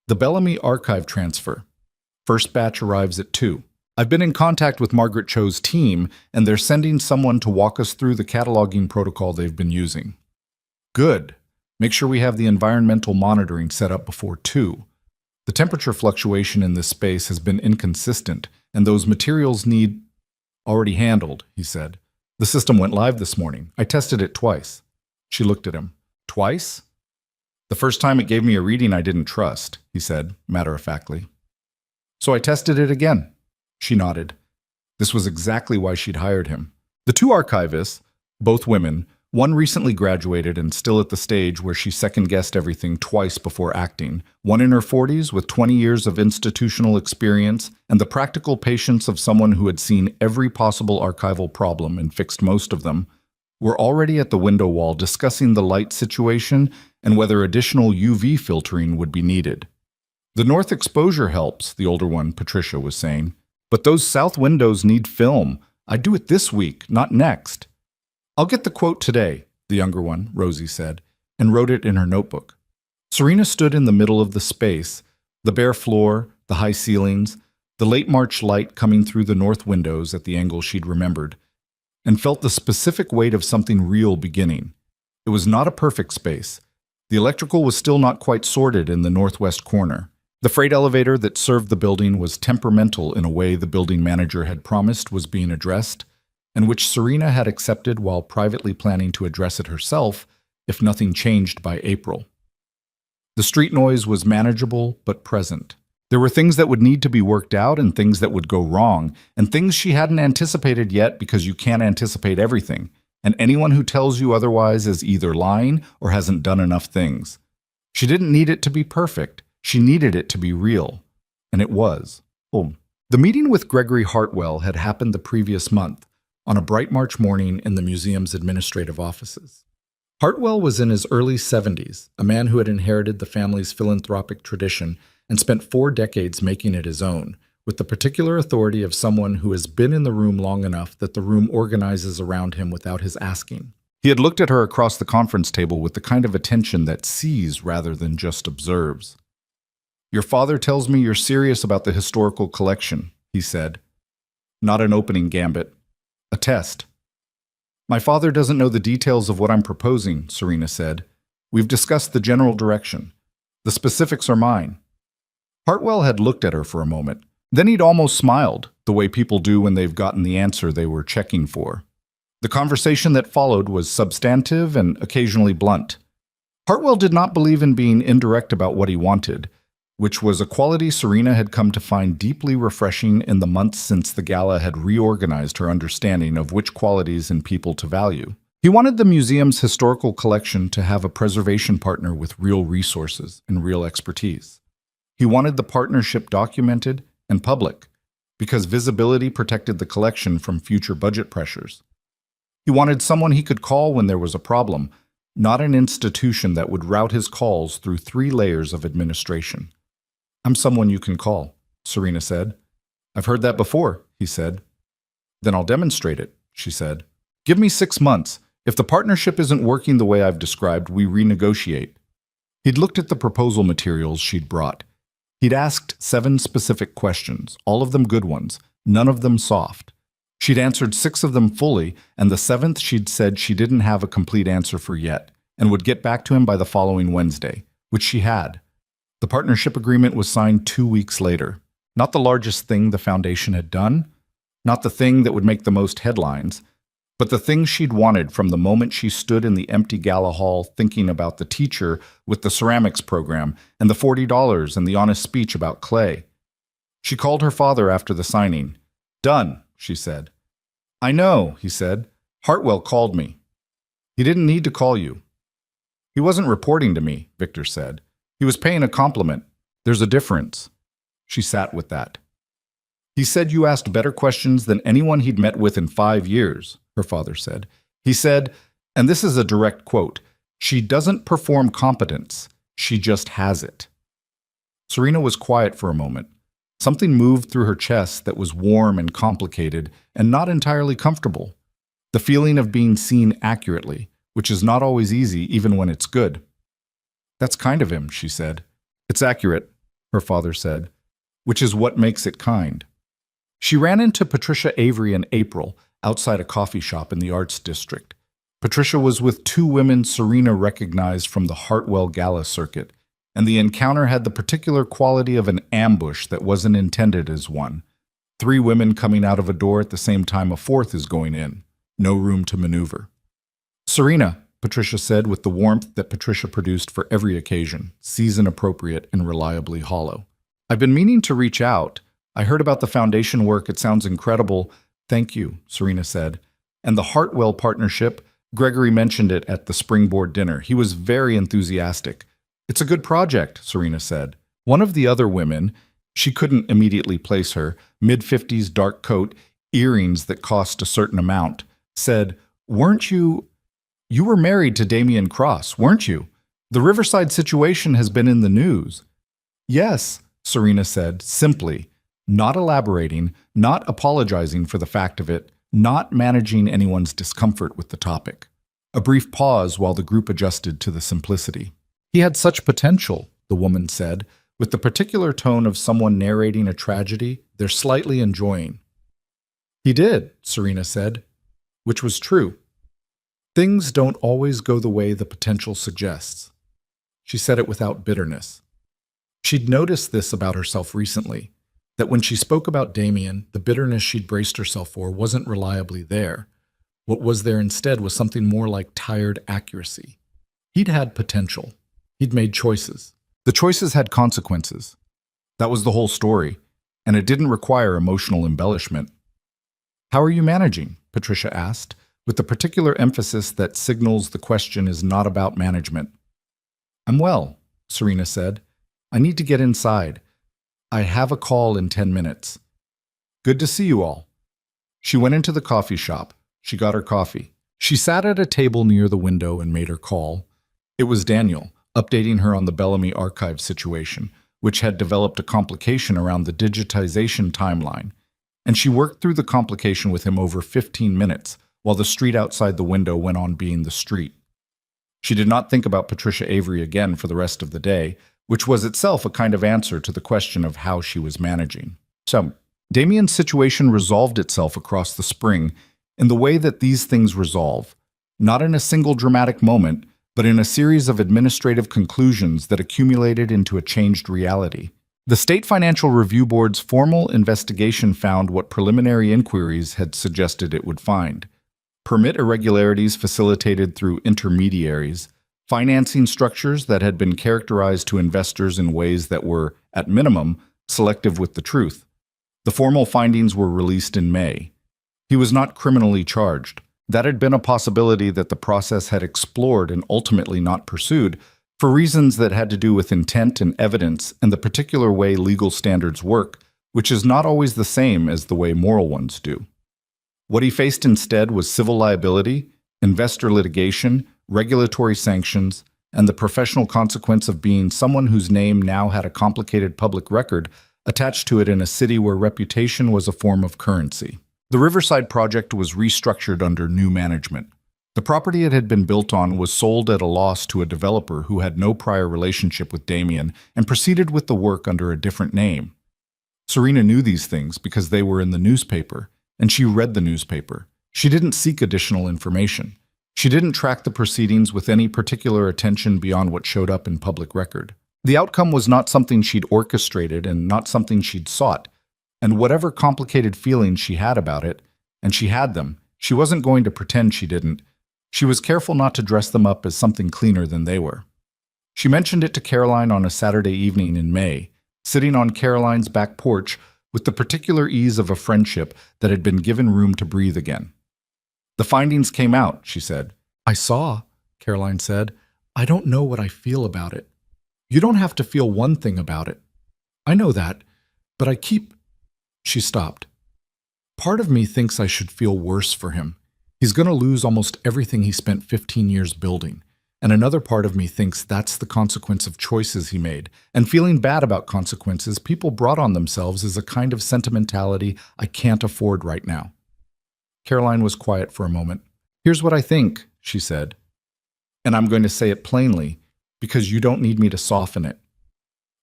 Speaker 1: The Bellamy archive transfer. First batch arrives at 2. I've been in contact with Margaret Cho's team, and they're sending someone to walk us through the cataloging protocol they've been using. Good. Make sure we have the environmental monitoring set up before 2. The temperature fluctuation in this space has been inconsistent, and those materials need already handled, he said. The system went live this morning. I tested it twice. She looked at him. Twice? The first time it gave me a reading I didn't trust, he said, matter-of-factly. So I tested it again. She nodded. This was exactly why she'd hired him. The 2 archivists, both women, one recently graduated and still at the stage where she second-guessed everything twice before acting, one in her 40s with 20 years of institutional experience and the practical patience of someone who had seen every possible archival problem and fixed most of them, were already at the window wall discussing the light situation and whether additional UV filtering would be needed. The north exposure helps, the older one, Patricia, was saying, but those south windows need film. I'd do it this week, not next. I'll get the quote today, the younger one, Rosie said, and wrote it in her notebook. Serena stood in the middle of the space, the bare floor, the high ceilings, the late March light coming through the north windows at the angle she'd remembered, and felt the specific weight of something real beginning. It was not a perfect space. The electrical was still not quite sorted in the northwest corner. The freight elevator that served the building was temperamental in a way the building manager had promised was being addressed, and which Serena had accepted while privately planning to address it herself if nothing changed by April. The street noise was manageable but present. There were things that would need to be worked out and things that would go wrong, and things she hadn't anticipated yet because you can't anticipate everything, and anyone who tells you otherwise is either lying or hasn't done enough things. She didn't need it to be perfect. She needed it to be real. And it was. The meeting with Gregory Hartwell had happened the previous month, on a bright March morning in the museum's administrative offices. Hartwell was in his early 70s, a man who had inherited the family's philanthropic tradition and spent 4 decades making it his own, with the particular authority of someone who has been in the room long enough that the room organizes around him without his asking. He had looked at her across the conference table with the kind of attention that sees rather than just observes. Your father tells me you're serious about the historical collection, he said. Not an opening gambit. A test. My father doesn't know the details of what I'm proposing, Serena said. We've discussed the general direction. The specifics are mine. Hartwell had looked at her for a moment. Then he'd almost smiled, the way people do when they've gotten the answer they were checking for. The conversation that followed was substantive and occasionally blunt. Hartwell did not believe in being indirect about what he wanted, which was a quality Serena had come to find deeply refreshing in the months since the gala had reorganized her understanding of which qualities in people to value. He wanted the museum's historical collection to have a preservation partner with real resources and real expertise. He wanted the partnership documented and public because visibility protected the collection from future budget pressures. He wanted someone he could call when there was a problem, not an institution that would route his calls through 3 layers of administration. "I'm someone you can call," Serena said. "I've heard that before," he said. "Then I'll demonstrate it," she said. "Give me 6 months. If the partnership isn't working the way I've described, we renegotiate." He'd looked at the proposal materials she'd brought. He'd asked 7 specific questions, all of them good ones, none of them soft. She'd answered 6 of them fully, and the 7th she'd said she didn't have a complete answer for yet, and would get back to him by the following Wednesday, which she had. The partnership agreement was signed 2 weeks later. Not the largest thing the foundation had done, not the thing that would make the most headlines, but the thing she'd wanted from the moment she stood in the empty gala hall thinking about the teacher with the ceramics program and the $40 and the honest speech about clay. She called her father after the signing. "Done," she said. "I know," he said. "Hartwell called me." "He didn't need to call you." "He wasn't reporting to me," Victor said. "He was paying a compliment. There's a difference." She sat with that. "He said you asked better questions than anyone he'd met with in 5 years, her father said. He said, and this is a direct quote, "She doesn't perform competence, she just has it." Serena was quiet for a moment. Something moved through her chest that was warm and complicated and not entirely comfortable. The feeling of being seen accurately, which is not always easy even when it's good. "That's kind of him," she said. "It's accurate," her father said, "which is what makes it kind." She ran into Patricia Avery in April, outside a coffee shop in the Arts District. Patricia was with 2 women Serena recognized from the Hartwell Gala circuit, and the encounter had the particular quality of an ambush that wasn't intended as one. 3 women coming out of a door at the same time a 4th is going in. No room to maneuver. "Serena," Patricia said with the warmth that Patricia produced for every occasion, season-appropriate and reliably hollow. "I've been meaning to reach out. I heard about the foundation work. It sounds incredible." "Thank you," Serena said. "And the Hartwell partnership, Gregory mentioned it at the Springboard dinner. He was very enthusiastic." "It's a good project," Serena said. One of the other women, she couldn't immediately place her, mid-50s dark coat, earrings that cost a certain amount, said, "Weren't you were married to Damian Cross, weren't you? The Riverside situation has been in the news." "Yes," Serena said, simply, not elaborating, not apologizing for the fact of it, not managing anyone's discomfort with the topic. A brief pause while the group adjusted to the simplicity. "He had such potential," the woman said, with the particular tone of someone narrating a tragedy they're slightly enjoying. "He did," Serena said, which was true. "Things don't always go the way the potential suggests." She said it without bitterness. She'd noticed this about herself recently, that when she spoke about Damien, the bitterness she'd braced herself for wasn't reliably there. What was there instead was something more like tired accuracy. He'd had potential. He'd made choices. The choices had consequences. That was the whole story, and it didn't require emotional embellishment. "How are you managing?" Patricia asked, with the particular emphasis that signals the question is not about management. "I'm well," Serena said. "I need to get inside. I have a call in 10 minutes. "Good to see you all." She went into the coffee shop. She got her coffee. She sat at a table near the window and made her call. It was Daniel, updating her on the Bellamy archive situation, which had developed a complication around the digitization timeline. And she worked through the complication with him over 15 minutes, while the street outside the window went on being the street. She did not think about Patricia Avery again for the rest of the day, which was itself a kind of answer to the question of how she was managing. So, Damien's situation resolved itself across the spring in the way that these things resolve, not in a single dramatic moment, but in a series of administrative conclusions that accumulated into a changed reality. The State Financial Review Board's formal investigation found what preliminary inquiries had suggested it would find: permit irregularities facilitated through intermediaries, financing structures that had been characterized to investors in ways that were, at minimum, selective with the truth. The formal findings were released in May. He was not criminally charged. That had been a possibility that the process had explored and ultimately not pursued, for reasons that had to do with intent and evidence and the particular way legal standards work, which is not always the same as the way moral ones do. What he faced instead was civil liability, investor litigation, regulatory sanctions, and the professional consequence of being someone whose name now had a complicated public record attached to it in a city where reputation was a form of currency. The Riverside project was restructured under new management. The property it had been built on was sold at a loss to a developer who had no prior relationship with Damien and proceeded with the work under a different name. Serena knew these things because they were in the newspaper, and she read the newspaper. She didn't seek additional information. She didn't track the proceedings with any particular attention beyond what showed up in public record. The outcome was not something she'd orchestrated and not something she'd sought, and whatever complicated feelings she had about it, and she had them, she wasn't going to pretend she didn't. She was careful not to dress them up as something cleaner than they were. She mentioned it to Caroline on a Saturday evening in May, sitting on Caroline's back porch with the particular ease of a friendship that had been given room to breathe again. "The findings came out," she said. "I saw," Caroline said. "I don't know what I feel about it." "You don't have to feel one thing about it. I know that, but I keep—" She stopped. "Part of me thinks I should feel worse for him. He's going to lose almost everything he spent 15 years building. And another part of me thinks that's the consequence of choices he made. And feeling bad about consequences people brought on themselves is a kind of sentimentality I can't afford right now." Caroline was quiet for a moment. "Here's what I think," she said. "And I'm going to say it plainly, because you don't need me to soften it."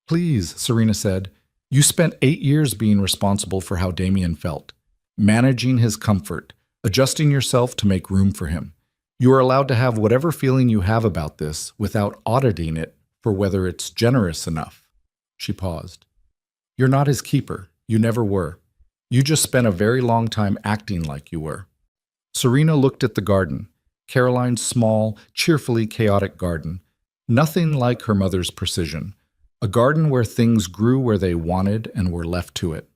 Speaker 1: "Please," Serena said. "You spent 8 years being responsible for how Damien felt, managing his comfort, adjusting yourself to make room for him. You are allowed to have whatever feeling you have about this without auditing it for whether it's generous enough." She paused. "You're not his keeper. You never were. You just spent a very long time acting like you were." Serena looked at the garden, Caroline's small, cheerfully chaotic garden, nothing like her mother's precision, a garden where things grew where they wanted and were left to it.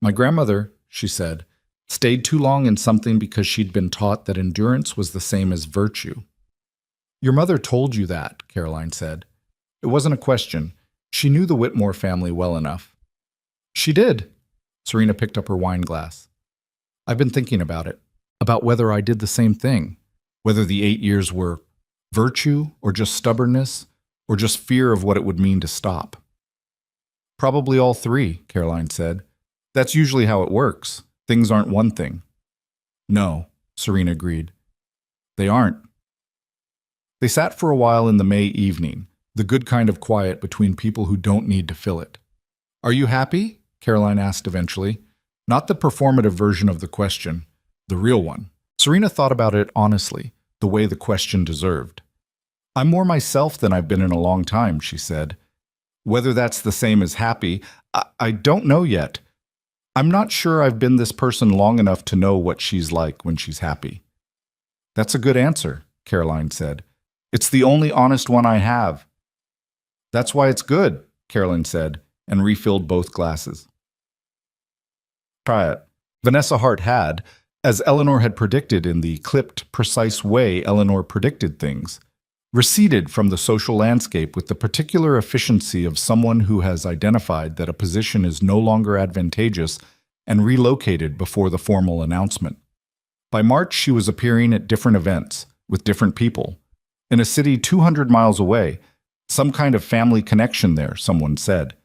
Speaker 1: "My grandmother," she said, "stayed too long in something because she'd been taught that endurance was the same as virtue." "Your mother told you that," Caroline said. It wasn't a question. She knew the Whitmore family well enough. "She did." Serena picked up her wine glass. "I've been thinking about it, about whether I did the same thing, whether the 8 years were virtue or just stubbornness or just fear of what it would mean to stop." "Probably all three," Caroline said. "That's usually how it works. Things aren't one thing." "No," Serena agreed. "They aren't." They sat for a while in the May evening, the good kind of quiet between people who don't need to fill it. "Are you happy?" Caroline asked eventually. Not the performative version of the question, the real one. Serena thought about it honestly, the way the question deserved. "I'm more myself than I've been in a long time," she said. "Whether that's the same as happy, I don't know yet. I'm not sure I've been this person long enough to know what she's like when she's happy." "That's a good answer," Caroline said. "It's the only honest one I have." "That's why it's good," Caroline said, and refilled both glasses. "Try it." Vanessa Hart had, as Eleanor had predicted in the clipped, precise way Eleanor predicted things, receded from the social landscape with the particular efficiency of someone who has identified that a position is no longer advantageous and relocated before the formal announcement. By March, she was appearing at different events, with different people. In a city 200 miles away, some kind of family connection there, someone said.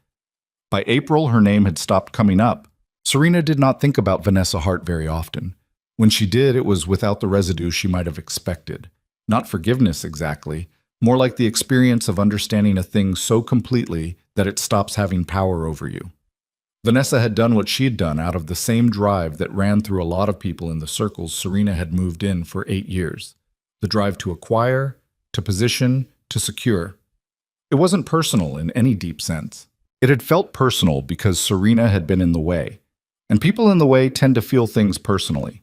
Speaker 1: By April, her name had stopped coming up. Serena did not think about Vanessa Hart very often. When she did, it was without the residue she might have expected. Not forgiveness exactly, more like the experience of understanding a thing so completely that it stops having power over you. Vanessa had done what she'd done out of the same drive that ran through a lot of people in the circles Serena had moved in for 8 years. The drive to acquire, to position, to secure. It wasn't personal in any deep sense. It had felt personal because Serena had been in the way. And people in the way tend to feel things personally.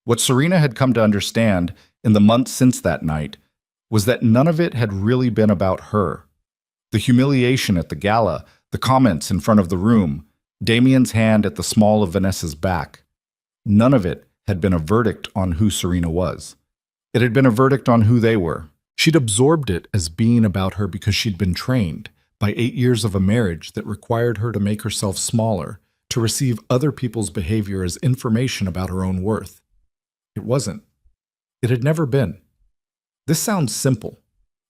Speaker 1: What Serena had come to understand in the months since that night was that none of it had really been about her. The humiliation at the gala, the comments in front of the room, Damien's hand at the small of Vanessa's back. None of it had been a verdict on who Serena was. It had been a verdict on who they were. She'd absorbed it as being about her because she'd been trained by 8 years of a marriage that required her to make herself smaller, to receive other people's behavior as information about her own worth. It wasn't. It had never been. This sounds simple.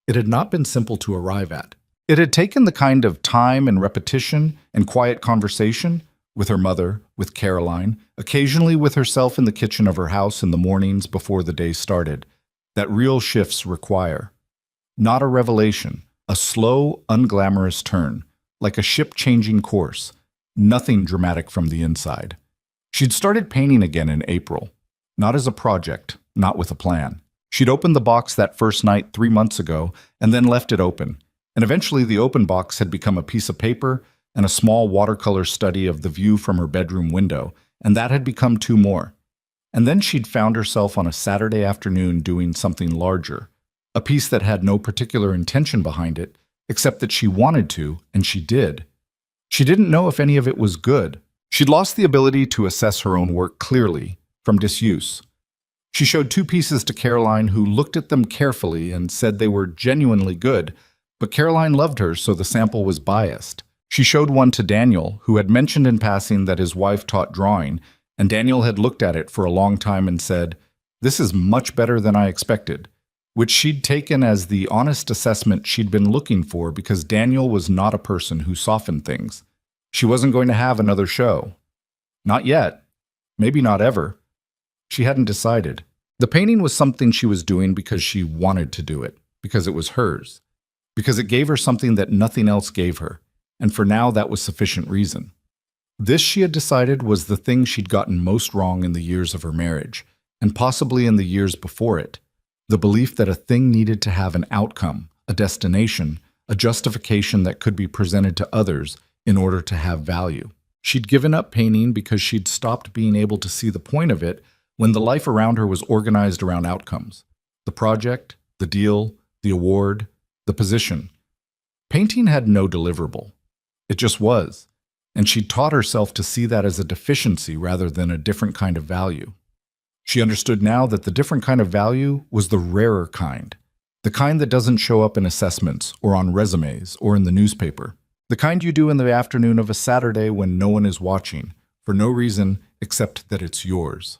Speaker 1: It had not been simple to arrive at. It had taken the kind of time and repetition and quiet conversation with her mother, with Caroline, occasionally with herself in the kitchen of her house in the mornings before the day started, that real shifts require. Not a revelation, a slow, unglamorous turn, like a ship changing course, nothing dramatic from the inside. She'd started painting again in April, not as a project, not with a plan. She'd opened the box that first night 3 months ago and then left it open, and eventually the open box had become a piece of paper and a small watercolor study of the view from her bedroom window, and that had become 2 more. And then she'd found herself on a Saturday afternoon doing something larger, a piece that had no particular intention behind it, except that she wanted to, and she did. She didn't know if any of it was good. She'd lost the ability to assess her own work clearly, from disuse. She showed 2 pieces to Caroline, who looked at them carefully and said they were genuinely good, but Caroline loved her, so the sample was biased. She showed one to Daniel, who had mentioned in passing that his wife taught drawing, and Daniel had looked at it for a long time and said, "This is much better than I expected," which she'd taken as the honest assessment she'd been looking for because Daniel was not a person who softened things. She wasn't going to have another show. Not yet. Maybe not ever. She hadn't decided. The painting was something she was doing because she wanted to do it, because it was hers, because it gave her something that nothing else gave her, and for now that was sufficient reason. This, she had decided, was the thing she'd gotten most wrong in the years of her marriage, and possibly in the years before it, the belief that a thing needed to have an outcome, a destination, a justification that could be presented to others in order to have value. She'd given up painting because she'd stopped being able to see the point of it when the life around her was organized around outcomes. The project, the deal, the award, the position. Painting had no deliverable. It just was, and she'd taught herself to see that as a deficiency rather than a different kind of value. She understood now that the different kind of value was the rarer kind, the kind that doesn't show up in assessments or on resumes or in the newspaper, the kind you do in the afternoon of a Saturday when no one is watching, for no reason except that it's yours.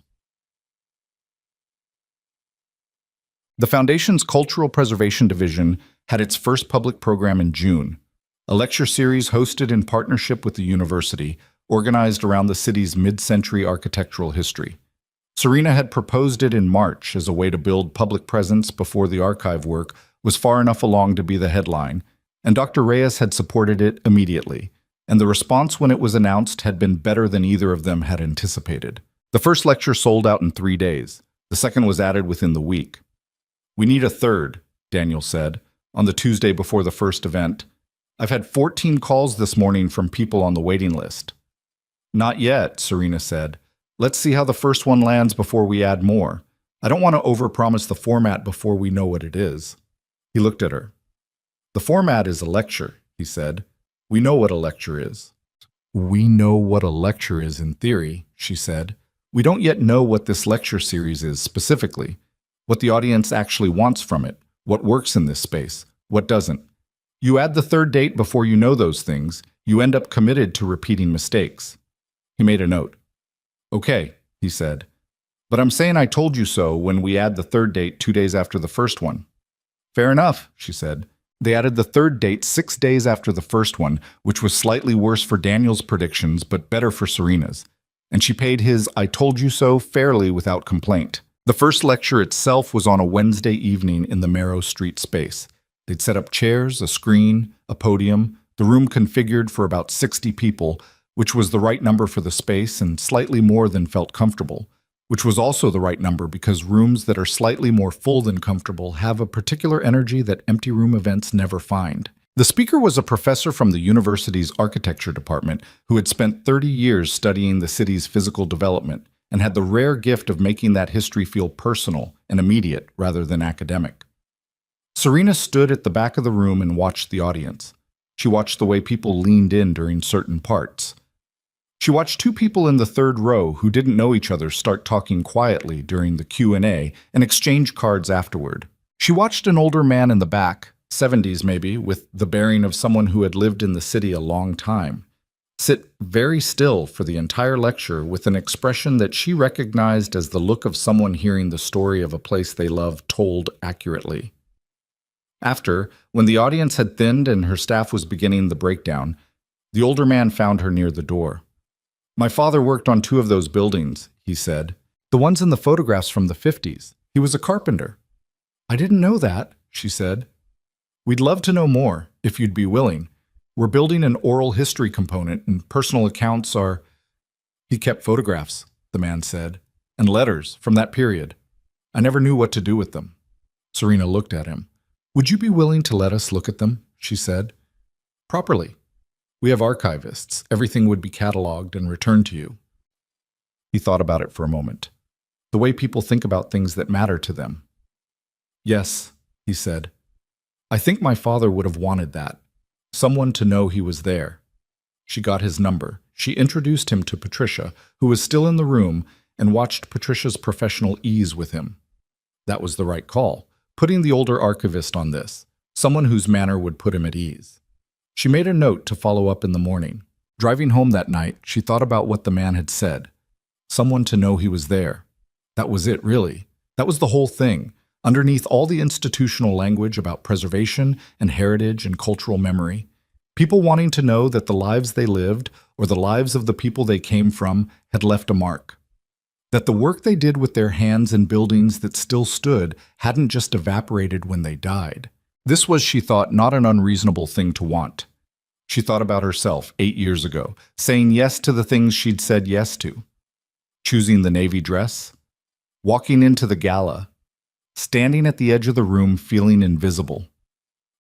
Speaker 1: The Foundation's Cultural Preservation Division had its first public program in June, a lecture series hosted in partnership with the university, organized around the city's mid-century architectural history. Serena had proposed it in March as a way to build public presence before the archive work was far enough along to be the headline, and Dr. Reyes had supported it immediately, and the response when it was announced had been better than either of them had anticipated. The first lecture sold out in 3 days. The second was added within the week. "We need a third," Daniel said, on the Tuesday before the first event. "I've had 14 calls this morning from people on the waiting list." "Not yet," Serena said. "Let's see how the first one lands before we add more. I don't want to overpromise the format before we know what it is." He looked at her. "The format is a lecture," he said. "We know what a lecture is." "We know what a lecture is in theory," she said. "We don't yet know what this lecture series is specifically, what the audience actually wants from it, what works in this space, what doesn't. You add the third date before you know those things, you end up committed to repeating mistakes." He made a note. "Okay," he said. "But I'm saying I told you so when we add the third date 2 days after the first one." "Fair enough," she said. They added the third date 6 days after the first one, which was slightly worse for Daniel's predictions but better for Serena's. And she paid his "I told you so" fairly without complaint. The first lecture itself was on a Wednesday evening in the Marrow Street space. They'd set up chairs, a screen, a podium, the room configured for about 60 people, which was the right number for the space and slightly more than felt comfortable, which was also the right number because rooms that are slightly more full than comfortable have a particular energy that empty room events never find. The speaker was a professor from the university's architecture department who had spent 30 years studying the city's physical development and had the rare gift of making that history feel personal and immediate rather than academic. Serena stood at the back of the room and watched the audience. She watched the way people leaned in during certain parts. She watched two people in the third row who didn't know each other start talking quietly during the Q&A and exchange cards afterward. She watched an older man in the back, 70s maybe, with the bearing of someone who had lived in the city a long time, sit very still for the entire lecture with an expression that she recognized as the look of someone hearing the story of a place they love told accurately. After, when the audience had thinned and her staff was beginning the breakdown, the older man found her near the door. "My father worked on 2 of those buildings," he said. "The ones in the photographs from the 50s. He was a carpenter." "I didn't know that," she said. "We'd love to know more, if you'd be willing. We're building an oral history component, and personal accounts are—" "He kept photographs," the man said, "and letters from that period. I never knew what to do with them." Serena looked at him. "Would you be willing to let us look at them?" she said. "Properly. We have archivists. Everything would be cataloged and returned to you." He thought about it for a moment. The way people think about things that matter to them. "Yes," he said. "I think my father would have wanted that. Someone to know he was there." She got his number. She introduced him to Patricia, who was still in the room, and watched Patricia's professional ease with him. That was the right call, putting the older archivist on this, someone whose manner would put him at ease. She made a note to follow up in the morning. Driving home that night, she thought about what the man had said. Someone to know he was there. That was it, really. That was the whole thing. Underneath all the institutional language about preservation and heritage and cultural memory, people wanting to know that the lives they lived or the lives of the people they came from had left a mark. That the work they did with their hands in buildings that still stood hadn't just evaporated when they died. This was, she thought, not an unreasonable thing to want. She thought about herself 8 years ago, saying yes to the things she'd said yes to. Choosing the navy dress, walking into the gala, standing at the edge of the room feeling invisible.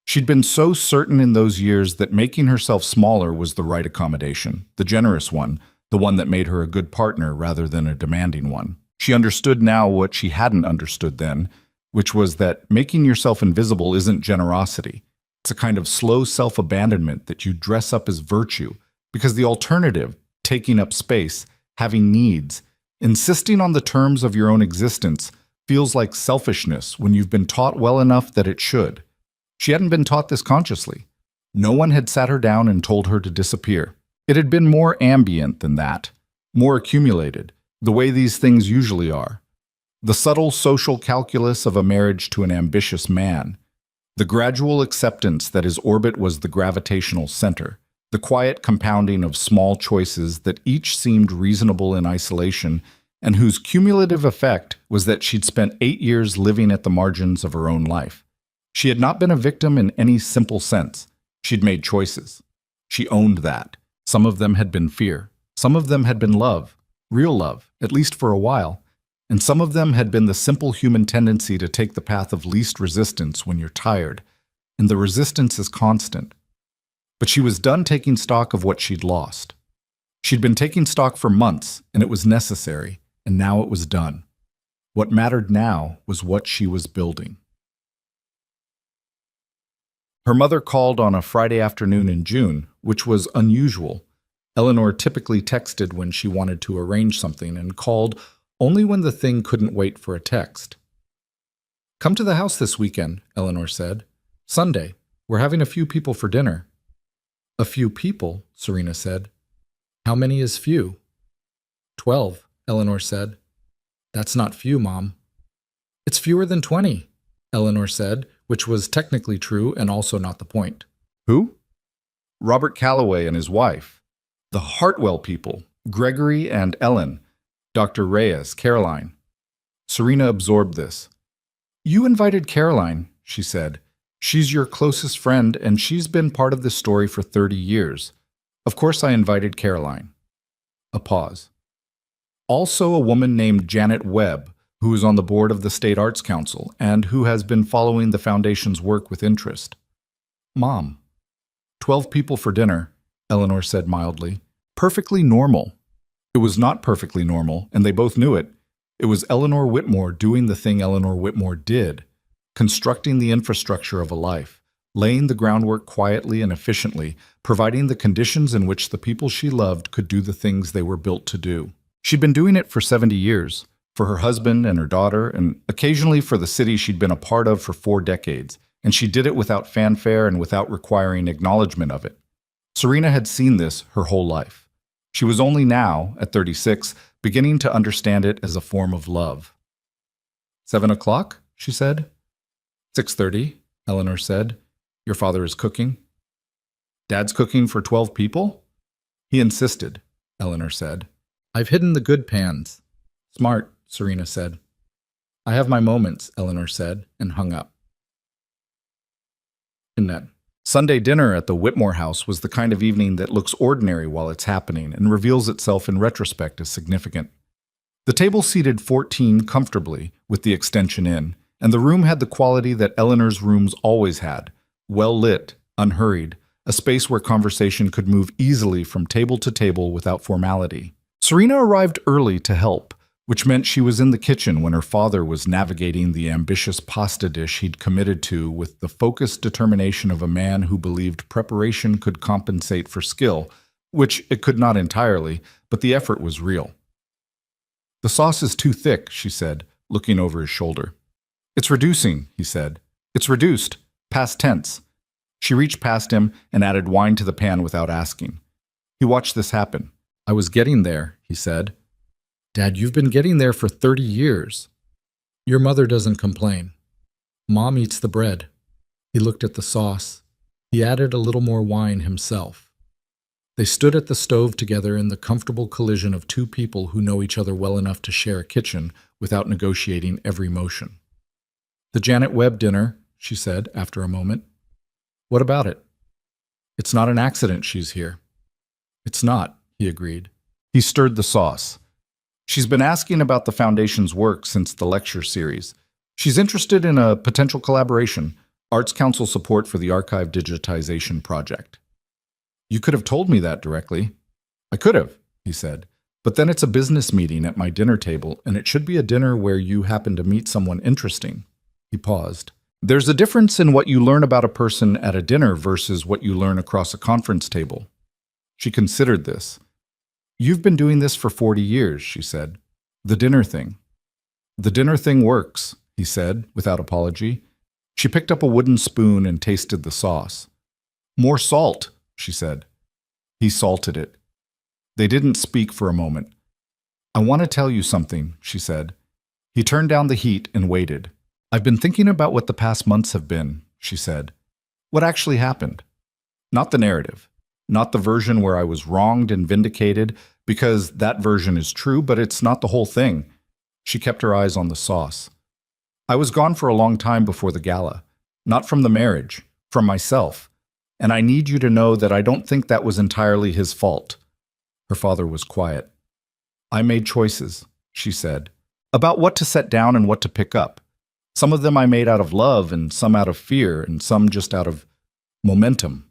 Speaker 1: She'd been so certain in those years that making herself smaller was the right accommodation, the generous one, the one that made her a good partner rather than a demanding one. She understood now what she hadn't understood then, which was that making yourself invisible isn't generosity. It's a kind of slow self-abandonment that you dress up as virtue, because the alternative, taking up space, having needs, insisting on the terms of your own existence, feels like selfishness when you've been taught well enough that it should. She hadn't been taught this consciously. No one had sat her down and told her to disappear. It had been more ambient than that, more accumulated, the way these things usually are. The subtle social calculus of a marriage to an ambitious man. The gradual acceptance that his orbit was the gravitational center. The quiet compounding of small choices that each seemed reasonable in isolation and whose cumulative effect was that she'd spent 8 years living at the margins of her own life. She had not been a victim in any simple sense. She'd made choices. She owned that. Some of them had been fear. Some of them had been love, real love, at least for a while. And some of them had been the simple human tendency to take the path of least resistance when you're tired, and the resistance is constant. But she was done taking stock of what she'd lost. She'd been taking stock for months, and it was necessary, and now it was done. What mattered now was what she was building. Her mother called on a Friday afternoon in June, which was unusual. Eleanor typically texted when she wanted to arrange something and called only when the thing couldn't wait for a text. "Come to the house this weekend," Eleanor said. "Sunday. We're having a few people for dinner." "A few people," Serena said. "How many is few?" 12, Eleanor said. "That's not few, Mom." "It's fewer than 20, Eleanor said, which was technically true and also not the point. "Who?" "Robert Calloway and his wife. The Hartwell people, Gregory and Ellen. Dr. Reyes, Caroline." Serena absorbed this. "You invited Caroline," she said. "She's your closest friend, and she's been part of this story for 30 years. Of course I invited Caroline." A pause. "Also a woman named Janet Webb, who is on the board of the State Arts Council, and who has been following the Foundation's work with interest." "Mom." 12 people for dinner," Eleanor said mildly. "Perfectly normal." It was not perfectly normal, and they both knew it. It was Eleanor Whitmore doing the thing Eleanor Whitmore did, constructing the infrastructure of a life, laying the groundwork quietly and efficiently, providing the conditions in which the people she loved could do the things they were built to do. She'd been doing it for 70 years, for her husband and her daughter, and occasionally for the city she'd been a part of for 4 decades, and she did it without fanfare and without requiring acknowledgement of it. Serena had seen this her whole life. She was only now, at 36, beginning to understand it as a form of love. 7 o'clock, she said. 6:30, Eleanor said. Your father is cooking? Dad's cooking for 12 people? He insisted, Eleanor said. I've hidden the good pans. Smart, Serena said. I have my moments, Eleanor said, and hung up. Annette. Sunday dinner at the Whitmore house was the kind of evening that looks ordinary while it's happening and reveals itself in retrospect as significant. The table seated 14 comfortably, with the extension in, and the room had the quality that Eleanor's rooms always had, well lit, unhurried, a space where conversation could move easily from table to table without formality. Serena arrived early to help, which meant she was in the kitchen when her father was navigating the ambitious pasta dish he'd committed to with the focused determination of a man who believed preparation could compensate for skill, which it could not entirely, but the effort was real. The sauce is too thick, she said, looking over his shoulder. It's reducing, he said. It's reduced. Past tense. She reached past him and added wine to the pan without asking. He watched this happen. I was getting there, he said. Dad, you've been getting there for 30 years. Your mother doesn't complain. Mom eats the bread. He looked at the sauce. He added a little more wine himself. They stood at the stove together in the comfortable collision of two people who know each other well enough to share a kitchen without negotiating every motion. The Janet Webb dinner, she said after a moment. What about it? It's not an accident she's here. It's not, he agreed. He stirred the sauce. She's been asking about the Foundation's work since the lecture series. She's interested in a potential collaboration, Arts Council support for the archive digitization project. You could have told me that directly. I could have, he said. But then it's a business meeting at my dinner table, and it should be a dinner where you happen to meet someone interesting. He paused. There's a difference in what you learn about a person at a dinner versus what you learn across a conference table. She considered this. You've been doing this for 40 years, she said. The dinner thing. The dinner thing works, he said, without apology. She picked up a wooden spoon and tasted the sauce. More salt, she said. He salted it. They didn't speak for a moment. I want to tell you something, she said. He turned down the heat and waited. I've been thinking about what the past months have been, she said. What actually happened? Not the narrative. Not the version where I was wronged and vindicated, because that version is true, but it's not the whole thing. She kept her eyes on the sauce. I was gone for a long time before the gala. Not from the marriage, from myself. And I need you to know that I don't think that was entirely his fault. Her father was quiet. I made choices, she said, about what to set down and what to pick up. Some of them I made out of love, and some out of fear, and some just out of momentum.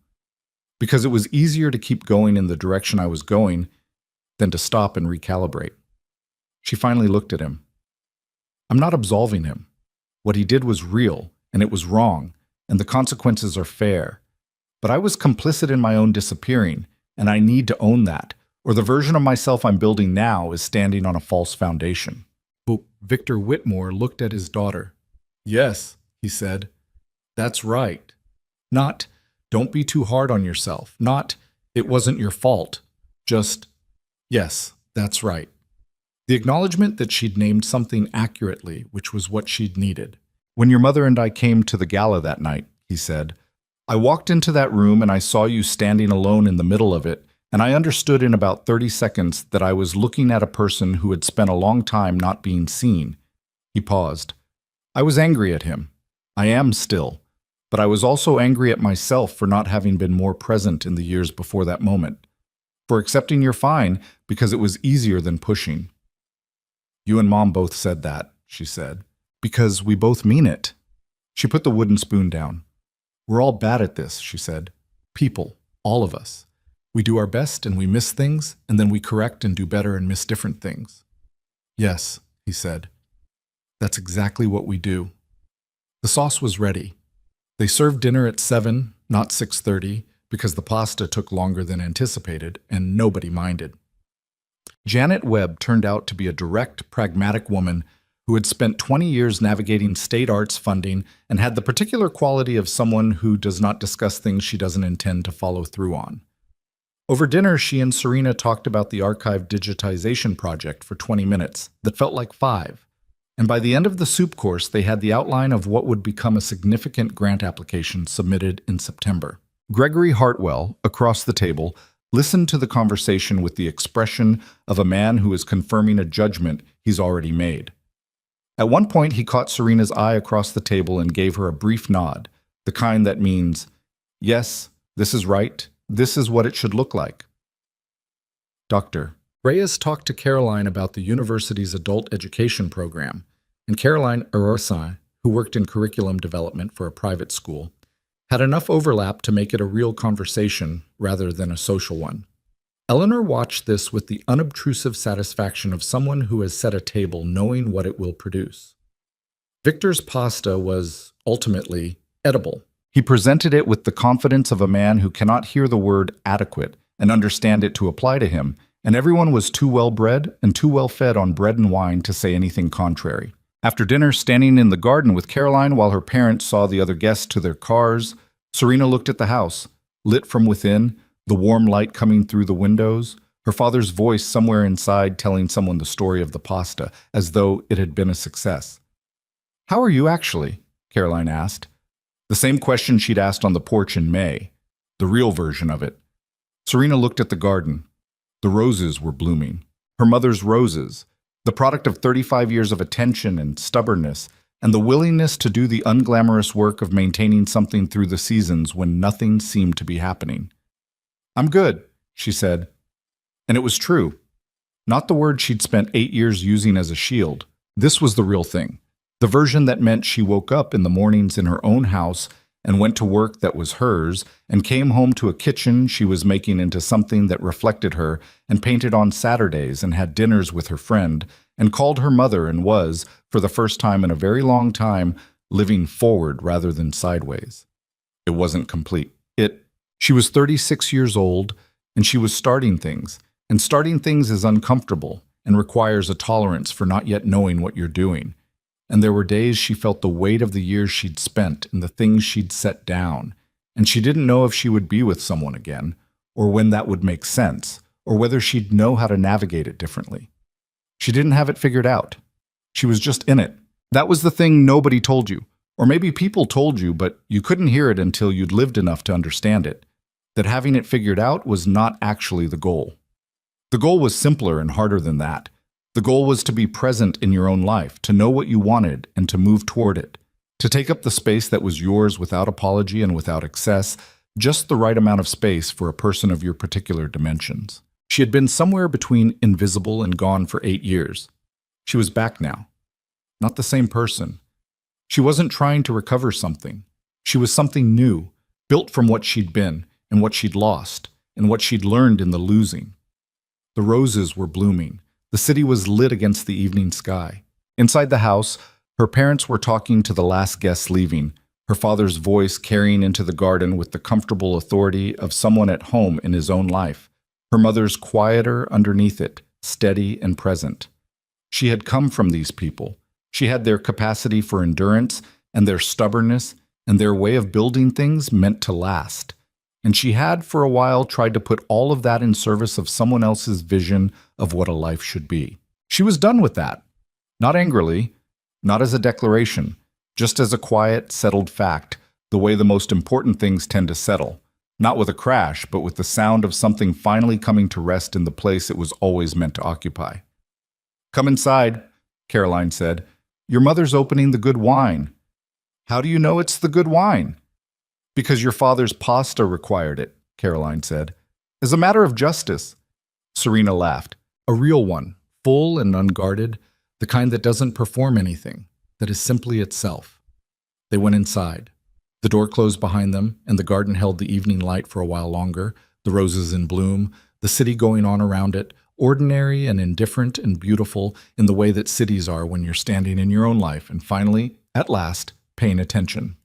Speaker 1: Because it was easier to keep going in the direction I was going than to stop and recalibrate. She finally looked at him. I'm not absolving him. What he did was real, and it was wrong, and the consequences are fair. But I was complicit in my own disappearing, and I need to own that, or the version of myself I'm building now is standing on a false foundation. But Victor Whitmore looked at his daughter. Yes, he said. That's right. Not, don't be too hard on yourself. Not, it wasn't your fault. Just, yes, that's right. The acknowledgement that she'd named something accurately, which was what she'd needed. When your mother and I came to the gala that night, he said, I walked into that room and I saw you standing alone in the middle of it, and I understood in about 30 seconds that I was looking at a person who had spent a long time not being seen. He paused. I was angry at him. I am still. But I was also angry at myself for not having been more present in the years before that moment. For accepting you're fine because it was easier than pushing. You and Mom both said that, she said. Because we both mean it. She put the wooden spoon down. We're all bad at this, she said. People, all of us. We do our best and we miss things, and then we correct and do better and miss different things. Yes, he said. That's exactly what we do. The sauce was ready. They served dinner at 7, not 6:30, because the pasta took longer than anticipated, and nobody minded. Janet Webb turned out to be a direct, pragmatic woman who had spent 20 years navigating state arts funding and had the particular quality of someone who does not discuss things she doesn't intend to follow through on. Over dinner, she and Serena talked about the archive digitization project for 20 minutes that felt like 5. And by the end of the soup course, they had the outline of what would become a significant grant application submitted in September. Gregory Hartwell, across the table, listened to the conversation with the expression of a man who is confirming a judgment he's already made. At one point, he caught Serena's eye across the table and gave her a brief nod, the kind that means, yes, this is right, this is what it should look like. Dr. Reyes talked to Caroline about the university's adult education program, and Caroline Arosai, who worked in curriculum development for a private school, had enough overlap to make it a real conversation rather than a social one. Eleanor watched this with the unobtrusive satisfaction of someone who has set a table knowing what it will produce. Victor's pasta was, ultimately, edible. He presented it with the confidence of a man who cannot hear the word adequate and understand it to apply to him, and everyone was too well bred and too well fed on bread and wine to say anything contrary. After dinner, standing in the garden with Caroline while her parents saw the other guests to their cars, Serena looked at the house, lit from within, the warm light coming through the windows, her father's voice somewhere inside telling someone the story of the pasta, as though it had been a success. "How are you actually?" Caroline asked. The same question she'd asked on the porch in May, the real version of it. Serena looked at the garden. The roses were blooming. Her mother's roses, the product of 35 years of attention and stubbornness, and the willingness to do the unglamorous work of maintaining something through the seasons when nothing seemed to be happening. "I'm good," she said. And it was true. Not the word she'd spent 8 years using as a shield. This was the real thing. The version that meant she woke up in the mornings in her own house and went to work that was hers and came home to a kitchen she was making into something that reflected her and painted on Saturdays and had dinners with her friend and called her mother and was, for the first time in a very long time, living forward rather than sideways. It wasn't complete. She was 36 years old, and she was starting things. And starting things is uncomfortable and requires a tolerance for not yet knowing what you're doing. And there were days she felt the weight of the years she'd spent and the things she'd set down, and she didn't know if she would be with someone again, or when that would make sense, or whether she'd know how to navigate it differently. She didn't have it figured out. She was just in it. That was the thing nobody told you. Or maybe people told you, but you couldn't hear it until you'd lived enough to understand it. That having it figured out was not actually the goal. The goal was simpler and harder than that. The goal was to be present in your own life, to know what you wanted and to move toward it, to take up the space that was yours without apology and without excess, just the right amount of space for a person of your particular dimensions. She had been somewhere between invisible and gone for 8 years. She was back now. Not the same person. She wasn't trying to recover something. She was something new, built from what she'd been and what she'd lost and what she'd learned in the losing. The roses were blooming. The city was lit against the evening sky. Inside the house, her parents were talking to the last guests leaving, her father's voice carrying into the garden with the comfortable authority of someone at home in his own life, her mother's quieter underneath it, steady and present. She had come from these people. She had their capacity for endurance and their stubbornness and their way of building things meant to last. And she had, for a while, tried to put all of that in service of someone else's vision of what a life should be. She was done with that. Not angrily, not as a declaration, just as a quiet, settled fact, the way the most important things tend to settle. Not with a crash, but with the sound of something finally coming to rest in the place it was always meant to occupy. "Come inside," Caroline said. "Your mother's opening the good wine." "How do you know it's the good wine?" "Because your father's pasta required it," Caroline said. "As a matter of justice." Serena laughed. A real one, full and unguarded, the kind that doesn't perform anything, that is simply itself. They went inside. The door closed behind them, and the garden held the evening light for a while longer, the roses in bloom, the city going on around it, ordinary and indifferent and beautiful in the way that cities are when you're standing in your own life and finally, at last, paying attention.